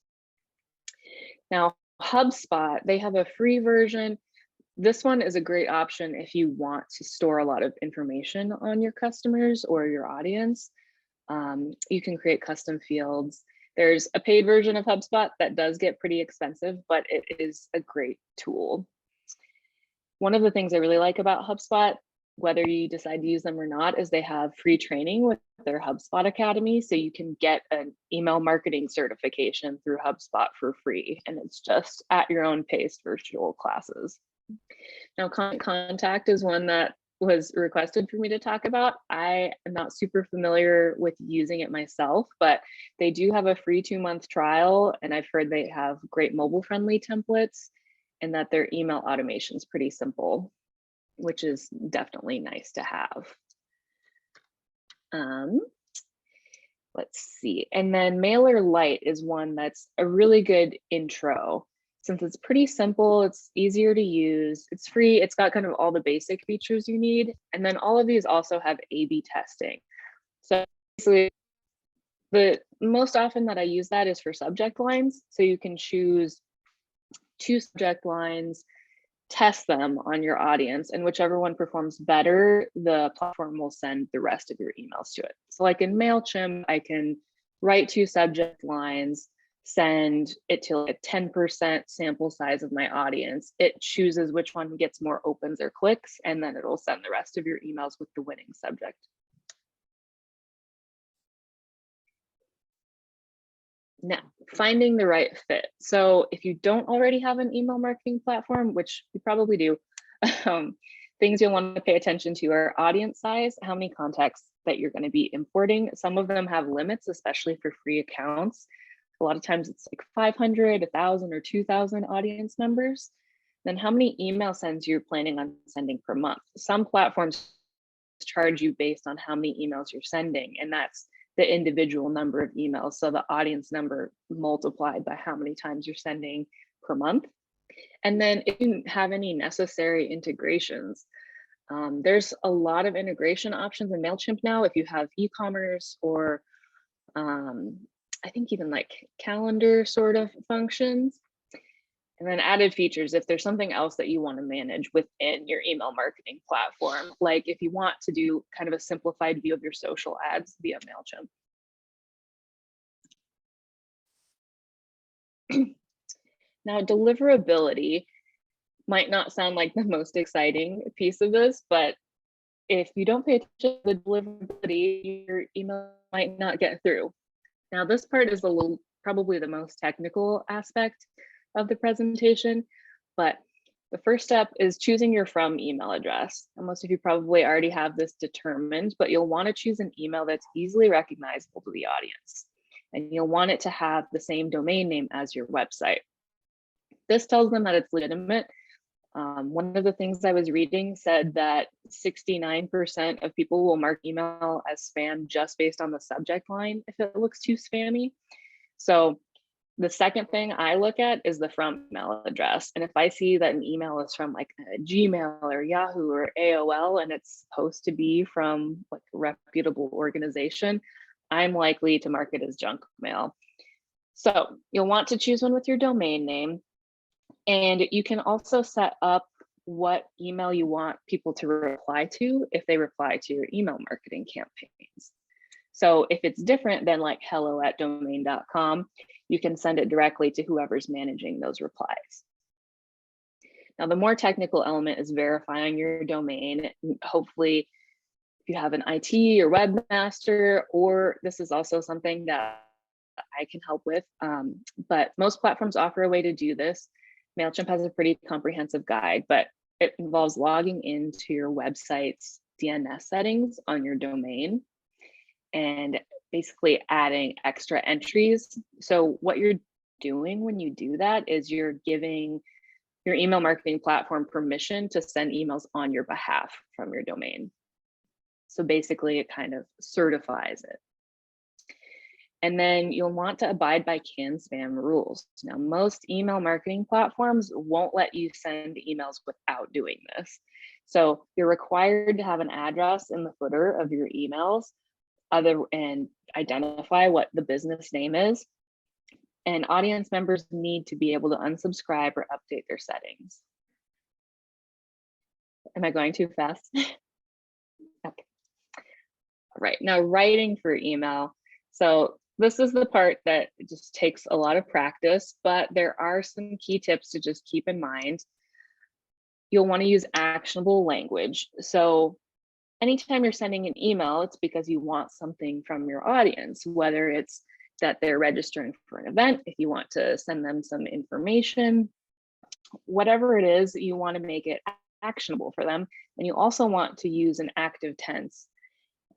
Now, HubSpot, they have a free version. This one is a great option if you want to store a lot of information on your customers or your audience. You can create custom fields. There's a paid version of HubSpot that does get pretty expensive, but it is a great tool. One of the things I really like about HubSpot, whether you decide to use them or not, is they have free training with their HubSpot Academy. So you can get an email marketing certification through HubSpot for free. And it's just at your own pace, virtual classes. Now, Contact is one that was requested for me to talk about. I am not super familiar with using it myself, but they do have a free 2-month trial, and I've heard they have great mobile-friendly templates and that their email automation is pretty simple, which is definitely nice to have. Let's see. And then MailerLite is one that's a really good intro. Since it's pretty simple, it's easier to use, it's free, it's got kind of all the basic features you need. And then all of these also have A/B testing. So basically, the most often that I use that is for subject lines. So you can choose 2 subject lines, test them on your audience, and whichever one performs better, the platform will send the rest of your emails to it. So like in MailChimp, I can write 2 subject lines, send it to like a 10% sample size of my audience. It chooses which one gets more opens or clicks, and then it'll send the rest of your emails with the winning subject. Now, finding the right fit. So if you don't already have an email marketing platform, which you probably do, things you'll want to pay attention to are audience size, how many contacts that you're going to be importing. Some of them have limits, especially for free accounts. A lot of times it's like 500, 1,000, or 2,000 audience members. Then how many email sends you're planning on sending per month. Some platforms charge you based on how many emails you're sending, and that's the individual number of emails. So the audience number multiplied by how many times you're sending per month. And then if you have any necessary integrations, there's a lot of integration options in MailChimp now. If you have e-commerce or I think even like calendar sort of functions. And then added features, if there's something else that you want to manage within your email marketing platform, like if you want to do kind of a simplified view of your social ads via MailChimp. Now, deliverability might not sound like the most exciting piece of this, but if you don't pay attention to the deliverability, your email might not get through. Now, this part is probably the most technical aspect of the presentation, but the first step is choosing your from email address. And most of you probably already have this determined, but you'll want to choose an email that's easily recognizable to the audience. And you'll want it to have the same domain name as your website. This tells them that it's legitimate. One of the things I was reading said that 69% of people will mark email as spam just based on the subject line if it looks too spammy. So the second thing I look at is the from email address. And if I see that an email is from like Gmail or Yahoo or AOL, and it's supposed to be from like a reputable organization, I'm likely to mark it as junk mail. So you'll want to choose one with your domain name. And you can also set up what email you want people to reply to if they reply to your email marketing campaigns. So if it's different than like hello@domain.com, you can send it directly to whoever's managing those replies. Now, the more technical element is verifying your domain. Hopefully, if you have an IT or webmaster, or this is also something that I can help with, but most platforms offer a way to do this. MailChimp has a pretty comprehensive guide, but it involves logging into your website's DNS settings on your domain and basically adding extra entries. So what you're doing when you do that is you're giving your email marketing platform permission to send emails on your behalf from your domain. So basically it kind of certifies it. And then you'll want to abide by CAN-SPAM rules. Now, most email marketing platforms won't let you send emails without doing this. So you're required to have an address in the footer of your emails and identify what the business name is. And audience members need to be able to unsubscribe or update their settings. Am I going too fast? Okay. All right, now writing for email. So this is the part that just takes a lot of practice, but there are some key tips to just keep in mind. You'll want to use actionable language. So anytime you're sending an email, it's because you want something from your audience, whether it's that they're registering for an event, if you want to send them some information, whatever it is, you want to make it actionable for them. And you also want to use an active tense.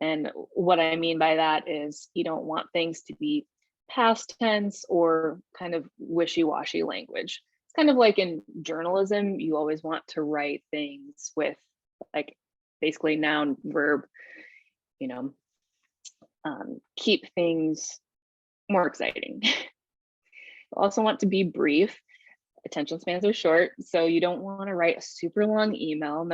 And what I mean by that is you don't want things to be past tense or kind of wishy-washy language. It's kind of like in journalism, you always want to write things with like basically noun, verb, you know, keep things more exciting. You also want to be brief. Attention spans are short, so you don't want to write a super long email.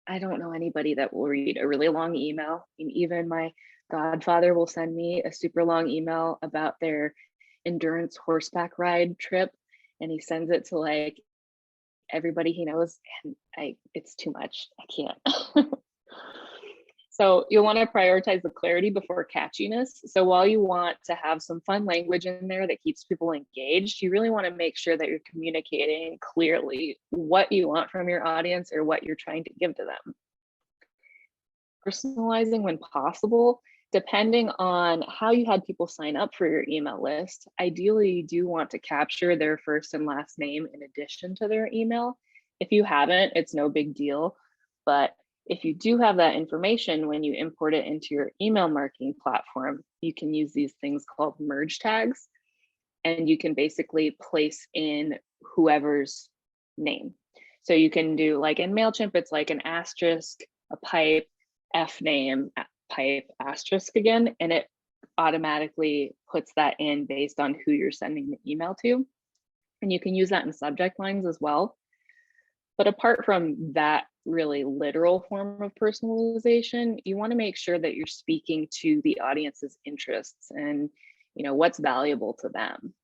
I don't know anybody that will read a really long email. And even my godfather will send me a super long email about their endurance horseback ride trip, and he sends it to like everybody he knows, and it's too much. I can't. So you'll want to prioritize the clarity before catchiness. So while you want to have some fun language in there that keeps people engaged, you really want to make sure that you're communicating clearly what you want from your audience or what you're trying to give to them. Personalizing when possible, depending on how you had people sign up for your email list. Ideally, you do want to capture their first and last name in addition to their email. If you haven't, it's no big deal. But if you do have that information, when you import it into your email marketing platform, you can use these things called merge tags, and you can basically place in whoever's name. So you can do like in MailChimp, it's like an asterisk, a pipe, F name, pipe, asterisk again, and it automatically puts that in based on who you're sending the email to. And you can use that in subject lines as well. But apart from that really literal form of personalization, you want to make sure that you're speaking to the audience's interests and, you know, what's valuable to them.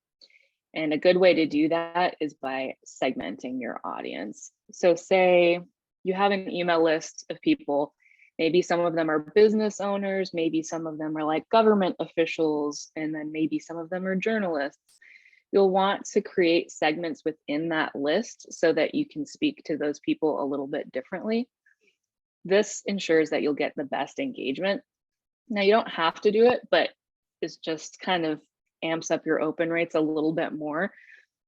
And a good way to do that is by segmenting your audience. So say you have an email list of people, maybe some of them are business owners, maybe some of them are like government officials, and then maybe some of them are journalists. You'll want to create segments within that list so that you can speak to those people a little bit differently. This ensures that you'll get the best engagement. Now, you don't have to do it, but it's just kind of amps up your open rates a little bit more.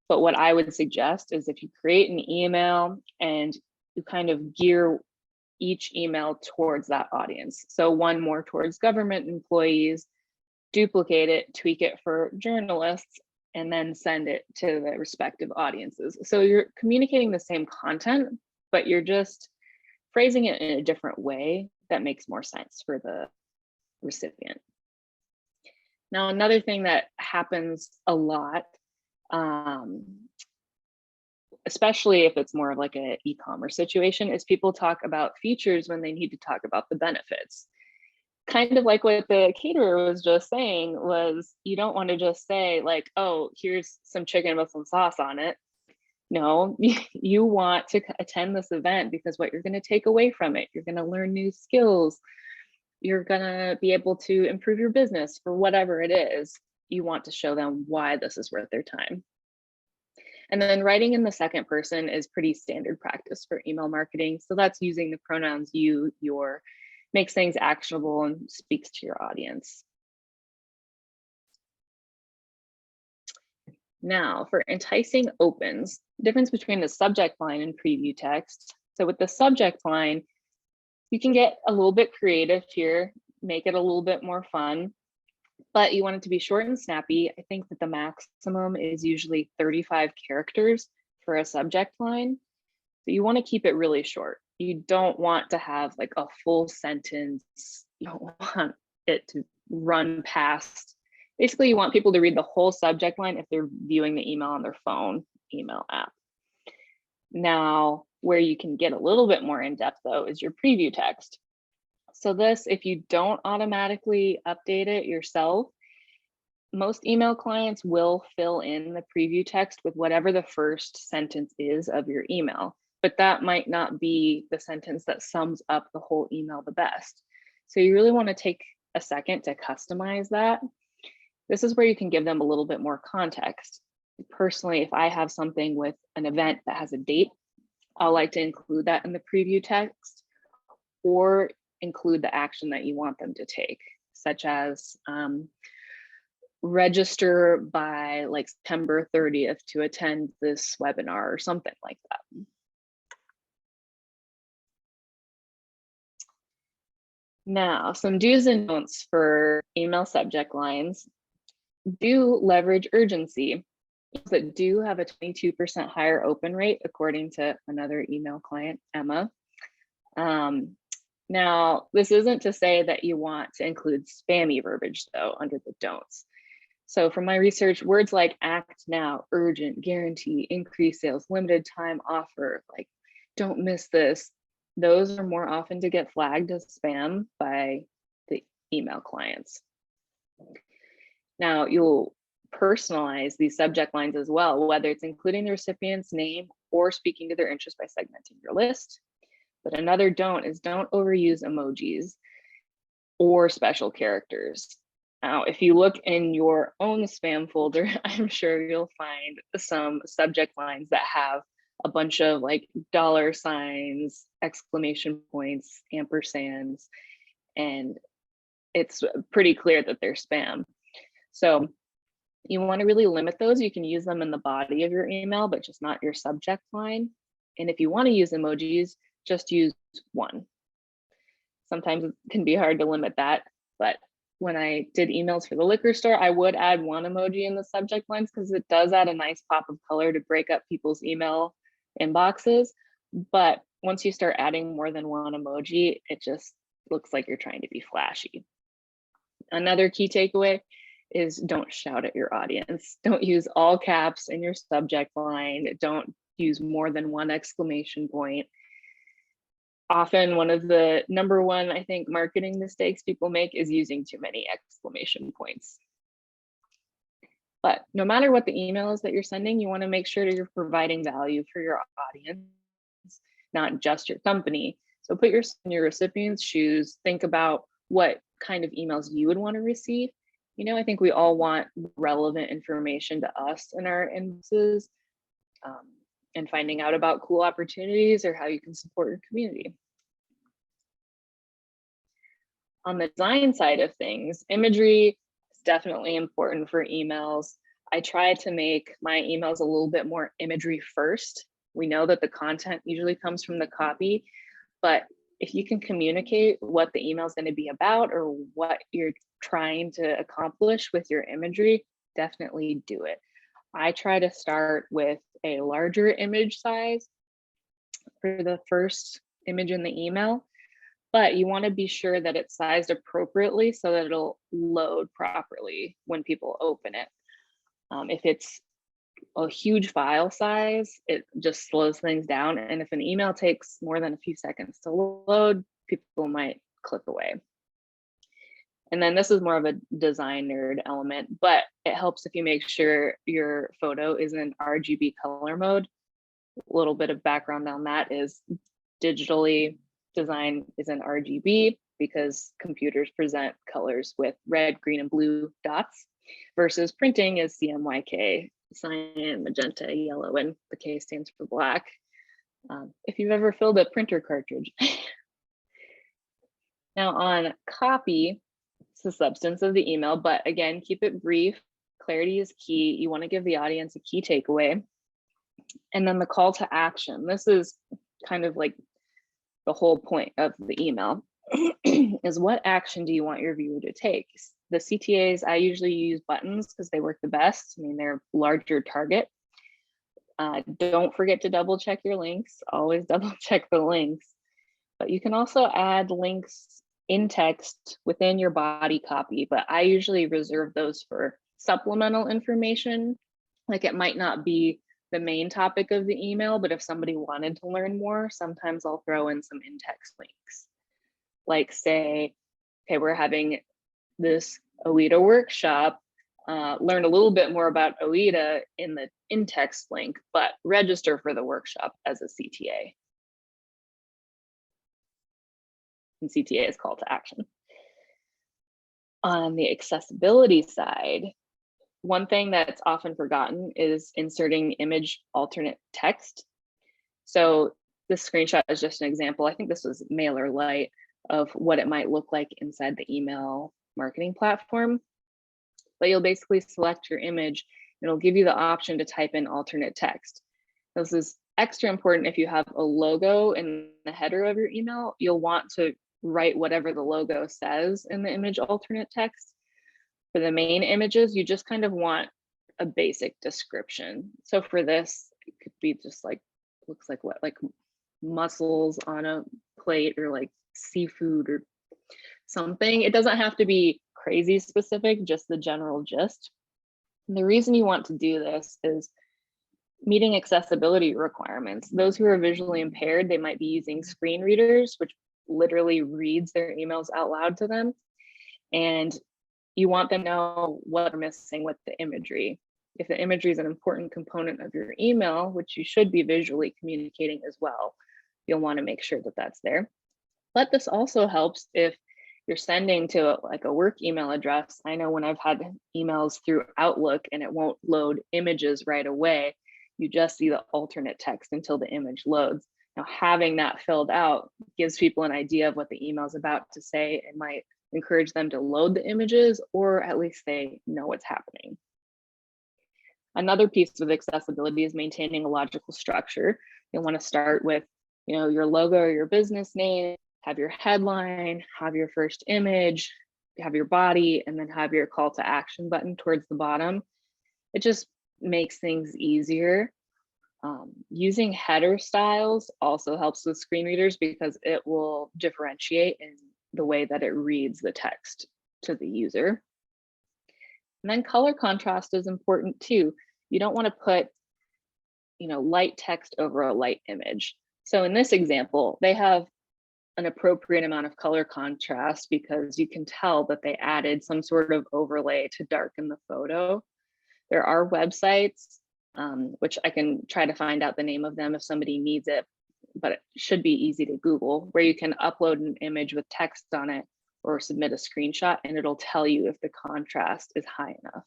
But what I would suggest is if you create an email and you kind of gear each email towards that audience. So one more towards government employees, duplicate it, tweak it for journalists, and then send it to the respective audiences. So you're communicating the same content, but you're just phrasing it in a different way that makes more sense for the recipient. Now, another thing that happens a lot, especially if it's more of like an e-commerce situation, is people talk about features when they need to talk about the benefits. Kind of like what the caterer was just saying, was you don't want to just say like, oh, here's some chicken with some sauce on it. No, you want to attend this event because what you're going to take away from it, you're going to learn new skills. You're going to be able to improve your business for whatever it is. You want to show them why this is worth their time. And then writing in the second person is pretty standard practice for email marketing. So that's using the pronouns you, your, makes things actionable and speaks to your audience. Now, for enticing opens, difference between the subject line and preview text. So with the subject line, you can get a little bit creative here, make it a little bit more fun, but you want it to be short and snappy. I think that the maximum is usually 35 characters for a subject line. So you want to keep it really short. You don't want to have like a full sentence. You don't want it to run past. Basically, you want people to read the whole subject line if they're viewing the email on their phone email app. Now, where you can get a little bit more in depth though is your preview text. So this, if you don't automatically update it yourself, most email clients will fill in the preview text with whatever the first sentence is of your email, but that might not be the sentence that sums up the whole email the best. So you really want to take a second to customize that. This is where you can give them a little bit more context. Personally, if I have something with an event that has a date, I'll like to include that in the preview text or include the action that you want them to take, such as register by like September 30th to attend this webinar or something like that. Now, some do's and don'ts for email subject lines. Do leverage urgency. That do have a 22% higher open rate, according to another email client, Emma. Now, this isn't to say that you want to include spammy verbiage, though, under the don'ts. So from my research, words like act now, urgent, guarantee, increase sales, limited time offer, like don't miss this, those are more often to get flagged as spam by the email clients. Now, you'll personalize these subject lines as well, whether it's including the recipient's name or speaking to their interest by segmenting your list. But another don't is don't overuse emojis or special characters. Now, if you look in your own spam folder, I'm sure you'll find some subject lines that have a bunch of like dollar signs, exclamation points, ampersands, and it's pretty clear that they're spam. So you want to really limit those. You can use them in the body of your email, but just not your subject line. And if you want to use emojis, just use one. Sometimes it can be hard to limit that, but when I did emails for the liquor store, I would add one emoji in the subject lines because it does add a nice pop of color to break up people's email inboxes. But once you start adding more than one emoji, it just looks like you're trying to be flashy. Another key takeaway is don't shout at your audience. Don't use all caps in your subject line. Don't use more than one exclamation point. Often one of the number one, I think, marketing mistakes people make is using too many exclamation points. But no matter what the email is that you're sending, you want to make sure that you're providing value for your audience, not just your company. So put yourself in your recipient's shoes, think about what kind of emails you would want to receive. You know, I think we all want relevant information to us in our inboxes, and finding out about cool opportunities or how you can support your community. On the design side of things, imagery is definitely important for emails. I try to make my emails a little bit more imagery first. We know that the content usually comes from the copy, but if you can communicate what the email is going to be about or what you're trying to accomplish with your imagery, definitely do it. I try to start with a larger image size for the first image in the email, but you want to be sure that it's sized appropriately so that it'll load properly when people open it. If it's a huge file size, it just slows things down. And if an email takes more than a few seconds to load, people might click away. And then this is more of a design nerd element, but it helps if you make sure your photo is in RGB color mode. A little bit of background on that is digitally design is in RGB because computers present colors with red, green, and blue dots versus printing is CMYK, cyan, magenta, yellow, and the K stands for black. If you've ever filled a printer cartridge. Now on copy, it's the substance of the email, but again, keep it brief. Clarity is key. You want to give the audience a key takeaway. And then the call to action. This is kind of like the whole point of the email is what action do you want your viewer to take? The CTAs, I usually use buttons because they work the best. I mean, they're larger target. Don't forget to double check your links. Always double check the links. But you can also add links in text within your body copy, but I usually reserve those for supplemental information. Like it might not be the main topic of the email, but if somebody wanted to learn more, sometimes I'll throw in some in-text links. Like say, okay, we're having this OEDA workshop, learn a little bit more about OEDA in the in-text link, but register for the workshop as a CTA. And CTA is call to action. On the accessibility side, one thing that's often forgotten is inserting image alternate text. So this screenshot is just an example. I think this was MailerLite of what it might look like inside the email marketing platform. But you'll basically select your image and it'll give you the option to type in alternate text. This is extra important if you have a logo in the header of your email. You'll want to write whatever the logo says in the image alternate text. For the main images, you just kind of want a basic description. So for this, it could be just like, looks like what, like mussels on a plate, or like seafood or something. It doesn't have to be crazy specific, just the general gist. And the reason you want to do this is meeting accessibility requirements. Those who are visually impaired, they might be using screen readers, which literally reads their emails out loud to them. And you want them to know what they're missing with the imagery. If the imagery is an important component of your email, which you should be visually communicating as well, you'll want to make sure that that's there. But this also helps if you're sending to like a work email address. I know when I've had emails through Outlook and it won't load images right away, you just see the alternate text until the image loads. Now, having that filled out gives people an idea of what the email is about to say and might encourage them to load the images, or at least they know what's happening. Another piece of accessibility is maintaining a logical structure. You'll want to start with, your logo or your business name, have your headline, have your first image, have your body, and then have your call to action button towards the bottom. It just makes things easier. Using header styles also helps with screen readers because it will differentiate in the way that it reads the text to the user. And then color contrast is important too. You don't want to put, light text over a light image. So in this example, they have an appropriate amount of color contrast because you can tell that they added some sort of overlay to darken the photo. There are websites, which I can try to find out the name of them if somebody needs it, but it should be easy to Google, where you can upload an image with text on it or submit a screenshot and it'll tell you if the contrast is high enough.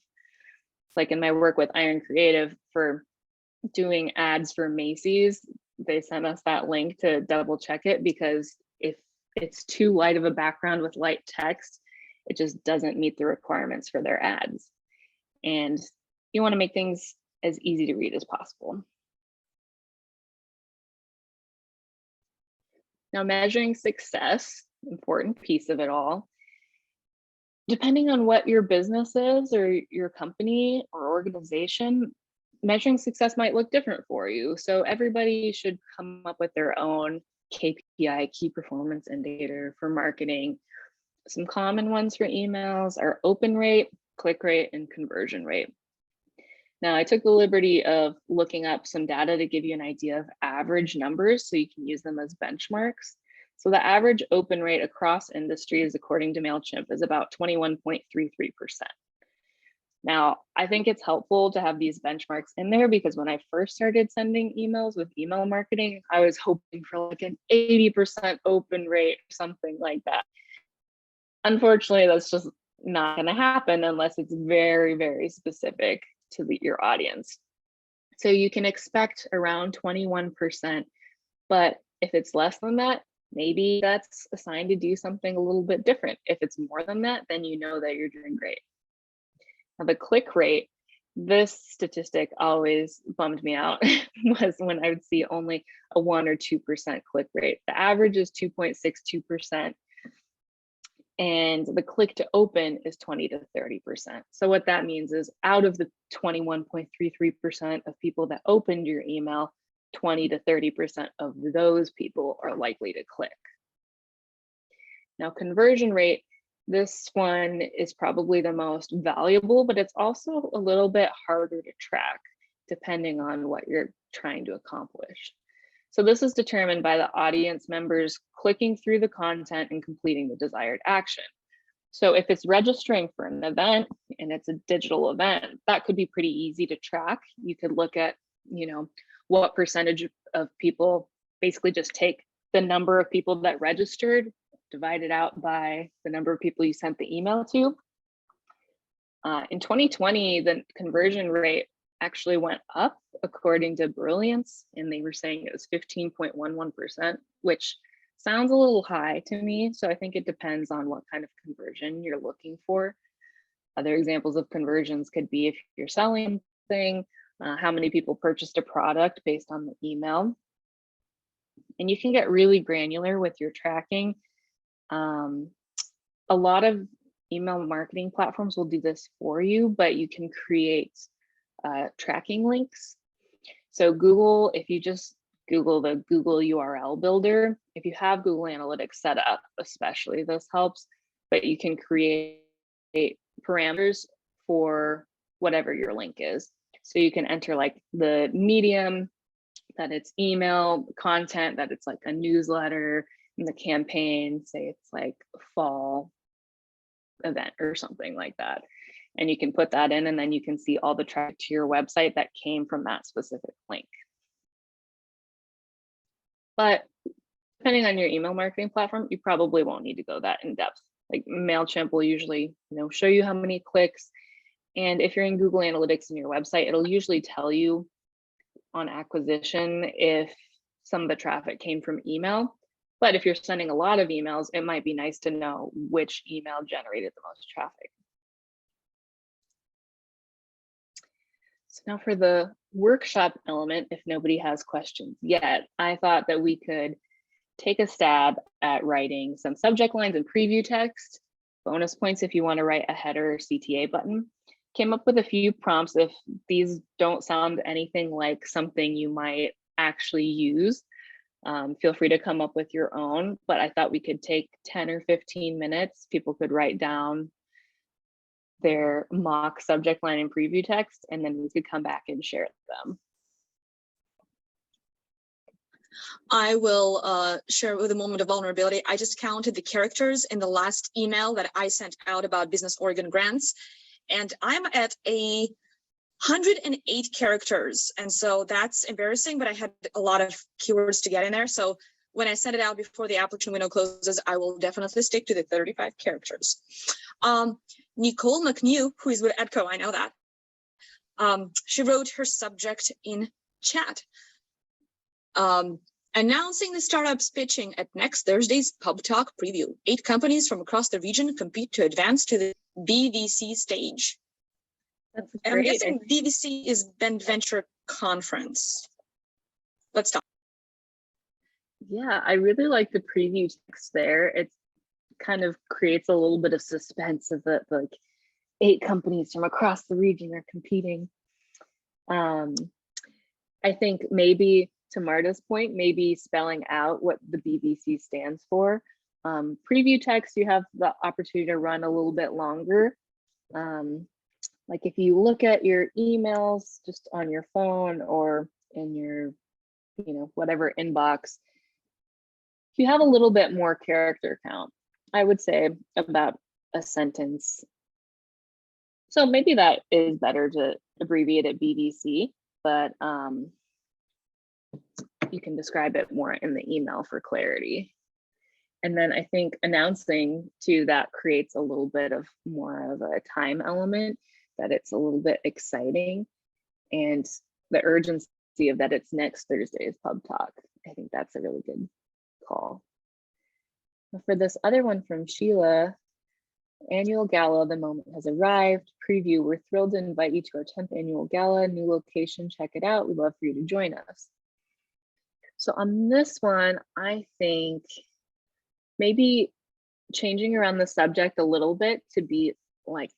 Like in my work with Iron Creative for doing ads for Macy's, they sent us that link to double check it, because if it's too light of a background with light text, it just doesn't meet the requirements for their ads. And you want to make things as easy to read as possible. Now, measuring success, important piece of it all. Depending on what your business is or your company or organization, measuring success might look different for you. So everybody should come up with their own KPI, key performance indicator for marketing. Some common ones for emails are open rate, click rate, and conversion rate. Now, I took the liberty of looking up some data to give you an idea of average numbers so you can use them as benchmarks. So the average open rate across industries, according to MailChimp, is about 21.33%. Now, I think it's helpful to have these benchmarks in there because when I first started sending emails with email marketing, I was hoping for like an 80% open rate or something like that. Unfortunately, that's just not going to happen unless it's very, very specific to your audience. So you can expect around 21%, but if it's less than that, maybe that's a sign to do something a little bit different. If it's more than that, then you know that you're doing great. Now, the click rate, this statistic always bummed me out was when I would see only a 1 or 2% click rate. The average is 2.62%. And the click to open is 20 to 30%. So what that means is out of the 21.33% of people that opened your email, 20 to 30% of those people are likely to click. Now, conversion rate, this one is probably the most valuable, but it's also a little bit harder to track depending on what you're trying to accomplish. So this is determined by the audience members clicking through the content and completing the desired action. So if it's registering for an event and it's a digital event, that could be pretty easy to track. You could look at, what percentage of people basically just take the number of people that registered, divided out by the number of people you sent the email to. In 2020, the conversion rate actually went up according to Brilliance, and they were saying it was 15.11%, which sounds a little high to me. So I think it depends on what kind of conversion you're looking for. Other examples of conversions could be if you're selling something, how many people purchased a product based on the email. And you can get really granular with your tracking A lot of email marketing platforms will do this for you, but you can create tracking links. So Google, if you just Google the Google URL builder, if you have Google Analytics set up, especially this helps, but you can create parameters for whatever your link is. So you can enter like the medium, that it's email, content, that it's like a newsletter, and the campaign, say it's like fall event or something like that. And you can put that in, and then you can see all the traffic to your website that came from that specific link. But depending on your email marketing platform, you probably won't need to go that in depth. Like MailChimp will usually, show you how many clicks. And if you're in Google Analytics in your website, it'll usually tell you on acquisition if some of the traffic came from email. But if you're sending a lot of emails, it might be nice to know which email generated the most traffic. So now for the workshop element, if nobody has questions yet, I thought that we could take a stab at writing some subject lines and preview text. Bonus points if you want to write a header or CTA button. Came up with a few prompts. If these don't sound anything like something you might actually use, feel free to come up with your own, but I thought we could take 10 or 15 minutes. People could write down their mock subject line and preview text, and then we could come back and share them.
I will share with a moment of vulnerability. I just counted the characters in the last email that I sent out about Business Oregon grants, and I'm at 108 characters. And so that's embarrassing, but I had a lot of keywords to get in there. So when I send it out before the application window closes, I will definitely stick to the 35 characters. Nicole McNew, who is with EDCO, I know that. She wrote her subject in chat. Announcing the startups pitching at next Thursday's Pub Talk preview. 8 companies from across the region compete to advance to the BVC stage.
That's
And I'm
great.
guessing BVC is Bend Venture Conference. Let's talk.
Yeah, I really like the preview text there. It kind of creates a little bit of suspense of that, like 8 companies from across the region are competing. I think maybe to Marta's point, maybe spelling out what the BVC stands for. Preview text, you have the opportunity to run a little bit longer. Like if you look at your emails just on your phone or in your, whatever inbox, you have a little bit more character count. I would say about a sentence. So maybe that is better to abbreviate it BVC, but you can describe it more in the email for clarity. And then I think announcing too, that creates a little bit of more of a time element, that it's a little bit exciting, and the urgency of that it's next Thursday's Pub Talk. I think that's a really good call. For this other one from Sheila, annual gala, the moment has arrived. Preview, we're thrilled to invite you to our 10th annual gala, new location, check it out. We'd love for you to join us. So on this one, I think maybe changing around the subject a little bit to be like,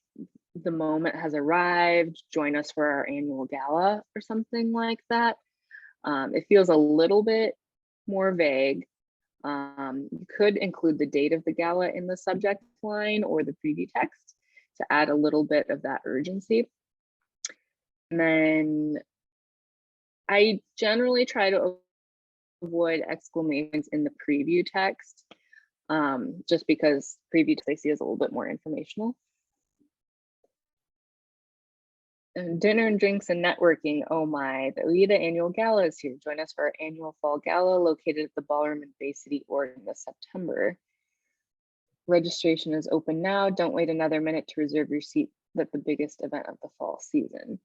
the moment has arrived, join us for our annual gala or something like that. It feels a little bit more vague. You could include the date of the gala in the subject line or the preview text to add a little bit of that urgency. And then I generally try to avoid exclamations in the preview text, just because preview text I see is a little bit more informational. And dinner and drinks and networking. Oh my, the OEDA annual gala is here. Join us for our annual fall gala located at the Ballroom in Bay City, Oregon this September. Registration is open now. Don't wait another minute to reserve your seat at the biggest event of the fall season.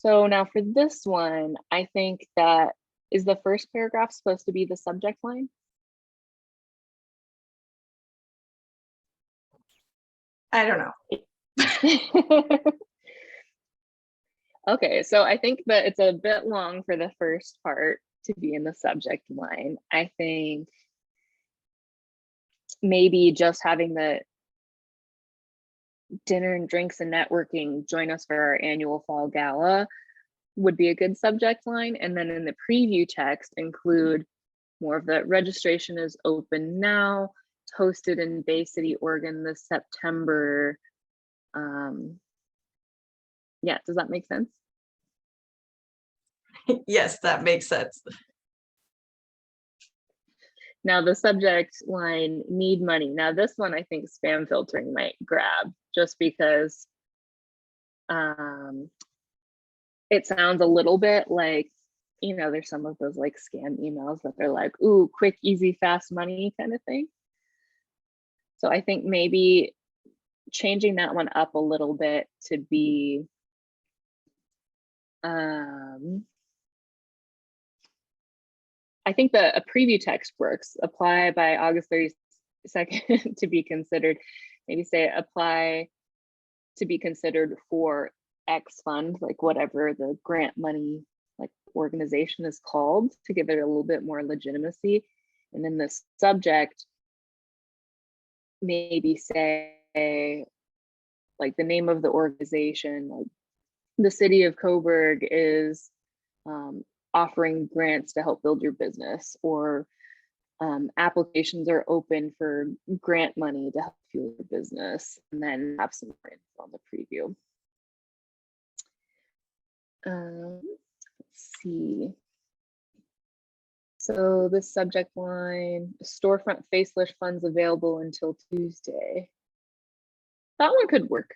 So now for this one, I think that is the first paragraph supposed to be the subject line?
I don't know.
Okay, so I think that it's a bit long for the first part to be in the subject line. I think maybe just having the dinner and drinks and networking, join us for our annual fall gala would be a good subject line. And then in the preview text, include more of the registration is open now. It's hosted in Bay City, Oregon this September. Yeah, does that make sense?
Yes, that makes sense.
Now the subject line, need money. Now this one I think spam filtering might grab, just because it sounds a little bit like, you know, there's some of those like scam emails that they're like, ooh, quick, easy, fast money kind of thing. So I think maybe changing that one up a little bit to be I think a preview text works. Apply by August 32nd to be considered. Maybe say apply to be considered for X fund, like whatever the grant money like organization is called, to give it a little bit more legitimacy. And then the subject, maybe say like the name of the organization, like the city of Coburg is offering grants to help build your business, or applications are open for grant money to help fuel your business, and then have some more info on the preview. Let's see. So the subject line, storefront facelift funds available until Tuesday. That one could work.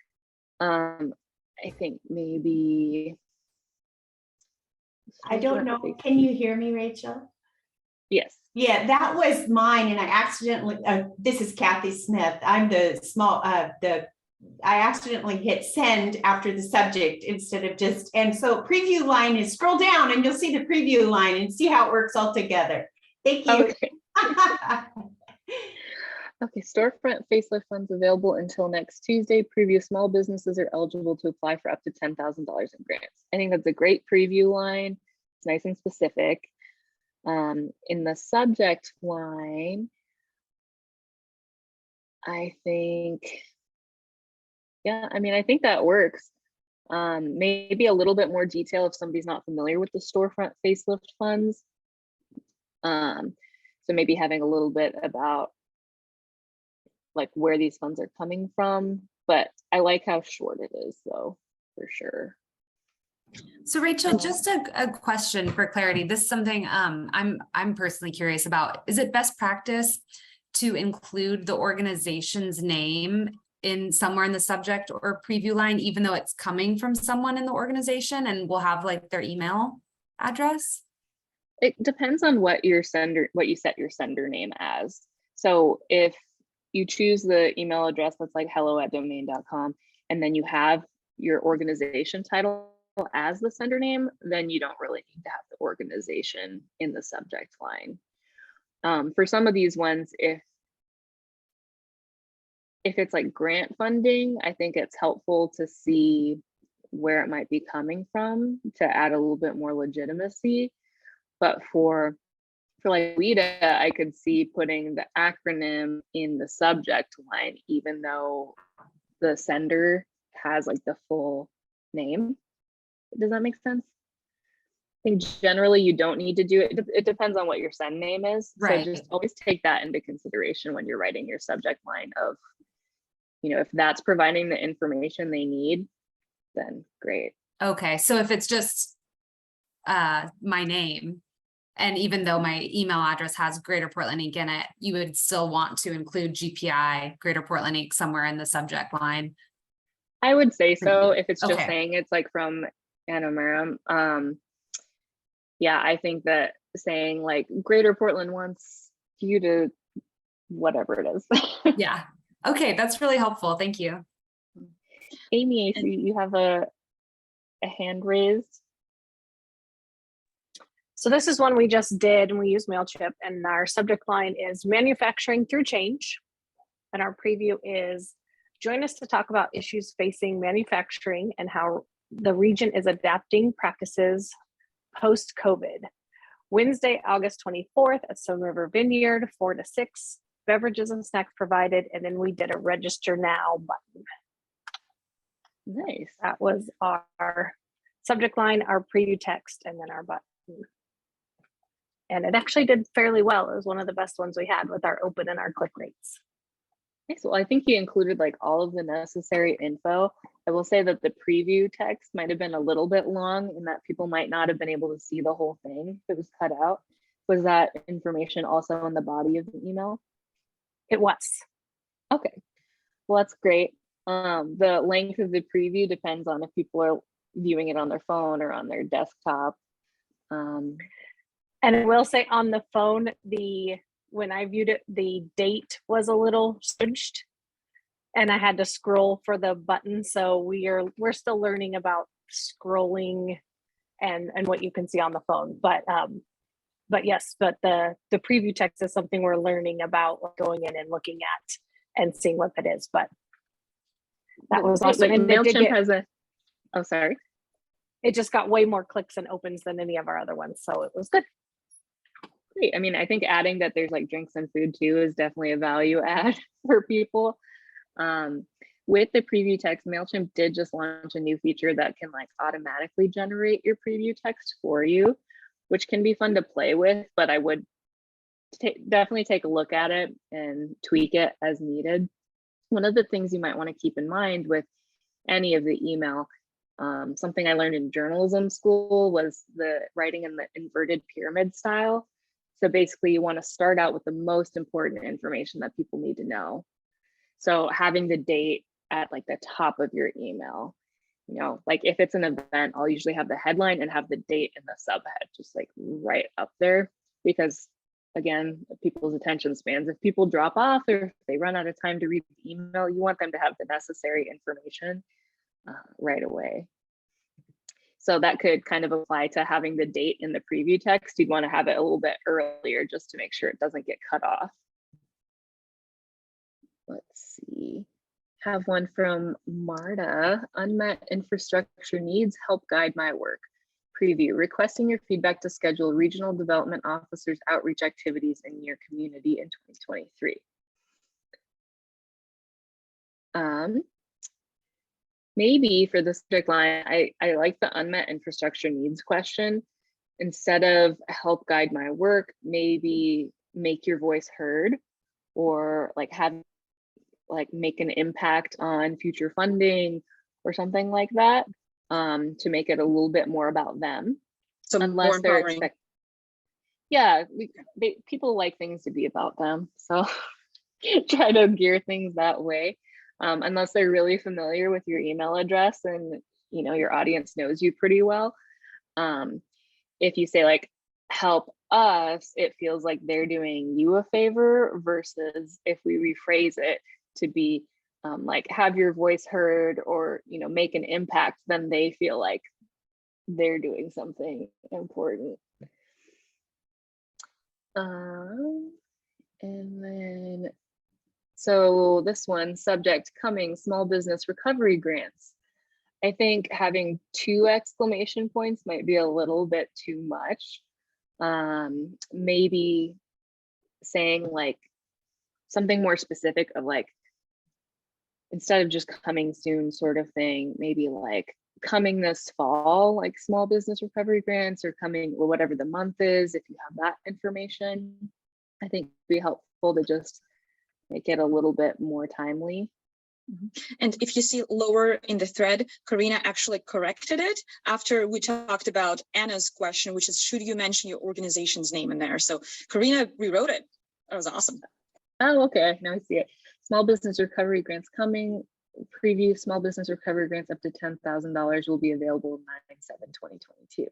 I think maybe.
I don't know. Can you hear me, Rachel?
Yes.
Yeah, that was mine, and I accidentally. This is Kathy Smith. I'm the small. I accidentally hit send after the subject instead of just. And so preview line is scroll down, and you'll see the preview line and see how it works all together. Thank you.
Okay. Okay, storefront facelift funds available until next Tuesday. Preview small businesses are eligible to apply for up to $10,000 in grants. I think that's a great preview line. It's nice and specific. In the subject line, I think, yeah, I mean, I think that works. Maybe a little bit more detail if somebody's not familiar with the storefront facelift funds. So maybe having a little bit about like where these funds are coming from, but I like how short it is though, for sure.
So Rachel, just a question for clarity. This is something I'm personally curious about. Is it best practice to include the organization's name in somewhere in the subject or preview line, even though it's coming from someone in the organization and will have like their email address?
It depends on what you set your sender name as. So if you choose the email address that's like hello@domain.com, and then you have your organization title as the sender name, then you don't really need to have the organization in the subject line. For some of these ones, if it's like grant funding, I think it's helpful to see where it might be coming from to add a little bit more legitimacy. But for like OEDA, I could see putting the acronym in the subject line, even though the sender has like the full name. Does that make sense? I think generally you don't need to do it. It depends on what your send name is.
Right.
So just always take that into consideration when you're writing your subject line of, you know, if that's providing the information they need, then great.
Okay, so if it's just my name, and even though my email address has Greater Portland Inc. in it, you would still want to include GPI, Greater Portland Inc. somewhere in the subject line.
I would say so if it's just
Okay.
saying it's like from Anamaram. Yeah, I think that saying like Greater Portland wants you to whatever it is.
Yeah. Okay, that's really helpful. Thank you.
Amy, you have a hand raised.
So this is one we just did, and we use MailChimp, and our subject line is manufacturing through change. And our preview is join us to talk about issues facing manufacturing and how the region is adapting practices post-COVID. Wednesday, August 24th at Stone River Vineyard, 4 to 6. beverages and snacks provided, and then we did a register now button.
Nice.
That was our subject line, our preview text, and then our button. And it actually did fairly well. It was one of the best ones we had with our open and our click rates.
Nice. Well, I think you included like all of the necessary info. I will say that the preview text might have been a little bit long and that people might not have been able to see the whole thing if it was cut out. Was that information also in the body of the email?
It was.
Okay. Well, that's great. The length of the preview depends on if people are viewing it on their phone or on their desktop.
And I will say on the phone, when I viewed it, the date was a little smudged and I had to scroll for the button. So we're still learning about scrolling and what you can see on the phone. But yes, but the preview text is something we're learning about, like going in and looking at and seeing what that is. But that was awesome.
Like
And
MailChimp has a, oh, sorry.
It just got way more clicks and opens than any of our other ones. So it was good.
Great. I mean, I think adding that there's like drinks and food too is definitely a value add for people. With the preview text, MailChimp did just launch a new feature that can like automatically generate your preview text for you, which can be fun to play with, but I would definitely take a look at it and tweak it as needed. One of the things you might want to keep in mind with any of the email, something I learned in journalism school was the writing in the inverted pyramid style. So basically you want to start out with the most important information that people need to know. So having the date at like the top of your email, you know, like if it's an event, I'll usually have the headline and have the date in the subhead, just like right up there, because again, people's attention spans, if people drop off or if they run out of time to read the email, you want them to have the necessary information right away. So that could kind of apply to having the date in the preview text. You'd want to have it a little bit earlier just to make sure it doesn't get cut off. Let's see. Have one from Marta. Unmet infrastructure needs help guide my work. Preview. Requesting your feedback to schedule regional development officers outreach activities in your community in 2023. Maybe for the subject line, I like the unmet infrastructure needs question. Instead of help guide my work, maybe make your voice heard, or like make an impact on future funding or something like that, to make it a little bit more about them.
So
unless
more
they're
empowering.
Yeah, people like things to be about them, so try to gear things that way. Unless they're really familiar with your email address and you know your audience knows you pretty well. If you say like help us, it feels like they're doing you a favor, versus if we rephrase it to be like have your voice heard or you know make an impact, then they feel like they're doing something important. And then so this one, subject coming small business recovery grants. I think having 2 exclamation points might be a little bit too much. Maybe saying like something more specific of like, instead of just coming soon sort of thing, maybe like coming this fall, like small business recovery grants, or coming, or whatever the month is, if you have that information, I think it'd be helpful to just make it a little bit more timely.
And if you see lower in the thread, Karina actually corrected it after we talked about Anna's question, which is, should you mention your organization's name in there? So Karina rewrote it. That was awesome.
Oh, okay, now I see it. Small business recovery grants coming. Preview small business recovery grants up to $10,000 will be available 9/7/2022.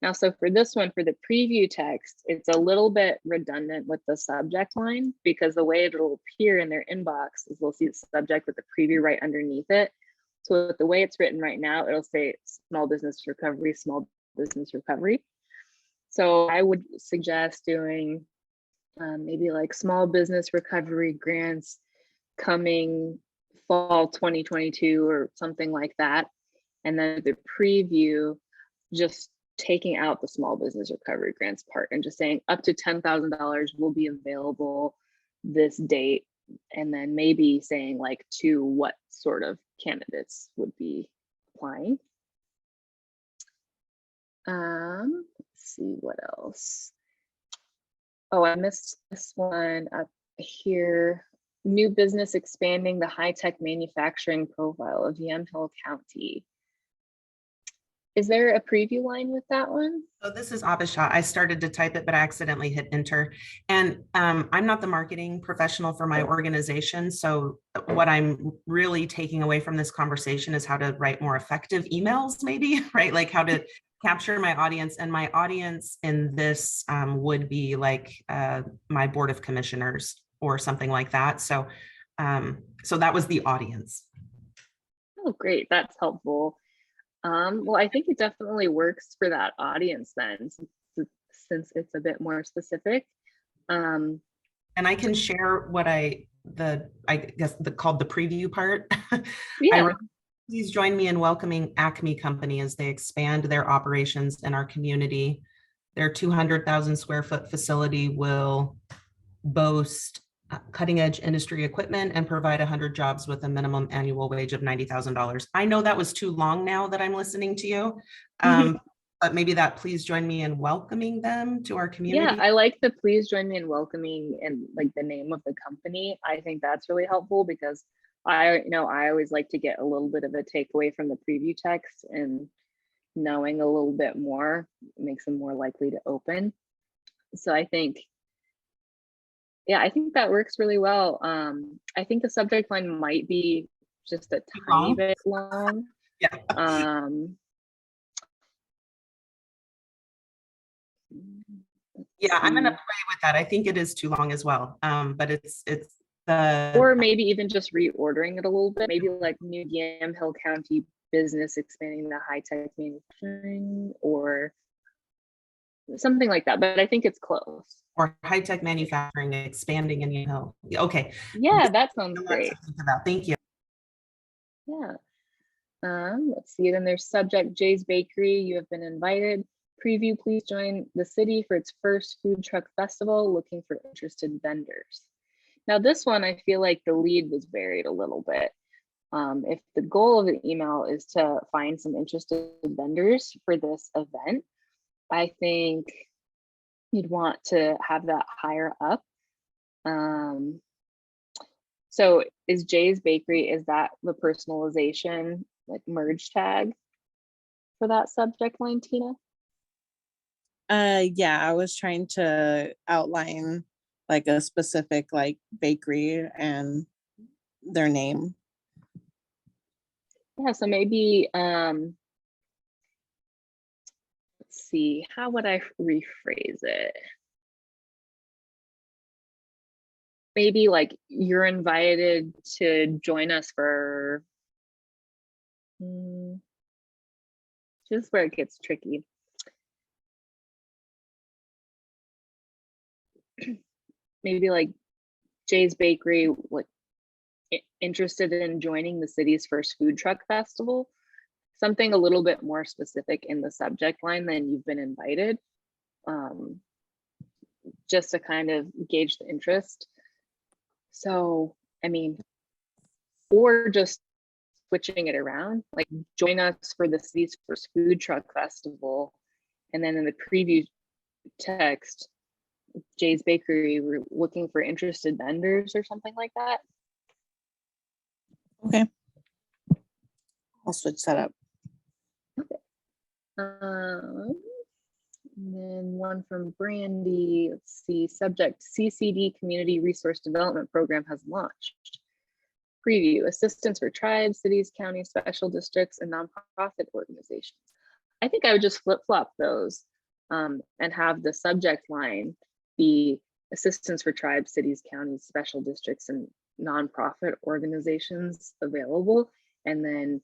Now, so for this one, for the preview text, it's a little bit redundant with the subject line, because the way it'll appear in their inbox is they'll see the subject with the preview right underneath it. So the way it's written right now, it'll say small business recovery, small business recovery. So I would suggest doing maybe like small business recovery grants coming fall 2022 or something like that. And then the preview, just taking out the small business recovery grants part and just saying up to $10,000 will be available this date, and then maybe saying like to what sort of candidates would be applying. Let's see what else. Oh, I missed this one up here. New business expanding the high-tech manufacturing profile of Yamhill County. Is there a preview line with that one?
So this is Abisha. I started to type it, but I accidentally hit enter. And I'm not the marketing professional for my organization. So what I'm really taking away from this conversation is how to write more effective emails, maybe, right? Like how to capture my audience. And my audience in this would be like my board of commissioners or something like that. So, so that was the audience.
Oh, great. That's helpful. Well, I think it definitely works for that audience then, since it's a bit more specific.
And I can share what I guess called the preview part.
Yeah.
Please join me in welcoming Acme Company as they expand their operations in our community. Their 200,000 square foot facility will boast cutting edge industry equipment and provide 100 jobs with a minimum annual wage of $90,000. I know that was too long now that I'm listening to you, but maybe that please join me in welcoming them to our community.
Yeah, I like the please join me in welcoming and like the name of the company. I think that's really helpful because I always like to get a little bit of a takeaway from the preview text, and knowing a little bit more makes them more likely to open. So I think that works really well. I think the subject line might be just a tiny bit long.
Yeah. Yeah, I'm gonna play with that. I think it is too long as well. But it's the,
or maybe even just reordering it a little bit. Maybe like New Yamhill County business expanding the high-tech manufacturing or something like that. But I think it's close.
Or high-tech manufacturing expanding in Yamhill. Okay.
Yeah, that sounds great.
Thank you.
Yeah. Let's see. Then there's subject Jay's Bakery. You have been invited. Preview, please join the city for its first food truck festival, looking for interested vendors. Now this one, I feel like the lead was buried a little bit. If the goal of the email is to find some interested vendors for this event, I think you'd want to have that higher up. So is Jay's Bakery, is that the personalization like merge tag for that subject line, Tina?
Yeah, I was trying to outline like a specific like bakery and their name.
Yeah, so maybe let's see, how would I rephrase it? Maybe like you're invited to join us for just where it gets tricky. Maybe like Jay's Bakery, like interested in joining the city's first food truck festival, something a little bit more specific in the subject line than you've been invited, just to kind of gauge the interest. So, I mean, or just switching it around, like join us for the city's first food truck festival. And then in the preview text, Jay's Bakery, we're looking for interested vendors or something like that.
Okay. I'll switch that up.
Okay. And then one from Brandy, let's see, subject CCD Community Resource Development Program has launched. Preview, assistance for tribes, cities, counties, special districts, and nonprofit organizations. I think I would just flip-flop those and have the subject line be assistance for tribes, cities, counties, special districts, and nonprofit organizations available. And then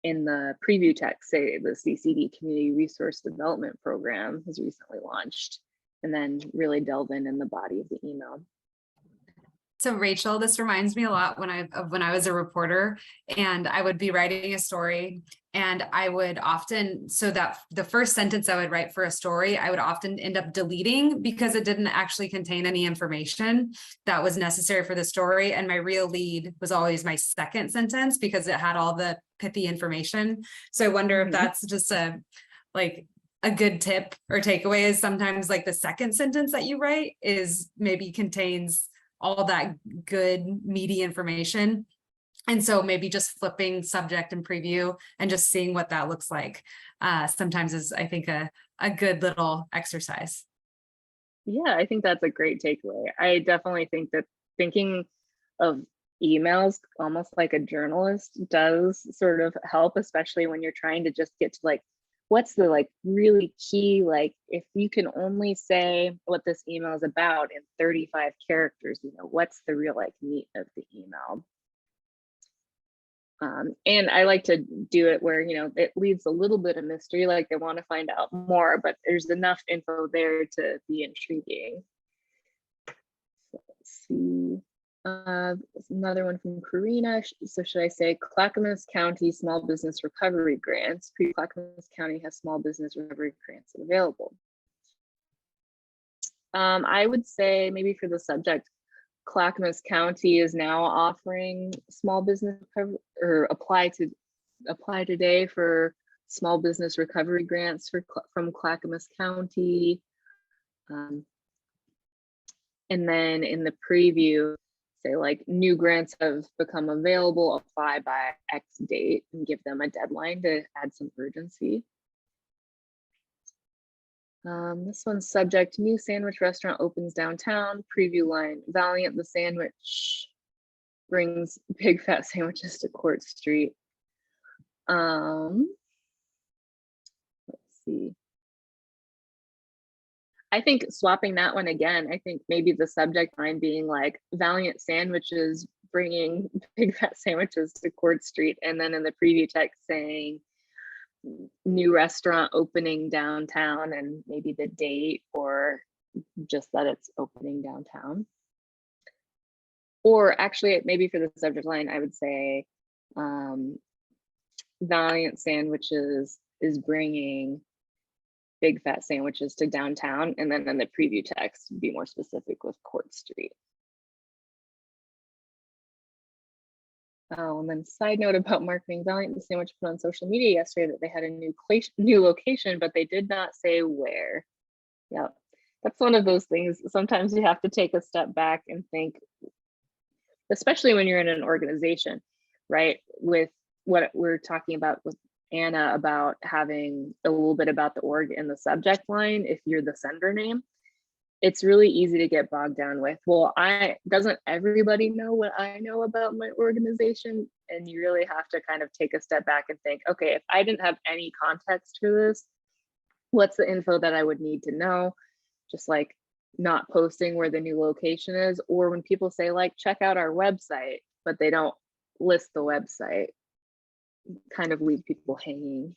in the preview text, say the CCD Community Resource Development Program has recently launched, and then really delve in the body of the email.
So Rachel, this reminds me a lot of when I was a reporter and I would be writing a story And I would often, so that the first sentence I would write for a story, I would often end up deleting because it didn't actually contain any information that was necessary for the story. And my real lead was always my second sentence because it had all the pithy information. So I wonder if that's just a good tip or takeaway, is sometimes like the second sentence that you write is maybe contains all that good meaty information. And so maybe just flipping subject and preview and just seeing what that looks like sometimes is, I think, a good little exercise.
Yeah, I think that's a great takeaway. I definitely think that thinking of emails almost like a journalist does sort of help, especially when you're trying to just get to like, what's the like really key, like if you can only say what this email is about in 35 characters, you know, what's the real like meat of the email? And I like to do it where, you know, it leaves a little bit of mystery, like they want to find out more, but there's enough info there to be intriguing. Let's see. Another one from Karina. So should I say Clackamas County Small Business Recovery Grants? Clackamas County has small business recovery grants available. I would say maybe for the subject, Clackamas County is now offering small business recovery, or apply today for small business recovery grants from Clackamas County. And then in the preview, say like new grants have become available, apply by X date, and give them a deadline to add some urgency. This one's subject, new sandwich restaurant opens downtown, preview line, Valiant the sandwich brings big fat sandwiches to Court Street. Let's see. I think swapping that one again, I think maybe the subject line being like Valiant sandwiches bringing big fat sandwiches to Court Street, and then in the preview text saying new restaurant opening downtown and maybe the date, or just that it's opening downtown. Or actually maybe for the subject line, I would say Valiant Sandwiches is bringing big fat sandwiches to downtown, and then in the preview text be more specific with Court Street. Oh, and then side note about marketing, Valiant the sandwich put on social media yesterday that they had a new location, but they did not say where. Yep, that's one of those things. Sometimes you have to take a step back and think, especially when you're in an organization, right? With what we're talking about with Anna about having a little bit about the org in the subject line, if you're the sender name, it's really easy to get bogged down with, well, doesn't everybody know what I know about my organization? And you really have to kind of take a step back and think, okay, if I didn't have any context for this, what's the info that I would need to know? Just like not posting where the new location is, or when people say like, check out our website, but they don't list the website, kind of leave people hanging.